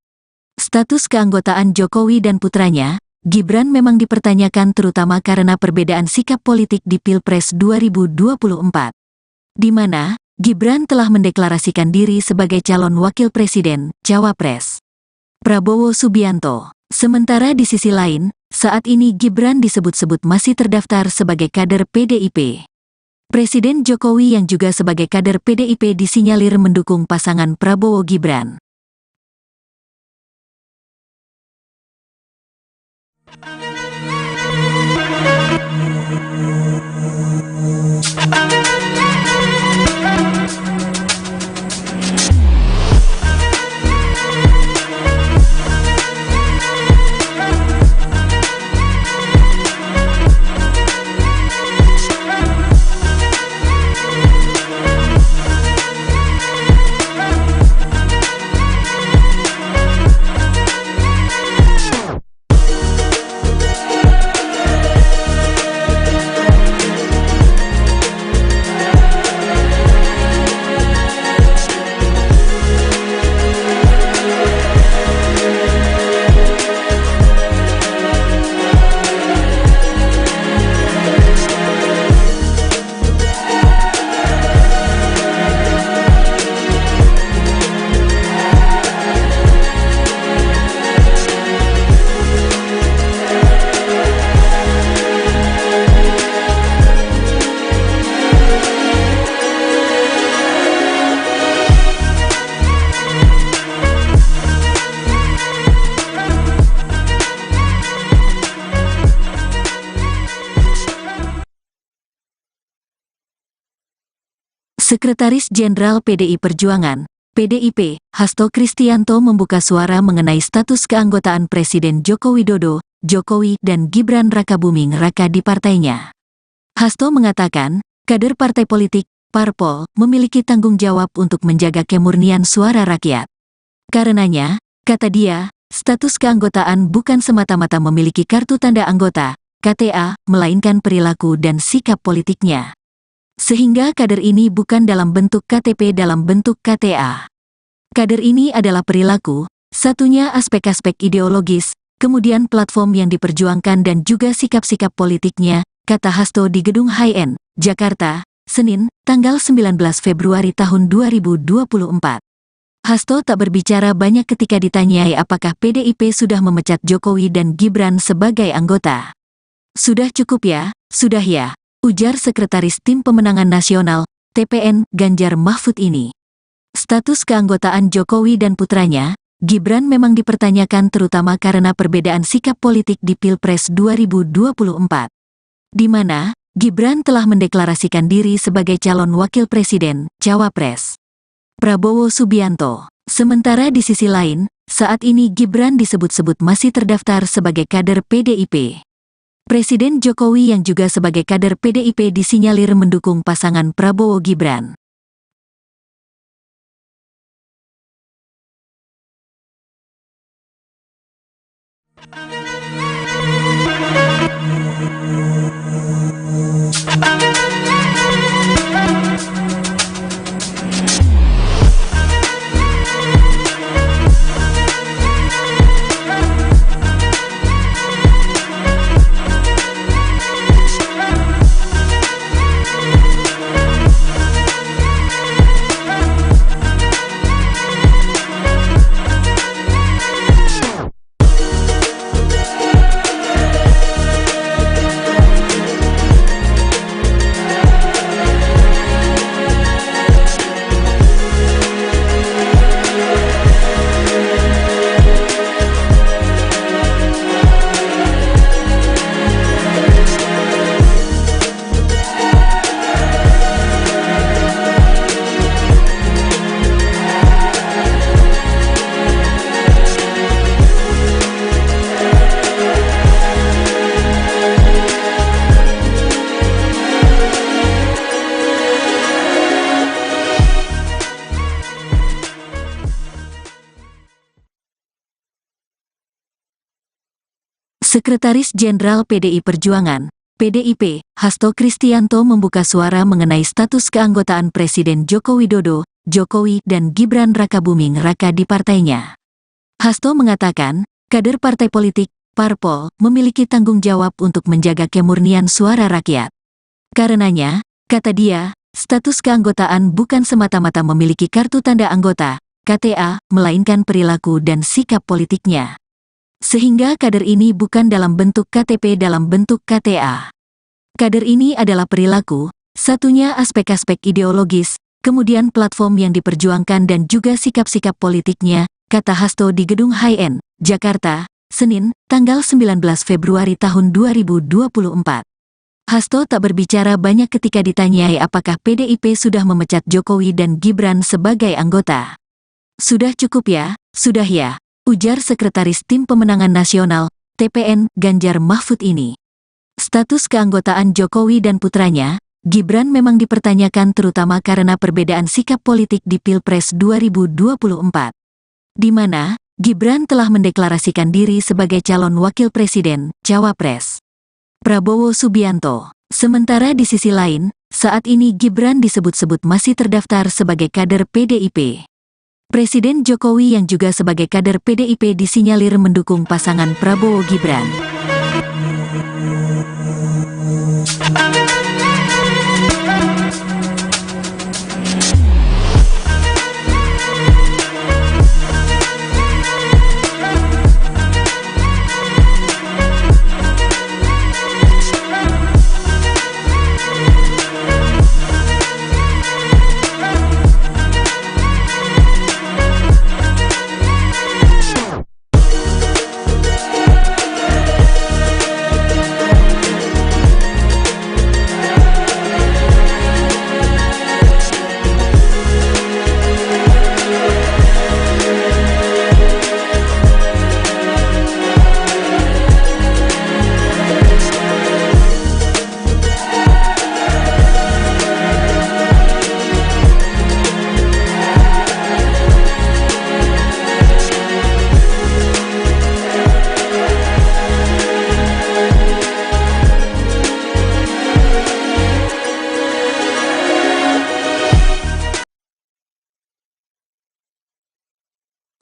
Status keanggotaan Jokowi dan putranya, Gibran memang dipertanyakan terutama karena perbedaan sikap politik di Pilpres 2024. Di mana, Gibran telah mendeklarasikan diri sebagai calon wakil presiden, Cawapres Prabowo Subianto. Sementara di sisi lain, saat ini Gibran disebut-sebut masih terdaftar sebagai kader PDIP. Presiden Jokowi yang juga sebagai kader PDIP disinyalir mendukung pasangan Prabowo Gibran. Sekretaris Jenderal PDI Perjuangan, PDIP, Hasto Kristianto membuka suara mengenai status keanggotaan Presiden Joko Widodo, Jokowi dan Gibran Rakabuming Raka di partainya. Hasto mengatakan, kader partai politik, parpol, memiliki tanggung jawab untuk menjaga kemurnian suara rakyat. Karenanya, kata dia, status keanggotaan bukan semata-mata memiliki kartu tanda anggota, KTA, melainkan perilaku dan sikap politiknya. Sehingga kader ini bukan dalam bentuk KTP dalam bentuk KTA. Kader ini adalah perilaku, satunya aspek-aspek ideologis, kemudian platform yang diperjuangkan dan juga sikap-sikap politiknya, kata Hasto di Gedung HIN, Jakarta, Senin, tanggal 19 Februari tahun 2024. Hasto tak berbicara banyak ketika ditanyai apakah PDIP sudah memecat Jokowi dan Gibran sebagai anggota. Sudah cukup ya, sudah ya, ujar Sekretaris Tim Pemenangan Nasional, TPN, Ganjar Mahfud ini. Status keanggotaan Jokowi dan putranya, Gibran memang dipertanyakan terutama karena perbedaan sikap politik di Pilpres 2024. Di mana, Gibran telah mendeklarasikan diri sebagai calon wakil presiden, Cawapres Prabowo Subianto. Sementara di sisi lain, saat ini Gibran disebut-sebut masih terdaftar sebagai kader PDIP. Presiden Jokowi yang juga sebagai kader PDIP disinyalir mendukung pasangan Prabowo Gibran. Sekretaris Jenderal PDI Perjuangan, PDIP, Hasto Kristianto membuka suara mengenai status keanggotaan Presiden Joko Widodo, Jokowi dan Gibran Rakabuming Raka di partainya. Hasto mengatakan, kader partai politik, parpol, memiliki tanggung jawab untuk menjaga kemurnian suara rakyat. Karenanya, kata dia, status keanggotaan bukan semata-mata memiliki kartu tanda anggota, KTA, melainkan perilaku dan sikap politiknya. Sehingga kader ini bukan dalam bentuk KTP dalam bentuk KTA. Kader ini adalah perilaku, satunya aspek-aspek ideologis, kemudian platform yang diperjuangkan dan juga sikap-sikap politiknya, kata Hasto di Gedung HIN, Jakarta, Senin, tanggal 19 Februari tahun 2024. Hasto tak berbicara banyak ketika ditanyai apakah PDIP sudah memecat Jokowi dan Gibran sebagai anggota. Sudah cukup ya, sudah ya, ujar Sekretaris Tim Pemenangan Nasional, TPN, Ganjar Mahfud ini. Status keanggotaan Jokowi dan putranya, Gibran memang dipertanyakan terutama karena perbedaan sikap politik di Pilpres 2024. Di mana, Gibran telah mendeklarasikan diri sebagai calon wakil presiden, Cawapres Prabowo Subianto. Sementara di sisi lain, saat ini Gibran disebut-sebut masih terdaftar sebagai kader PDIP. Presiden Jokowi yang juga sebagai kader PDIP disinyalir mendukung pasangan Prabowo Gibran.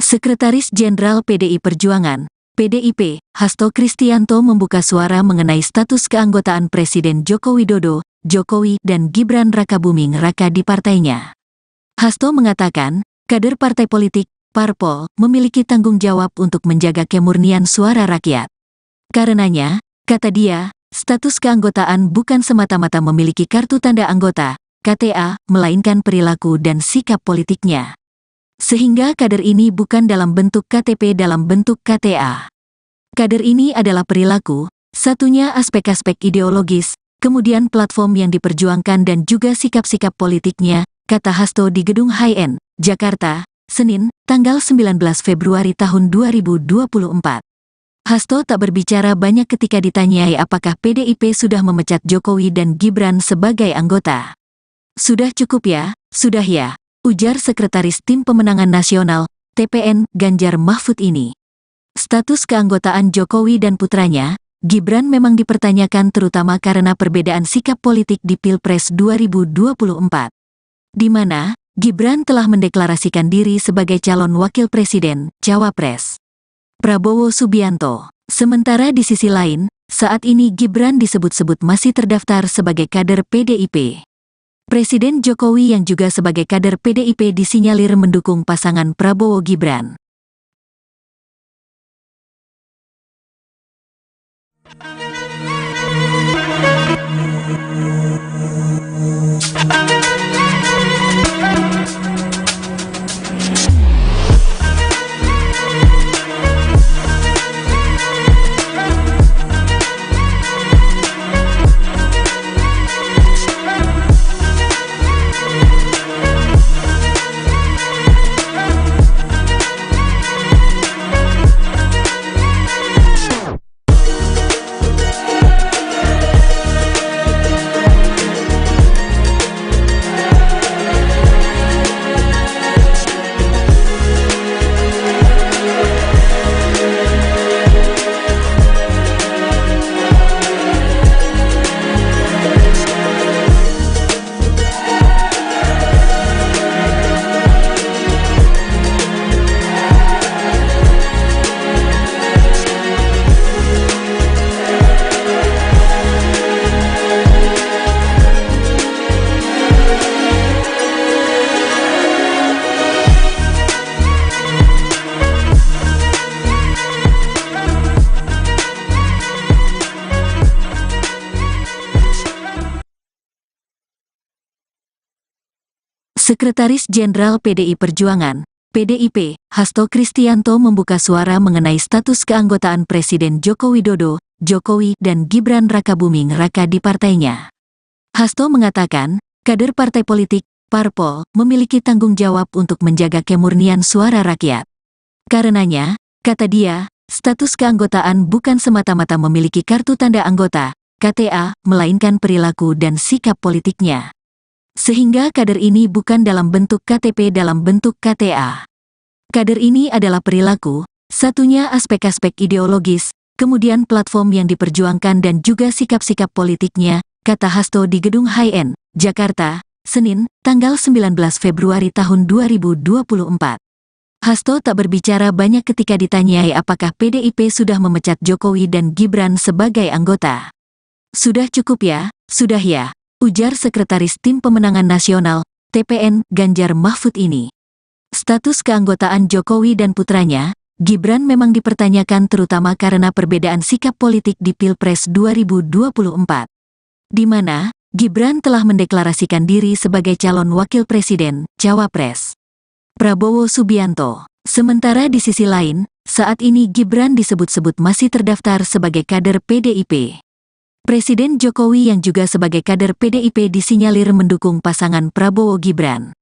Sekretaris Jenderal PDI Perjuangan, PDIP, Hasto Kristianto membuka suara mengenai status keanggotaan Presiden Joko Widodo, Jokowi dan Gibran Rakabuming Raka di partainya. Hasto mengatakan, kader partai politik, parpol, memiliki tanggung jawab untuk menjaga kemurnian suara rakyat. Karenanya, kata dia, status keanggotaan bukan semata-mata memiliki kartu tanda anggota, KTA, melainkan perilaku dan sikap politiknya. Sehingga kader ini bukan dalam bentuk KTP dalam bentuk KTA. Kader ini adalah perilaku, satunya aspek-aspek ideologis, kemudian platform yang diperjuangkan dan juga sikap-sikap politiknya, kata Hasto di Gedung HIN, Jakarta, Senin, tanggal 19 Februari tahun 2024. Hasto tak berbicara banyak ketika ditanyai apakah PDIP sudah memecat Jokowi dan Gibran sebagai anggota. Sudah cukup ya, sudah ya, ujar Sekretaris Tim Pemenangan Nasional, TPN, Ganjar Mahfud ini. Status keanggotaan Jokowi dan putranya, Gibran memang dipertanyakan terutama karena perbedaan sikap politik di Pilpres 2024. Di mana, Gibran telah mendeklarasikan diri sebagai calon wakil presiden, Cawapres Prabowo Subianto. Sementara di sisi lain, saat ini Gibran disebut-sebut masih terdaftar sebagai kader PDIP. Presiden Jokowi yang juga sebagai kader PDIP disinyalir mendukung pasangan Prabowo Gibran. Sekretaris Jenderal PDI Perjuangan, PDIP, Hasto Kristianto membuka suara mengenai status keanggotaan Presiden Joko Widodo, Jokowi, dan Gibran Rakabuming Raka di partainya. Hasto mengatakan, kader partai politik, parpol, memiliki tanggung jawab untuk menjaga kemurnian suara rakyat. Karenanya, kata dia, status keanggotaan bukan semata-mata memiliki kartu tanda anggota, KTA, melainkan perilaku dan sikap politiknya. Sehingga kader ini bukan dalam bentuk KTP dalam bentuk KTA. Kader ini adalah perilaku, satunya aspek-aspek ideologis, kemudian platform yang diperjuangkan dan juga sikap-sikap politiknya, kata Hasto di Gedung HIN, Jakarta, Senin, tanggal 19 Februari tahun 2024. Hasto tak berbicara banyak ketika ditanyai apakah PDIP sudah memecat Jokowi dan Gibran sebagai anggota. Sudah cukup ya, sudah ya, ujar Sekretaris Tim Pemenangan Nasional, TPN, Ganjar Mahfud ini. Status keanggotaan Jokowi dan putranya, Gibran memang dipertanyakan terutama karena perbedaan sikap politik di Pilpres 2024. Di mana, Gibran telah mendeklarasikan diri sebagai calon wakil presiden, Cawapres Prabowo Subianto. Sementara di sisi lain, saat ini Gibran disebut-sebut masih terdaftar sebagai kader PDIP. Presiden Jokowi yang juga sebagai kader PDIP disinyalir mendukung pasangan Prabowo Gibran.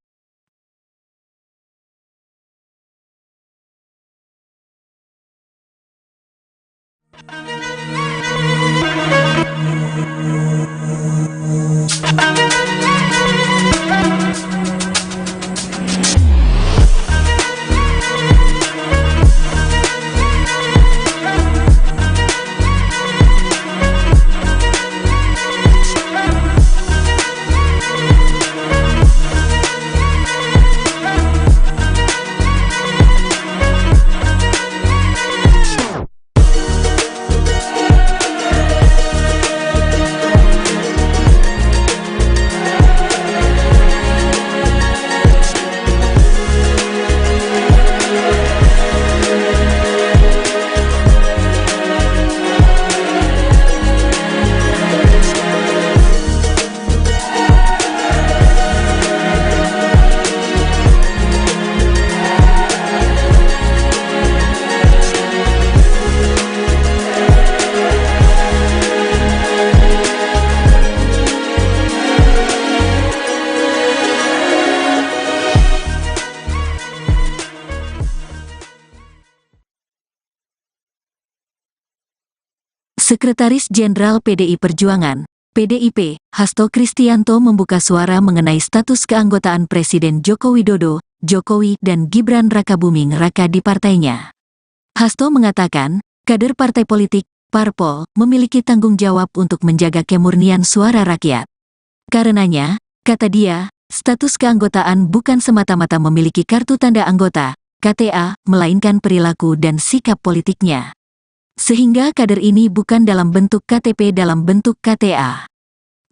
Sekretaris Jenderal PDI Perjuangan, PDIP, Hasto Kristianto membuka suara mengenai status keanggotaan Presiden Joko Widodo, Jokowi, dan Gibran Rakabuming Raka di partainya. Hasto mengatakan, kader partai politik, parpol, memiliki tanggung jawab untuk menjaga kemurnian suara rakyat. Karenanya, kata dia, status keanggotaan bukan semata-mata memiliki kartu tanda anggota, KTA, melainkan perilaku dan sikap politiknya. Sehingga kader ini bukan dalam bentuk KTP dalam bentuk KTA.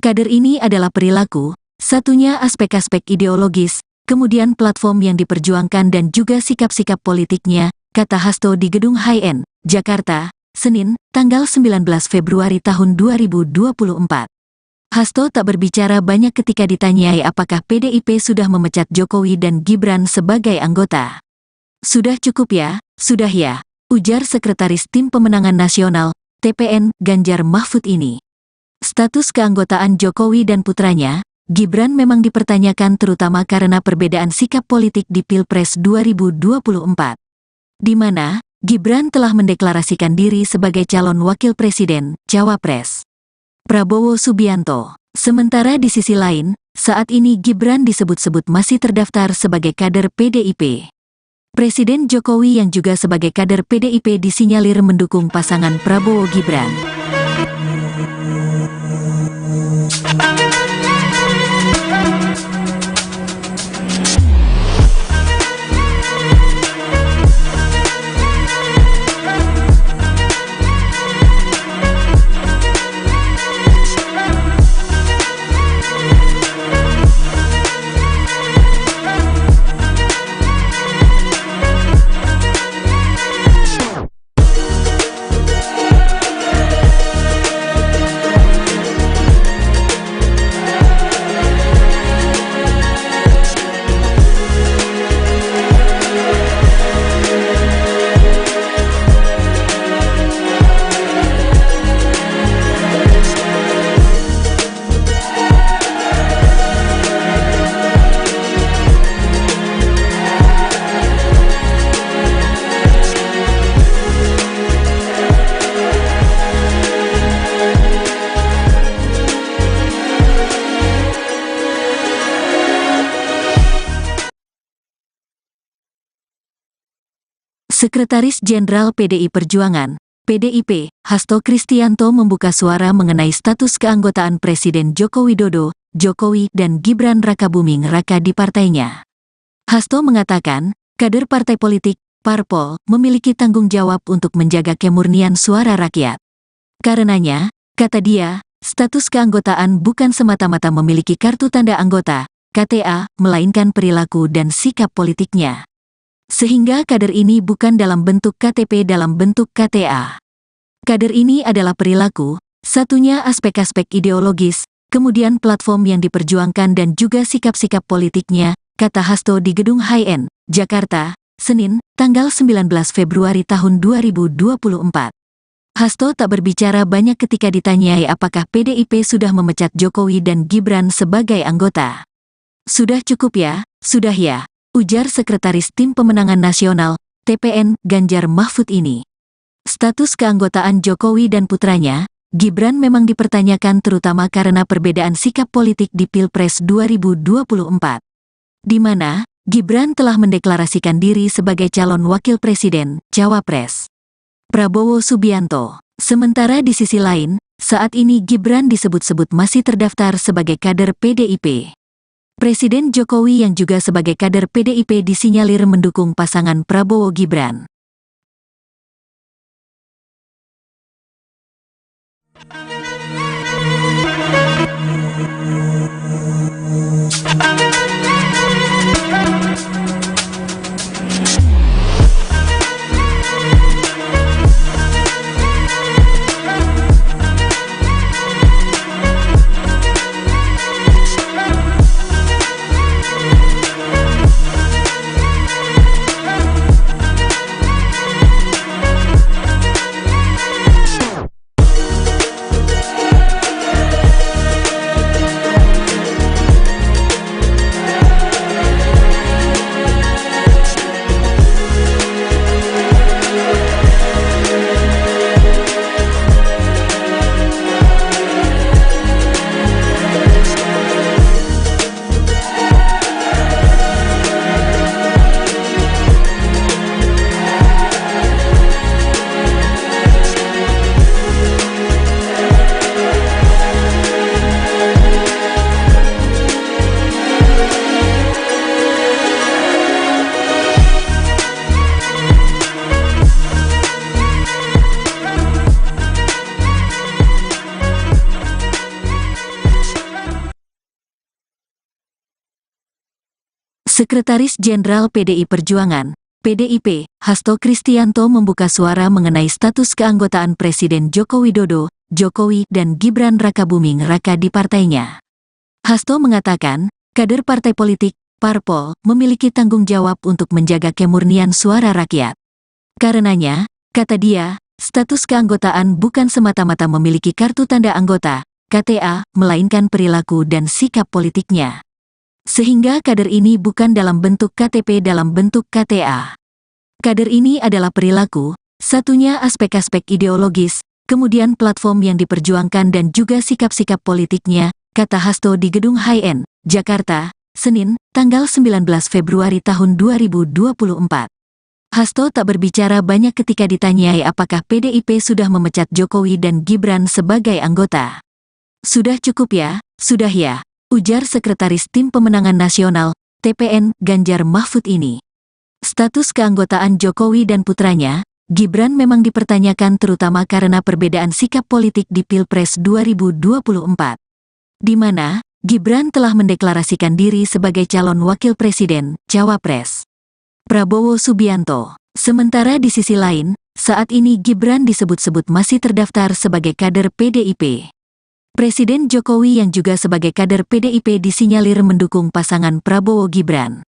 Kader ini adalah perilaku, satunya aspek-aspek ideologis, kemudian platform yang diperjuangkan dan juga sikap-sikap politiknya, kata Hasto di Gedung HIN, Jakarta, Senin, tanggal 19 Februari tahun 2024. Hasto tak berbicara banyak ketika ditanyai apakah PDIP sudah memecat Jokowi dan Gibran sebagai anggota. Sudah cukup ya, sudah ya, ujar Sekretaris Tim Pemenangan Nasional, TPN, Ganjar Mahfud ini. Status keanggotaan Jokowi dan putranya, Gibran memang dipertanyakan terutama karena perbedaan sikap politik di Pilpres 2024. Di mana, Gibran telah mendeklarasikan diri sebagai calon wakil presiden, Cawapres Prabowo Subianto. Sementara di sisi lain, saat ini Gibran disebut-sebut masih terdaftar sebagai kader PDIP. Presiden Jokowi yang juga sebagai kader PDIP disinyalir mendukung pasangan Prabowo Gibran. Sekretaris Jenderal PDI Perjuangan, PDIP, Hasto Kristianto membuka suara mengenai status keanggotaan Presiden Joko Widodo, Jokowi dan Gibran Rakabuming Raka di partainya. Hasto mengatakan, kader partai politik, parpol, memiliki tanggung jawab untuk menjaga kemurnian suara rakyat. Karenanya, kata dia, status keanggotaan bukan semata-mata memiliki kartu tanda anggota, KTA, melainkan perilaku dan sikap politiknya. Sehingga kader ini bukan dalam bentuk KTP dalam bentuk KTA. Kader ini adalah perilaku, satunya aspek-aspek ideologis, kemudian platform yang diperjuangkan dan juga sikap-sikap politiknya, kata Hasto di Gedung High-End, Jakarta, Senin, tanggal 19 Februari tahun 2024. Hasto tak berbicara banyak ketika ditanyai apakah PDIP sudah memecat Jokowi dan Gibran sebagai anggota. Sudah cukup ya, sudah ya, ujar Sekretaris Tim Pemenangan Nasional, TPN, Ganjar Mahfud ini. Status keanggotaan Jokowi dan putranya, Gibran memang dipertanyakan terutama karena perbedaan sikap politik di Pilpres 2024. Di mana, Gibran telah mendeklarasikan diri sebagai calon wakil presiden, Cawapres Prabowo Subianto. Sementara di sisi lain, saat ini Gibran disebut-sebut masih terdaftar sebagai kader PDIP. Presiden Jokowi yang juga sebagai kader PDIP disinyalir mendukung pasangan Prabowo Gibran. Sekretaris Jenderal PDI Perjuangan, PDIP, Hasto Kristianto membuka suara mengenai status keanggotaan Presiden Joko Widodo, Jokowi dan Gibran Rakabuming Raka di partainya. Hasto mengatakan, kader partai politik, parpol, memiliki tanggung jawab untuk menjaga kemurnian suara rakyat. Karenanya, kata dia, status keanggotaan bukan semata-mata memiliki kartu tanda anggota, KTA, melainkan perilaku dan sikap politiknya. Sehingga kader ini bukan dalam bentuk KTP dalam bentuk KTA. Kader ini adalah perilaku, satunya aspek-aspek ideologis, kemudian platform yang diperjuangkan dan juga sikap-sikap politiknya, kata Hasto di Gedung High-End, Jakarta, Senin, tanggal 19 Februari tahun 2024. Hasto tak berbicara banyak ketika ditanyai apakah PDIP sudah memecat Jokowi dan Gibran sebagai anggota. Sudah cukup ya, sudah ya, ujar Sekretaris Tim Pemenangan Nasional, TPN, Ganjar Mahfud ini. Status keanggotaan Jokowi dan putranya, Gibran memang dipertanyakan terutama karena perbedaan sikap politik di Pilpres 2024. Di mana, Gibran telah mendeklarasikan diri sebagai calon wakil presiden, Cawapres Prabowo Subianto. Sementara di sisi lain, saat ini Gibran disebut-sebut masih terdaftar sebagai kader PDIP. Presiden Jokowi yang juga sebagai kader PDIP disinyalir mendukung pasangan Prabowo Gibran.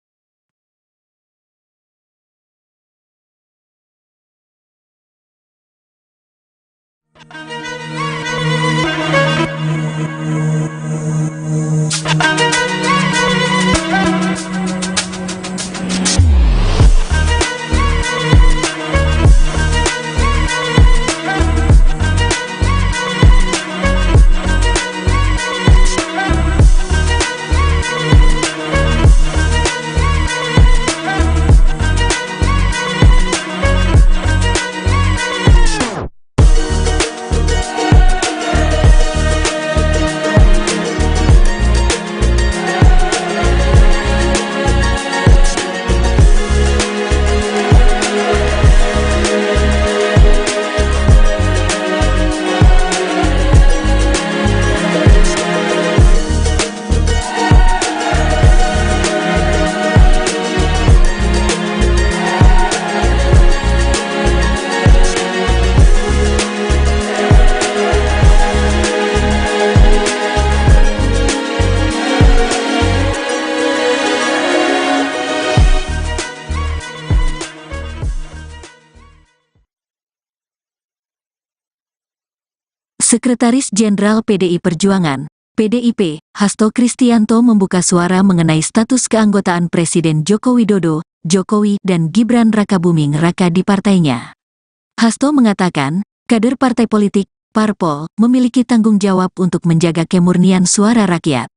Sekretaris Jenderal PDI Perjuangan, PDIP, Hasto Kristianto membuka suara mengenai status keanggotaan Presiden Joko Widodo, Jokowi, dan Gibran Rakabuming Raka di partainya. Hasto mengatakan, kader partai politik, parpol, memiliki tanggung jawab untuk menjaga kemurnian suara rakyat.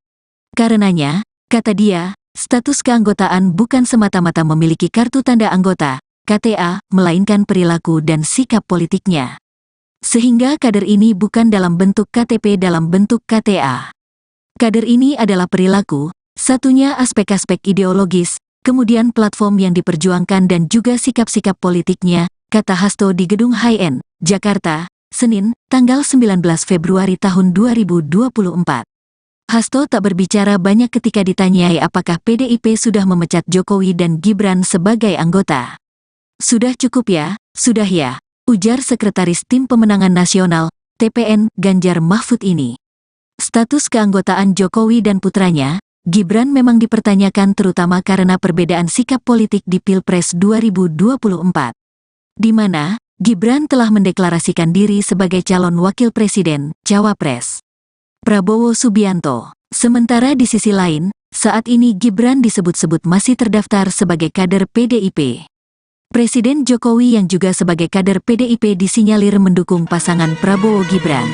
Karenanya, kata dia, status keanggotaan bukan semata-mata memiliki kartu tanda anggota, KTA, melainkan perilaku dan sikap politiknya. Sehingga kader ini bukan dalam bentuk KTP dalam bentuk KTA. Kader ini adalah perilaku, satunya aspek-aspek ideologis, kemudian platform yang diperjuangkan dan juga sikap-sikap politiknya, kata Hasto di Gedung High-End, Jakarta, Senin, tanggal 19 Februari tahun 2024. Hasto tak berbicara banyak ketika ditanyai apakah PDIP sudah memecat Jokowi dan Gibran sebagai anggota. Sudah cukup ya, sudah ya, ujar Sekretaris Tim Pemenangan Nasional, TPN, Ganjar Mahfud ini. Status keanggotaan Jokowi dan putranya, Gibran memang dipertanyakan terutama karena perbedaan sikap politik di Pilpres 2024. Di mana, Gibran telah mendeklarasikan diri sebagai calon wakil presiden, Cawapres Prabowo Subianto. Sementara di sisi lain, saat ini Gibran disebut-sebut masih terdaftar sebagai kader PDIP. Presiden Jokowi yang juga sebagai kader PDIP disinyalir mendukung pasangan Prabowo Gibran.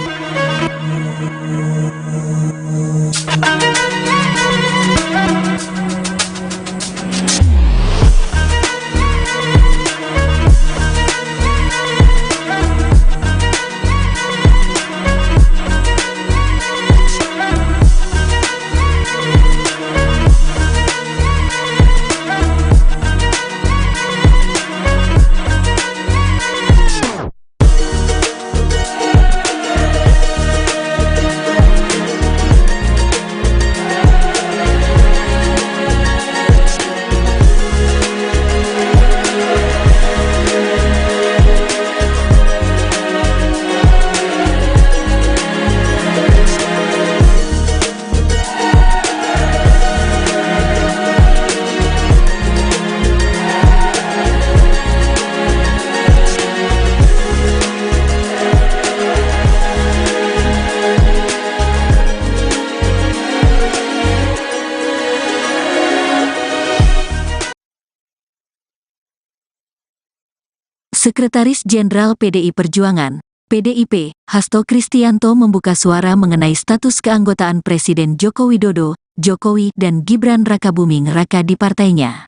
Sekretaris Jenderal PDI Perjuangan, PDIP, Hasto Kristianto membuka suara mengenai status keanggotaan Presiden Joko Widodo, Jokowi, dan Gibran Rakabuming Raka di partainya.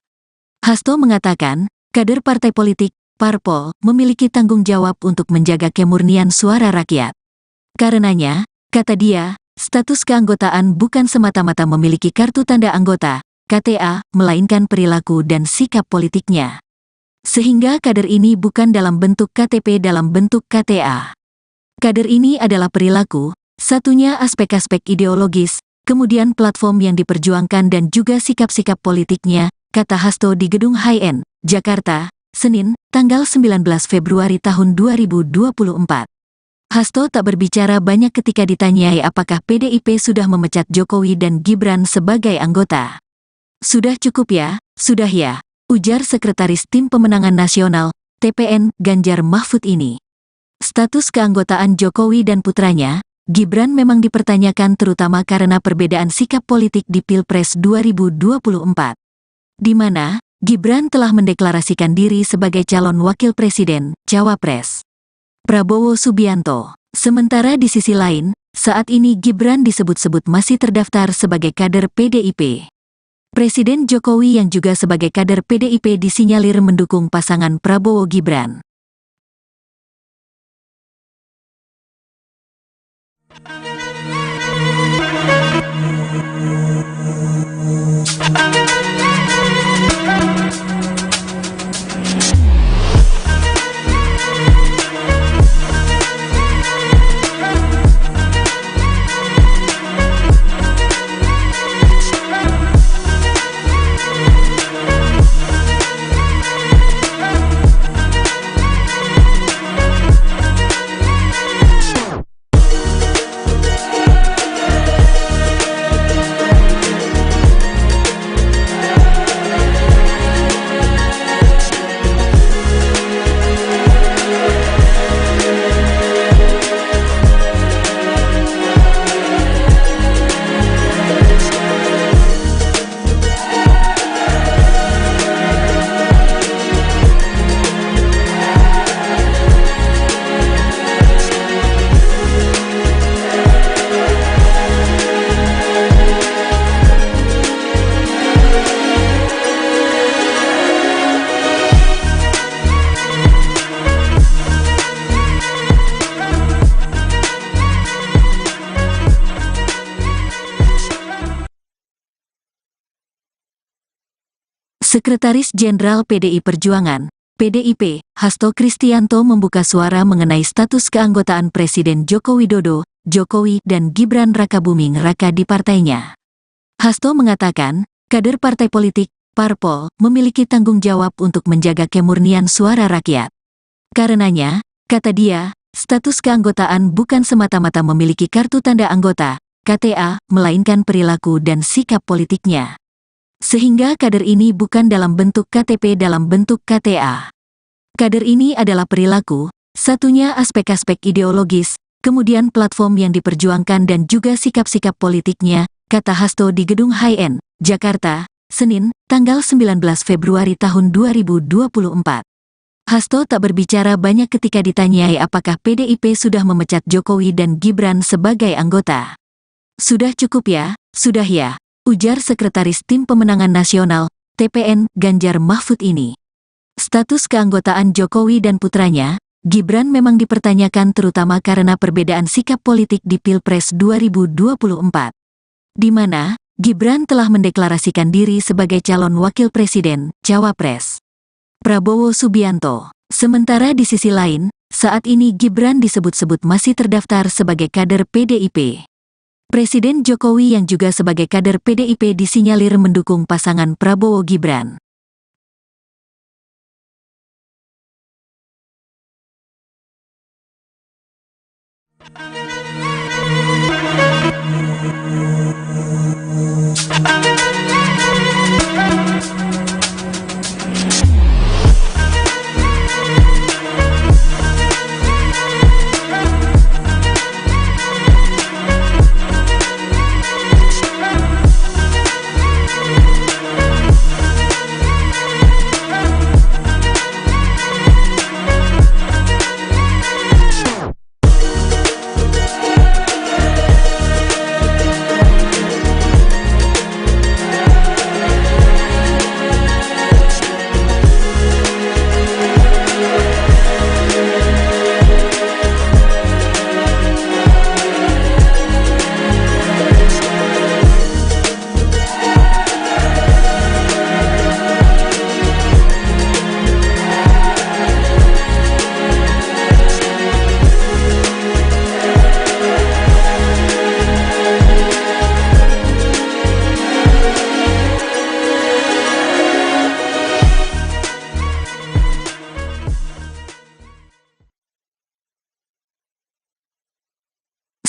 Hasto mengatakan, kader partai politik, parpol, memiliki tanggung jawab untuk menjaga kemurnian suara rakyat. Karenanya, kata dia, status keanggotaan bukan semata-mata memiliki kartu tanda anggota, KTA, melainkan perilaku dan sikap politiknya. Sehingga kader ini bukan dalam bentuk KTP dalam bentuk KTA. Kader ini adalah perilaku, satunya aspek-aspek ideologis, kemudian platform yang diperjuangkan dan juga sikap-sikap politiknya, kata Hasto di Gedung High-End, Jakarta, Senin, tanggal 19 Februari tahun 2024. Hasto tak berbicara banyak ketika ditanyai apakah PDIP sudah memecat Jokowi dan Gibran sebagai anggota. Sudah cukup ya, sudah ya, ujar Sekretaris Tim Pemenangan Nasional, TPN, Ganjar Mahfud ini. Status keanggotaan Jokowi dan putranya, Gibran memang dipertanyakan terutama karena perbedaan sikap politik di Pilpres 2024. Di mana, Gibran telah mendeklarasikan diri sebagai calon wakil presiden, Cawapres Prabowo Subianto. Sementara di sisi lain, saat ini Gibran disebut-sebut masih terdaftar sebagai kader PDIP. Presiden Jokowi yang juga sebagai kader PDIP disinyalir mendukung pasangan Prabowo Gibran. Sekretaris Jenderal PDI Perjuangan, PDIP, Hasto Kristianto membuka suara mengenai status keanggotaan Presiden Joko Widodo, Jokowi dan Gibran Rakabuming Raka di partainya. Hasto mengatakan, kader partai politik, parpol, memiliki tanggung jawab untuk menjaga kemurnian suara rakyat. Karenanya, kata dia, status keanggotaan bukan semata-mata memiliki kartu tanda anggota, KTA, melainkan perilaku dan sikap politiknya. Sehingga kader ini bukan dalam bentuk KTP dalam bentuk KTA. Kader ini adalah perilaku, satunya aspek-aspek ideologis, kemudian platform yang diperjuangkan dan juga sikap-sikap politiknya, kata Hasto di Gedung High-End, Jakarta, Senin, tanggal 19 Februari tahun 2024. Hasto tak berbicara banyak ketika ditanyai apakah PDIP sudah memecat Jokowi dan Gibran sebagai anggota. Sudah cukup ya, sudah ya, ujar Sekretaris Tim Pemenangan Nasional, TPN, Ganjar Mahfud ini. Status keanggotaan Jokowi dan putranya, Gibran memang dipertanyakan terutama karena perbedaan sikap politik di Pilpres 2024. Di mana, Gibran telah mendeklarasikan diri sebagai calon wakil presiden, Cawapres Prabowo Subianto. Sementara di sisi lain, saat ini Gibran disebut-sebut masih terdaftar sebagai kader PDIP. Presiden Jokowi yang juga sebagai kader PDIP disinyalir mendukung pasangan Prabowo Gibran.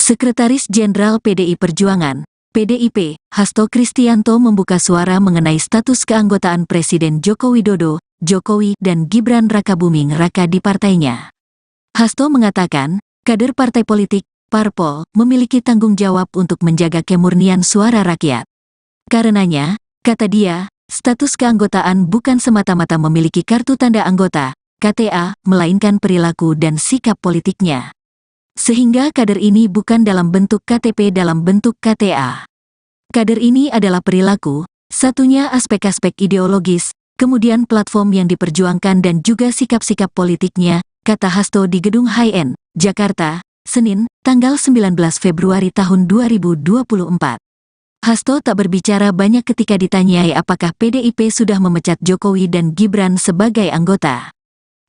Sekretaris Jenderal PDI Perjuangan, PDIP, Hasto Kristianto membuka suara mengenai status keanggotaan Presiden Joko Widodo, Jokowi dan Gibran Rakabuming Raka di partainya. Hasto mengatakan, kader partai politik, parpol, memiliki tanggung jawab untuk menjaga kemurnian suara rakyat. Karenanya, kata dia, status keanggotaan bukan semata-mata memiliki kartu tanda anggota, KTA, melainkan perilaku dan sikap politiknya. Sehingga kader ini bukan dalam bentuk KTP dalam bentuk KTA. Kader ini adalah perilaku, satunya aspek-aspek ideologis, kemudian platform yang diperjuangkan dan juga sikap-sikap politiknya, kata Hasto di Gedung High-End, Jakarta, Senin, tanggal 19 Februari tahun 2024. Hasto tak berbicara banyak ketika ditanyai apakah PDIP sudah memecat Jokowi dan Gibran sebagai anggota.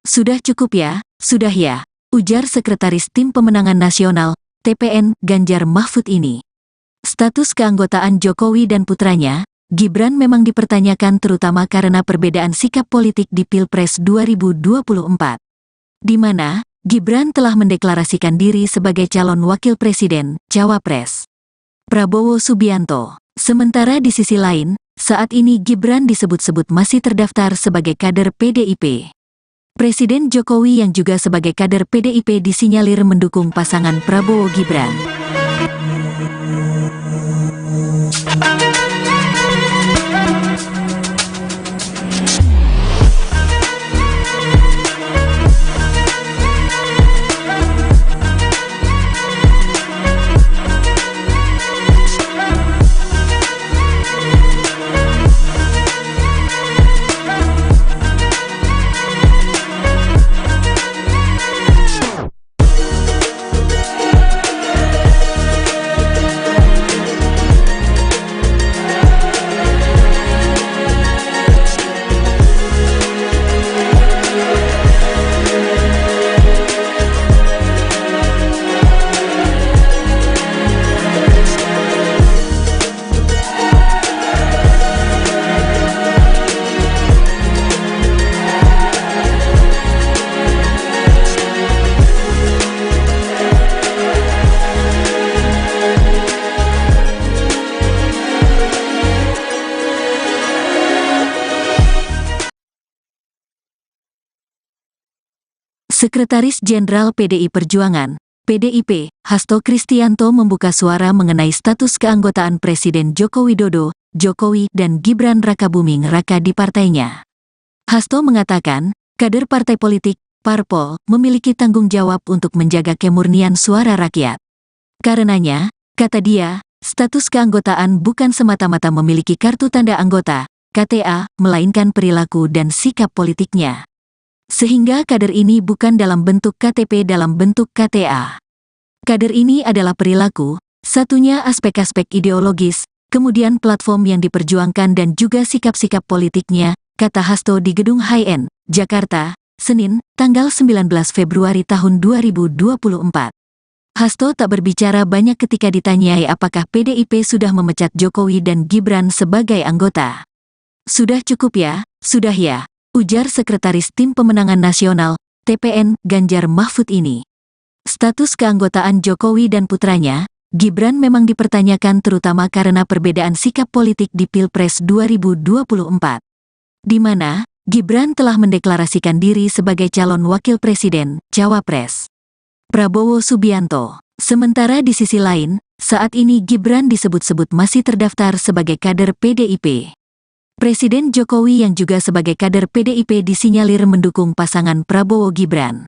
Sudah cukup ya, sudah ya, ujar Sekretaris Tim Pemenangan Nasional, TPN, Ganjar Mahfud ini. Status keanggotaan Jokowi dan putranya, Gibran memang dipertanyakan terutama karena perbedaan sikap politik di Pilpres 2024. Di mana, Gibran telah mendeklarasikan diri sebagai calon wakil presiden, Cawapres Prabowo Subianto. Sementara di sisi lain, saat ini Gibran disebut-sebut masih terdaftar sebagai kader PDIP. Presiden Jokowi yang juga sebagai kader PDIP disinyalir mendukung pasangan Prabowo Gibran. Sekretaris Jenderal PDI Perjuangan, PDIP, Hasto Kristianto membuka suara mengenai status keanggotaan Presiden Joko Widodo, Jokowi dan Gibran Rakabuming Raka di partainya. Hasto mengatakan, kader partai politik, parpol, memiliki tanggung jawab untuk menjaga kemurnian suara rakyat. Karenanya, kata dia, status keanggotaan bukan semata-mata memiliki kartu tanda anggota, KTA, melainkan perilaku dan sikap politiknya. Sehingga kader ini bukan dalam bentuk KTP dalam bentuk KTA. Kader ini adalah perilaku, satunya aspek-aspek ideologis, kemudian platform yang diperjuangkan dan juga sikap-sikap politiknya, kata Hasto di Gedung HIN, Jakarta, Senin, tanggal 19 Februari tahun 2024. Hasto tak berbicara banyak ketika ditanyai apakah PDIP sudah memecat Jokowi dan Gibran sebagai anggota. Sudah cukup ya, sudah ya, ujar Sekretaris Tim Pemenangan Nasional, TPN, Ganjar Mahfud ini. Status keanggotaan Jokowi dan putranya, Gibran memang dipertanyakan terutama karena perbedaan sikap politik di Pilpres 2024. Di mana, Gibran telah mendeklarasikan diri sebagai calon wakil presiden, Cawapres Prabowo Subianto. Sementara di sisi lain, saat ini Gibran disebut-sebut masih terdaftar sebagai kader PDIP. Presiden Jokowi yang juga sebagai kader PDIP disinyalir mendukung pasangan Prabowo Gibran.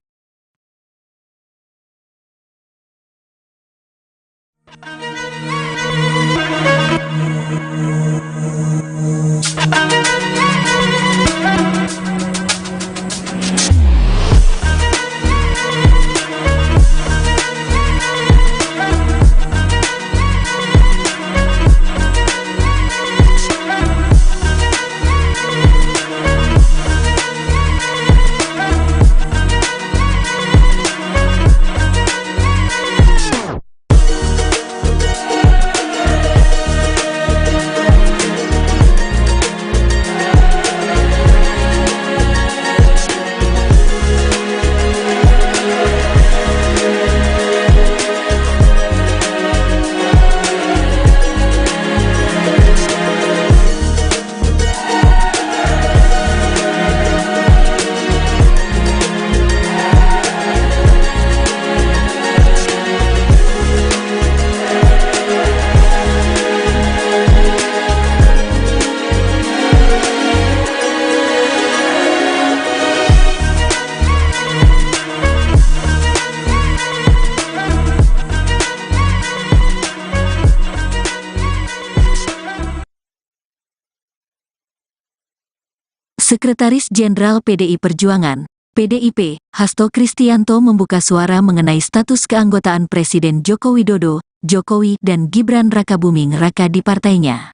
Sekretaris Jenderal PDI Perjuangan, PDIP, Hasto Kristianto membuka suara mengenai status keanggotaan Presiden Joko Widodo, Jokowi dan Gibran Rakabuming Raka di partainya.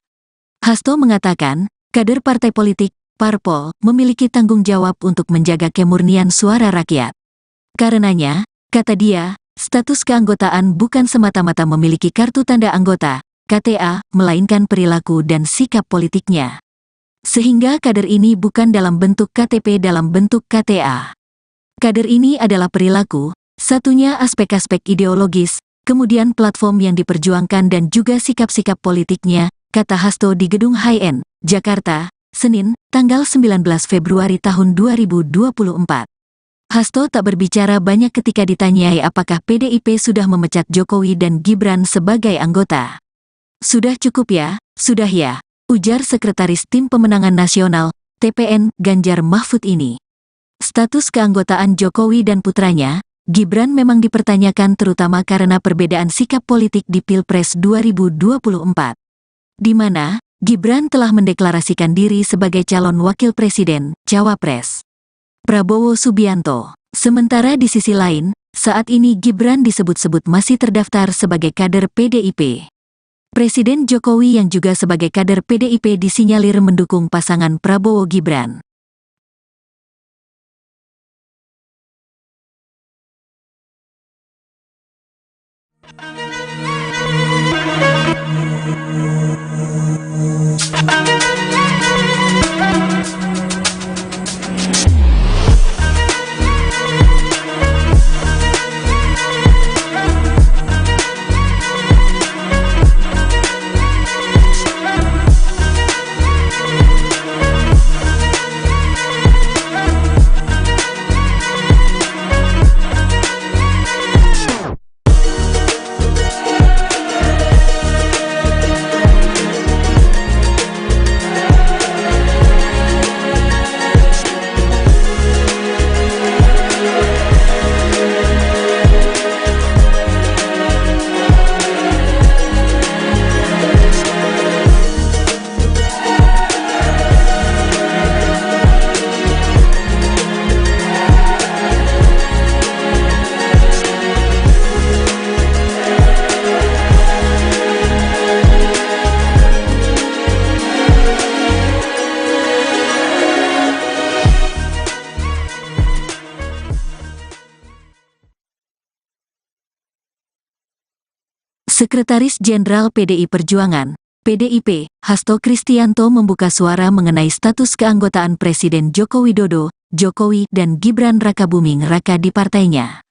Hasto mengatakan, kader partai politik, parpol, memiliki tanggung jawab untuk menjaga kemurnian suara rakyat. Karenanya, kata dia, status keanggotaan bukan semata-mata memiliki kartu tanda anggota, KTA, melainkan perilaku dan sikap politiknya. Sehingga kader ini bukan dalam bentuk KTP dalam bentuk KTA. Kader ini adalah perilaku, satunya aspek-aspek ideologis, kemudian platform yang diperjuangkan dan juga sikap-sikap politiknya, kata Hasto di Gedung HIN, Jakarta, Senin, tanggal 19 Februari tahun 2024. Hasto tak berbicara banyak ketika ditanyai apakah PDIP sudah memecat Jokowi dan Gibran sebagai anggota. Sudah cukup ya, sudah ya, ujar Sekretaris Tim Pemenangan Nasional, TPN, Ganjar Mahfud ini. Status keanggotaan Jokowi dan putranya, Gibran memang dipertanyakan terutama karena perbedaan sikap politik di Pilpres 2024. Di mana, Gibran telah mendeklarasikan diri sebagai calon wakil presiden, Cawapres Prabowo Subianto. Sementara di sisi lain, saat ini Gibran disebut-sebut masih terdaftar sebagai kader PDIP. Presiden Jokowi yang juga sebagai kader PDIP disinyalir mendukung pasangan Prabowo Gibran. Sekretaris Jenderal PDI Perjuangan, PDIP, Hasto Kristianto membuka suara mengenai status keanggotaan Presiden Joko Widodo, Jokowi, dan Gibran Rakabuming Raka di partainya.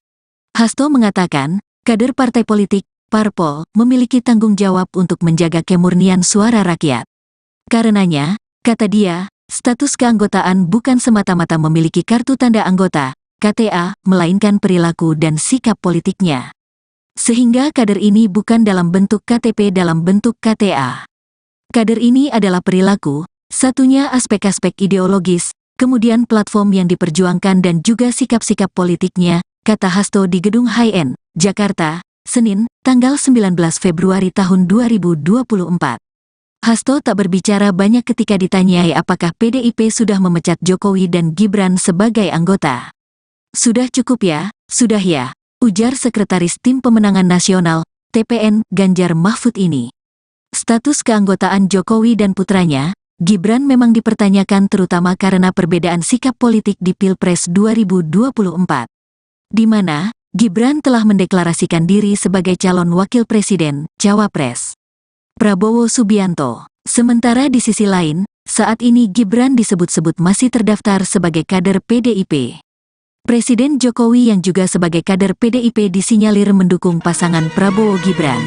Hasto mengatakan, kader partai politik, parpol, memiliki tanggung jawab untuk menjaga kemurnian suara rakyat. Karenanya, kata dia, status keanggotaan bukan semata-mata memiliki kartu tanda anggota, KTA, melainkan perilaku dan sikap politiknya. Sehingga kader ini bukan dalam bentuk KTP dalam bentuk KTA. Kader ini adalah perilaku, satunya aspek-aspek ideologis, kemudian platform yang diperjuangkan dan juga sikap-sikap politiknya, kata Hasto di Gedung HIN, Jakarta, Senin, tanggal 19 Februari tahun 2024. Hasto tak berbicara banyak ketika ditanyai apakah PDIP sudah memecat Jokowi dan Gibran sebagai anggota. Sudah cukup ya, sudah ya, ujar Sekretaris Tim Pemenangan Nasional, TPN, Ganjar Mahfud ini. Status keanggotaan Jokowi dan putranya, Gibran memang dipertanyakan terutama karena perbedaan sikap politik di Pilpres 2024. Di mana, Gibran telah mendeklarasikan diri sebagai calon wakil presiden, Cawapres Prabowo Subianto. Sementara di sisi lain, saat ini Gibran disebut-sebut masih terdaftar sebagai kader PDIP. Presiden Jokowi yang juga sebagai kader PDIP disinyalir mendukung pasangan Prabowo Gibran.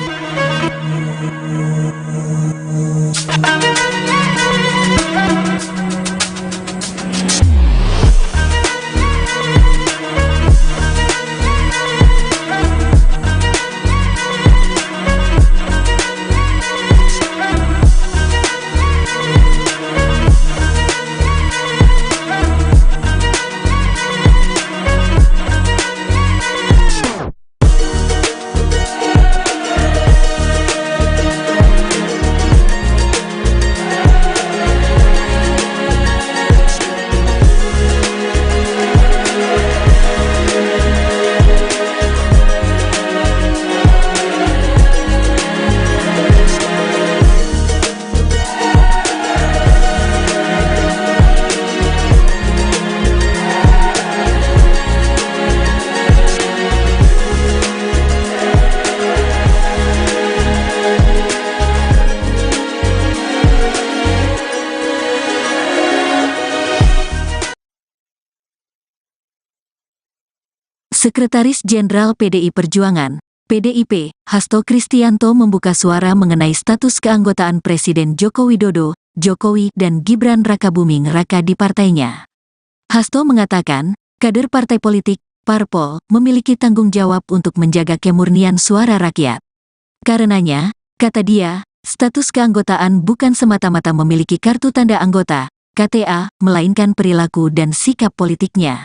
Sekretaris Jenderal PDI Perjuangan, PDIP, Hasto Kristianto membuka suara mengenai status keanggotaan Presiden Joko Widodo, Jokowi, dan Gibran Rakabuming Raka di partainya. Hasto mengatakan, kader partai politik, parpol, memiliki tanggung jawab untuk menjaga kemurnian suara rakyat. Karenanya, kata dia, status keanggotaan bukan semata-mata memiliki kartu tanda anggota, KTA, melainkan perilaku dan sikap politiknya.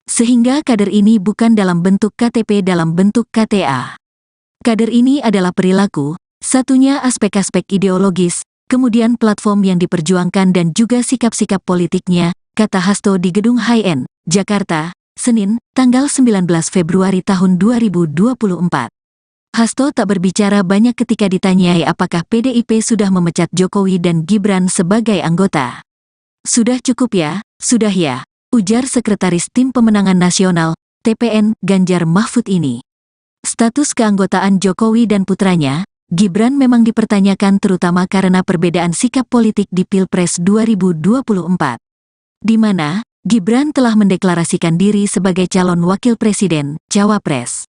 Sehingga kader ini bukan dalam bentuk KTP dalam bentuk KTA. Kader ini adalah perilaku, satunya aspek-aspek ideologis, kemudian platform yang diperjuangkan dan juga sikap-sikap politiknya, kata Hasto di Gedung HIN, Jakarta, Senin, tanggal 19 Februari tahun 2024. Hasto tak berbicara banyak ketika ditanyai apakah PDIP sudah memecat Jokowi dan Gibran sebagai anggota. Sudah cukup ya, sudah ya, ujar Sekretaris Tim Pemenangan Nasional, TPN, Ganjar Mahfud ini. Status keanggotaan Jokowi dan putranya, Gibran memang dipertanyakan terutama karena perbedaan sikap politik di Pilpres 2024. Di mana, Gibran telah mendeklarasikan diri sebagai calon wakil presiden, Cawapres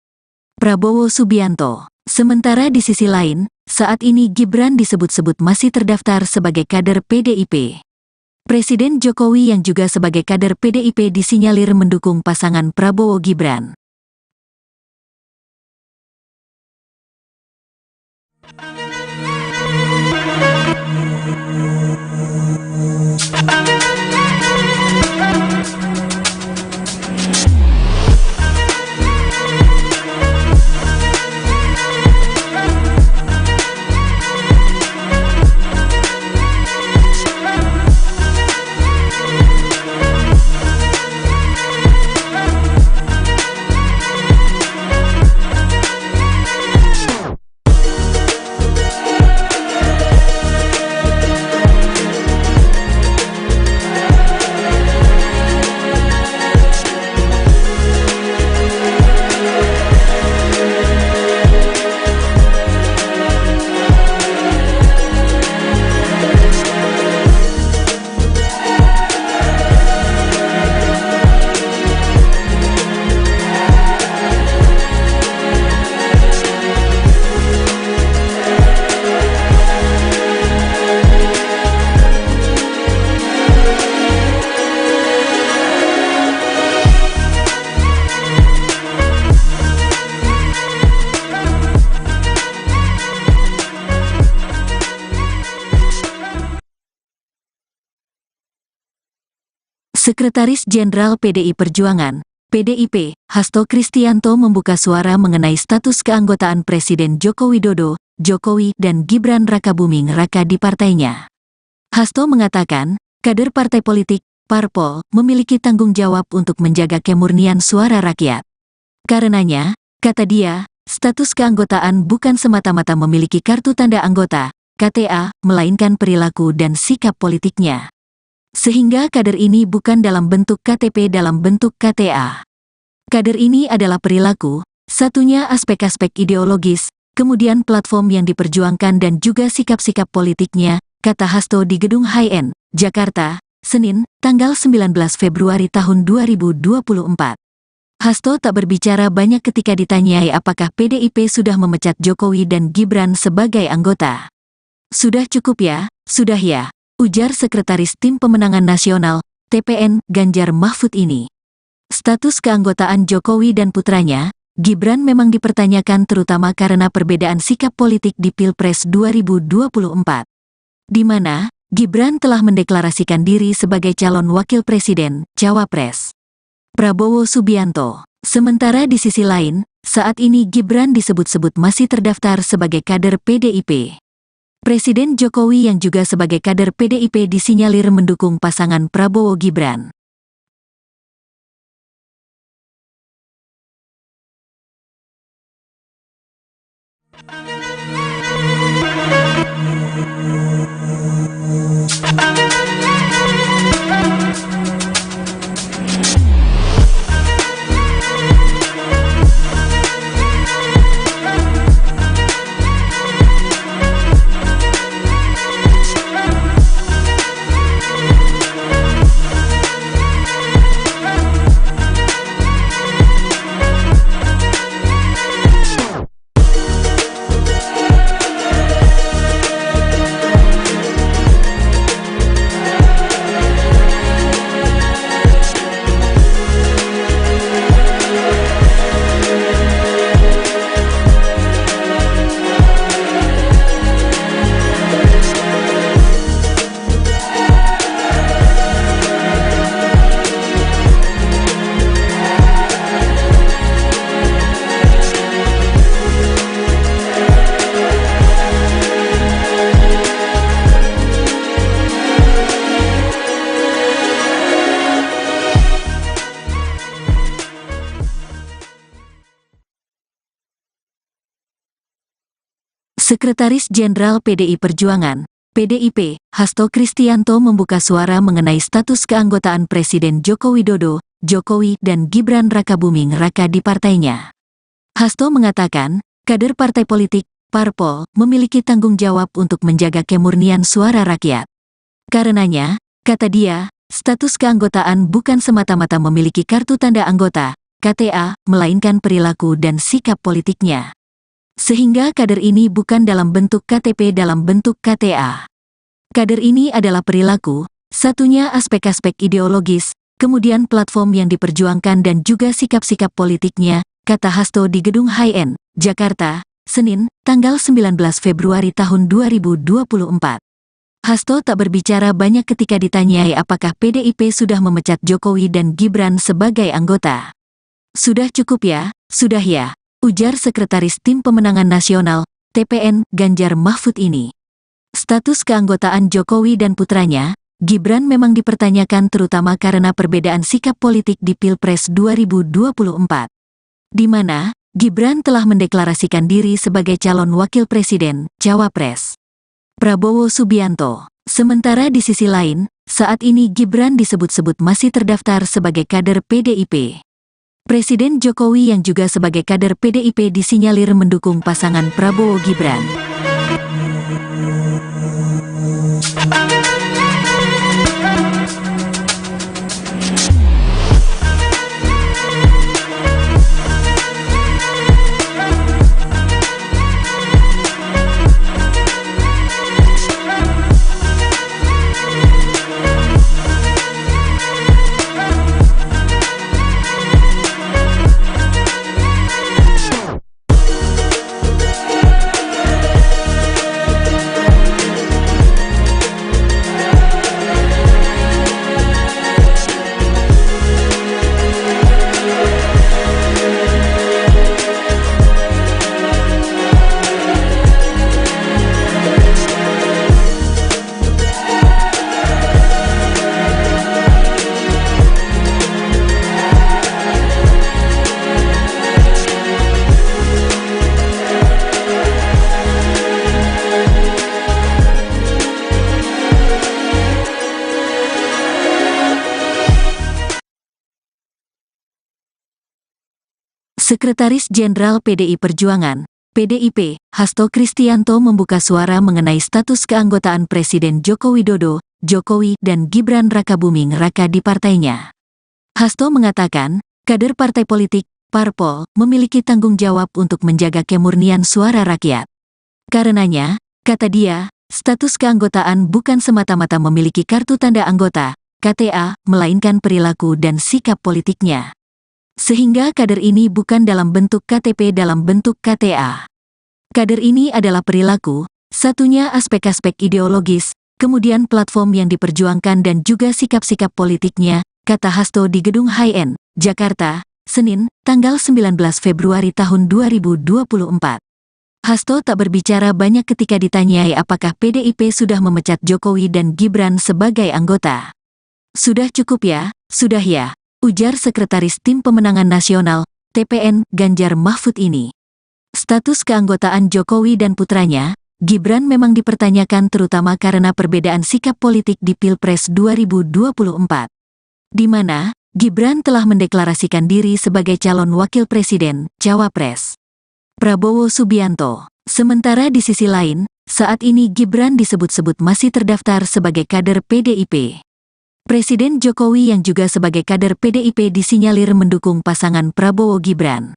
Prabowo Subianto. Sementara di sisi lain, saat ini Gibran disebut-sebut masih terdaftar sebagai kader PDIP. Presiden Jokowi yang juga sebagai kader PDIP disinyalir mendukung pasangan Prabowo Gibran. Sekretaris Jenderal PDI Perjuangan, PDIP, Hasto Kristianto membuka suara mengenai status keanggotaan Presiden Joko Widodo, Jokowi, dan Gibran Rakabuming Raka di partainya. Hasto mengatakan, kader partai politik, parpol, memiliki tanggung jawab untuk menjaga kemurnian suara rakyat. Karenanya, kata dia, status keanggotaan bukan semata-mata memiliki kartu tanda anggota, KTA, melainkan perilaku dan sikap politiknya. Sehingga kader ini bukan dalam bentuk KTP dalam bentuk KTA. Kader ini adalah perilaku, satunya aspek-aspek ideologis, kemudian platform yang diperjuangkan dan juga sikap-sikap politiknya, kata Hasto di Gedung HIN, Jakarta, Senin, tanggal 19 Februari tahun 2024. Hasto tak berbicara banyak ketika ditanyai apakah PDIP sudah memecat Jokowi dan Gibran sebagai anggota. Sudah cukup ya, sudah ya, ujar Sekretaris Tim Pemenangan Nasional, TPN, Ganjar Mahfud ini. Status keanggotaan Jokowi dan putranya, Gibran memang dipertanyakan terutama karena perbedaan sikap politik di Pilpres 2024. Di mana, Gibran telah mendeklarasikan diri sebagai calon wakil presiden, Cawapres Prabowo Subianto. Sementara di sisi lain, saat ini Gibran disebut-sebut masih terdaftar sebagai kader PDIP. Presiden Jokowi yang juga sebagai kader PDIP disinyalir mendukung pasangan Prabowo Gibran. Sekretaris Jenderal PDI Perjuangan, PDIP, Hasto Kristianto membuka suara mengenai status keanggotaan Presiden Joko Widodo, Jokowi, dan Gibran Rakabuming Raka di partainya. Hasto mengatakan, kader partai politik, parpol, memiliki tanggung jawab untuk menjaga kemurnian suara rakyat. Karenanya, kata dia, status keanggotaan bukan semata-mata memiliki kartu tanda anggota, KTA, melainkan perilaku dan sikap politiknya. Sehingga kader ini bukan dalam bentuk KTP dalam bentuk KTA. Kader ini adalah perilaku, satunya aspek-aspek ideologis, kemudian platform yang diperjuangkan dan juga sikap-sikap politiknya, kata Hasto di Gedung HIN, Jakarta, Senin, tanggal 19 Februari tahun 2024. Hasto tak berbicara banyak ketika ditanyai apakah PDIP sudah memecat Jokowi dan Gibran sebagai anggota. Sudah cukup ya, sudah ya, ujar Sekretaris Tim Pemenangan Nasional, TPN, Ganjar Mahfud ini. Status keanggotaan Jokowi dan putranya, Gibran memang dipertanyakan terutama karena perbedaan sikap politik di Pilpres 2024. Di mana, Gibran telah mendeklarasikan diri sebagai calon wakil presiden, Cawapres Prabowo Subianto. Sementara di sisi lain, saat ini Gibran disebut-sebut masih terdaftar sebagai kader PDIP. Presiden Jokowi yang juga sebagai kader PDIP disinyalir mendukung pasangan Prabowo Gibran. Sekretaris Jenderal PDI Perjuangan, PDIP, Hasto Kristianto membuka suara mengenai status keanggotaan Presiden Joko Widodo, Jokowi, dan Gibran Rakabuming Raka di partainya. Hasto mengatakan, kader partai politik, parpol, memiliki tanggung jawab untuk menjaga kemurnian suara rakyat. Karenanya, kata dia, status keanggotaan bukan semata-mata memiliki kartu tanda anggota, KTA, melainkan perilaku dan sikap politiknya. Sehingga kader ini bukan dalam bentuk KTP dalam bentuk KTA. Kader ini adalah perilaku, satunya aspek-aspek ideologis, kemudian platform yang diperjuangkan dan juga sikap-sikap politiknya, kata Hasto di Gedung HIN, Jakarta, Senin, tanggal 19 Februari tahun 2024. Hasto tak berbicara banyak ketika ditanyai apakah PDIP sudah memecat Jokowi dan Gibran sebagai anggota. Sudah cukup ya, sudah ya, ujar Sekretaris Tim Pemenangan Nasional, TPN, Ganjar Mahfud ini. Status keanggotaan Jokowi dan putranya, Gibran memang dipertanyakan terutama karena perbedaan sikap politik di Pilpres 2024. Di mana, Gibran telah mendeklarasikan diri sebagai calon wakil presiden, Cawapres Prabowo Subianto. Sementara di sisi lain, saat ini Gibran disebut-sebut masih terdaftar sebagai kader PDIP. Presiden Jokowi yang juga sebagai kader PDIP disinyalir mendukung pasangan Prabowo Gibran.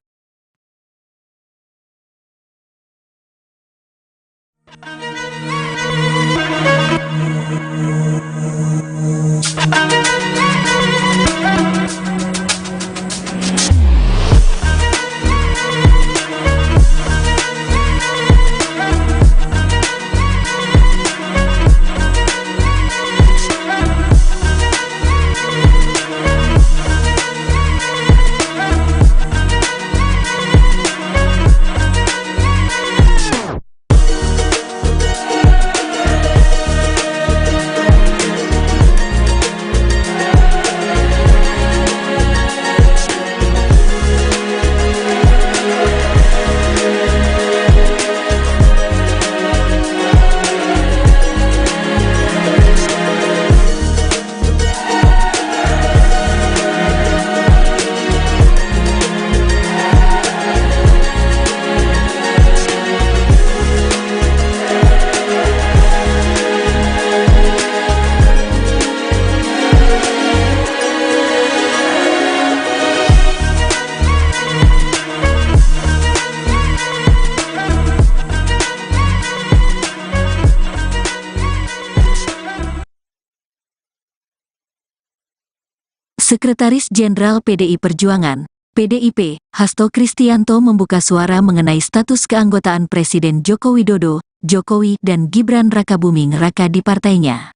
Sekretaris Jenderal PDI Perjuangan, PDIP, Hasto Kristianto membuka suara mengenai status keanggotaan Presiden Joko Widodo, Jokowi, dan Gibran Rakabuming Raka di partainya.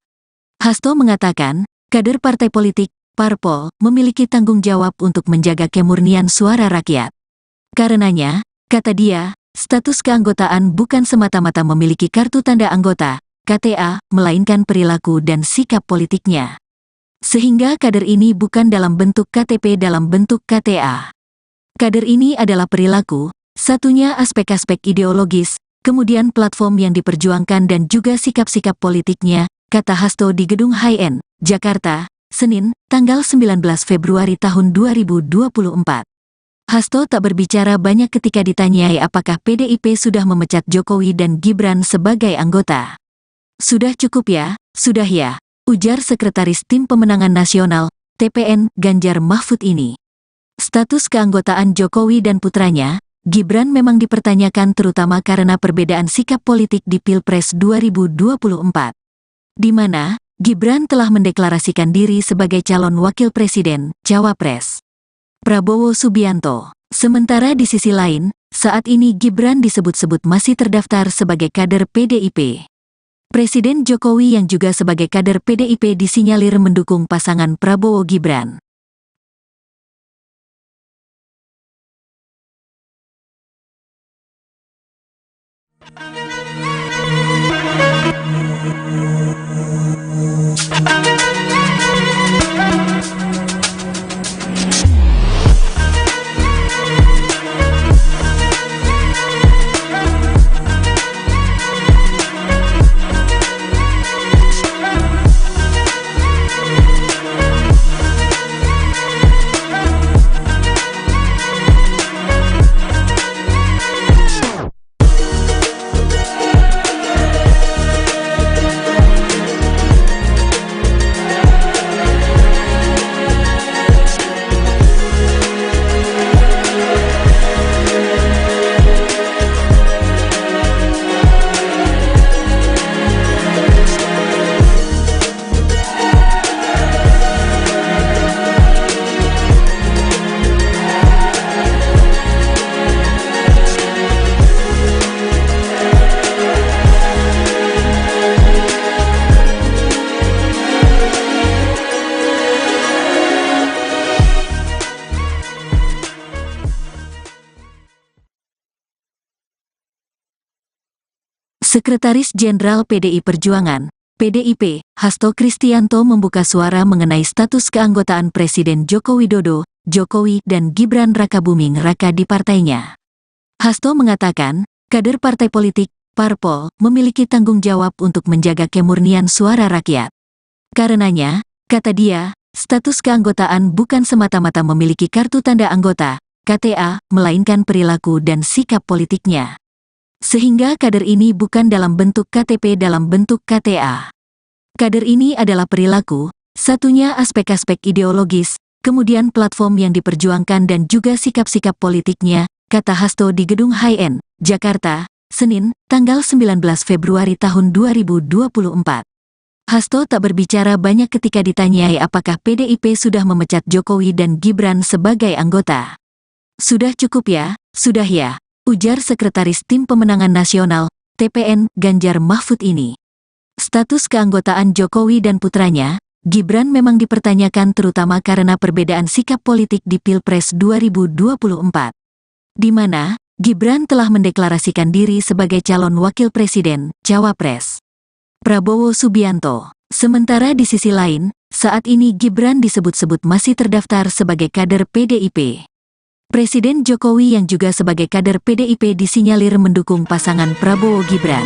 Hasto mengatakan, kader partai politik, parpol, memiliki tanggung jawab untuk menjaga kemurnian suara rakyat. Karenanya, kata dia, status keanggotaan bukan semata-mata memiliki kartu tanda anggota, KTA, melainkan perilaku dan sikap politiknya. Sehingga kader ini bukan dalam bentuk KTP dalam bentuk KTA. Kader ini adalah perilaku, satunya aspek-aspek ideologis, kemudian platform yang diperjuangkan dan juga sikap-sikap politiknya, kata Hasto di Gedung HIN, Jakarta, Senin, tanggal 19 Februari tahun 2024. Hasto tak berbicara banyak ketika ditanyai apakah PDIP sudah memecat Jokowi dan Gibran sebagai anggota. Sudah cukup ya, sudah ya, ujar Sekretaris Tim Pemenangan Nasional, TPN, Ganjar Mahfud ini. Status keanggotaan Jokowi dan putranya, Gibran memang dipertanyakan terutama karena perbedaan sikap politik di Pilpres 2024. Di mana, Gibran telah mendeklarasikan diri sebagai calon wakil presiden, Cawapres Prabowo Subianto. Sementara di sisi lain, saat ini Gibran disebut-sebut masih terdaftar sebagai kader PDIP. Presiden Jokowi yang juga sebagai kader PDIP disinyalir mendukung pasangan Prabowo Gibran. Sekretaris Jenderal PDI Perjuangan, PDIP, Hasto Kristianto membuka suara mengenai status keanggotaan Presiden Joko Widodo, Jokowi, dan Gibran Rakabuming Raka di partainya. Hasto mengatakan, kader partai politik, parpol, memiliki tanggung jawab untuk menjaga kemurnian suara rakyat. Karenanya, kata dia, status keanggotaan bukan semata-mata memiliki kartu tanda anggota, KTA, melainkan perilaku dan sikap politiknya. Sehingga kader ini bukan dalam bentuk KTP dalam bentuk KTA. Kader ini adalah perilaku, satunya aspek-aspek ideologis, kemudian platform yang diperjuangkan dan juga sikap-sikap politiknya, kata Hasto di Gedung HIN, Jakarta, Senin, tanggal 19 Februari tahun 2024. Hasto tak berbicara banyak ketika ditanyai apakah PDIP sudah memecat Jokowi dan Gibran sebagai anggota. Sudah cukup ya, sudah ya, ujar Sekretaris Tim Pemenangan Nasional, TPN, Ganjar Mahfud ini. Status keanggotaan Jokowi dan putranya, Gibran memang dipertanyakan terutama karena perbedaan sikap politik di Pilpres 2024. Di mana, Gibran telah mendeklarasikan diri sebagai calon wakil presiden, Cawapres Prabowo Subianto. Sementara di sisi lain, saat ini Gibran disebut-sebut masih terdaftar sebagai kader PDIP. Presiden Jokowi yang juga sebagai kader PDIP disinyalir mendukung pasangan Prabowo Gibran.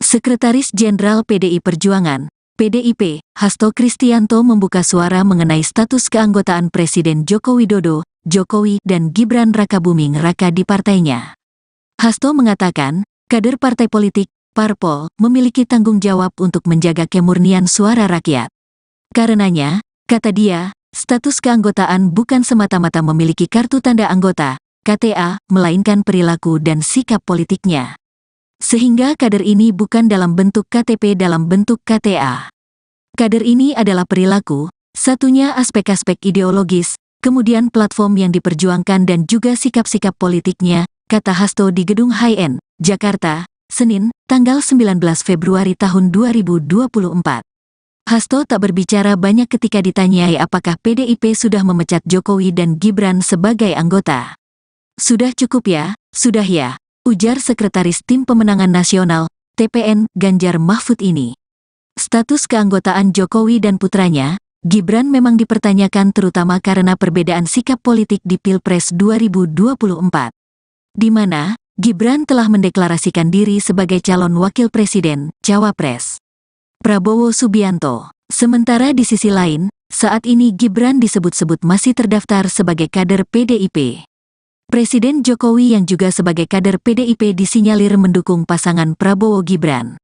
Sekretaris Jenderal PDI Perjuangan, PDIP, Hasto Kristianto membuka suara mengenai status keanggotaan Presiden Joko Widodo, Jokowi, dan Gibran Rakabuming Raka di partainya. Hasto mengatakan, kader partai politik, parpol, memiliki tanggung jawab untuk menjaga kemurnian suara rakyat. Karenanya, kata dia, status keanggotaan bukan semata-mata memiliki kartu tanda anggota, KTA, melainkan perilaku dan sikap politiknya. Sehingga kader ini bukan dalam bentuk KTP dalam bentuk KTA. Kader ini adalah perilaku, satunya aspek-aspek ideologis, kemudian platform yang diperjuangkan dan juga sikap-sikap politiknya, kata Hasto di Gedung HIN, Jakarta, Senin, tanggal 19 Februari tahun 2024. Hasto tak berbicara banyak ketika ditanyai apakah PDIP sudah memecat Jokowi dan Gibran sebagai anggota. Sudah cukup ya, sudah ya, ujar Sekretaris Tim Pemenangan Nasional, TPN, Ganjar Mahfud ini. Status keanggotaan Jokowi dan putranya, Gibran memang dipertanyakan terutama karena perbedaan sikap politik di Pilpres 2024. Di mana, Gibran telah mendeklarasikan diri sebagai calon wakil presiden, Cawapres Prabowo Subianto. Sementara di sisi lain, saat ini Gibran disebut-sebut masih terdaftar sebagai kader PDIP. Presiden Jokowi yang juga sebagai kader PDIP disinyalir mendukung pasangan Prabowo Gibran.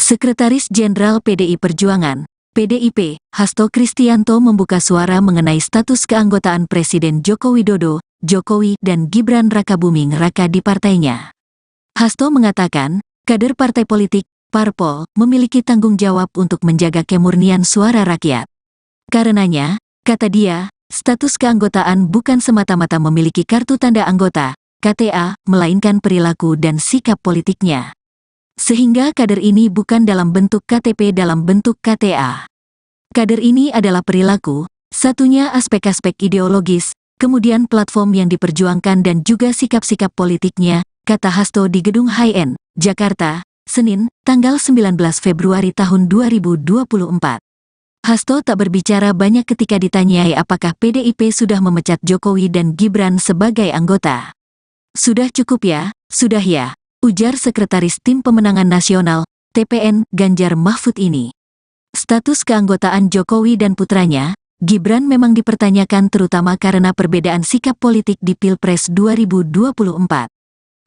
Sekretaris Jenderal PDI Perjuangan, PDIP, Hasto Kristianto membuka suara mengenai status keanggotaan Presiden Joko Widodo, Jokowi, dan Gibran Rakabuming Raka di partainya. Hasto mengatakan, kader partai politik, parpol, memiliki tanggung jawab untuk menjaga kemurnian suara rakyat. Karenanya, kata dia, status keanggotaan bukan semata-mata memiliki kartu tanda anggota, KTA, melainkan perilaku dan sikap politiknya. Sehingga kader ini bukan dalam bentuk KTP dalam bentuk KTA. Kader ini adalah perilaku, satunya aspek-aspek ideologis, kemudian platform yang diperjuangkan dan juga sikap-sikap politiknya, kata Hasto di Gedung HIN, Jakarta, Senin, tanggal 19 Februari tahun 2024. Hasto tak berbicara banyak ketika ditanyai apakah PDIP sudah memecat Jokowi dan Gibran sebagai anggota. Sudah cukup ya, sudah ya, ujar Sekretaris Tim Pemenangan Nasional, TPN, Ganjar Mahfud ini. Status keanggotaan Jokowi dan putranya, Gibran memang dipertanyakan terutama karena perbedaan sikap politik di Pilpres 2024.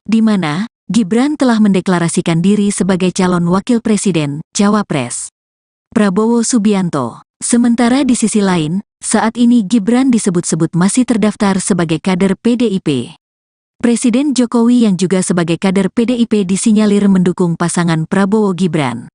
Di mana, Gibran telah mendeklarasikan diri sebagai calon wakil presiden, Cawapres Prabowo Subianto. Sementara di sisi lain, saat ini Gibran disebut-sebut masih terdaftar sebagai kader PDIP. Presiden Jokowi yang juga sebagai kader PDIP disinyalir mendukung pasangan Prabowo Gibran.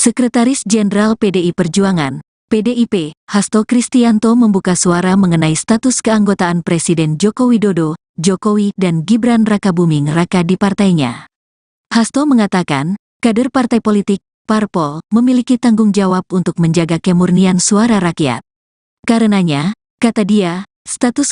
Sekretaris Jenderal PDI Perjuangan, PDIP, Hasto Kristianto membuka suara mengenai status keanggotaan Presiden Joko Widodo, Jokowi, dan Gibran Rakabuming Raka di partainya. Hasto mengatakan, kader partai politik, parpol, memiliki tanggung jawab untuk menjaga kemurnian suara rakyat. Karenanya, kata dia, status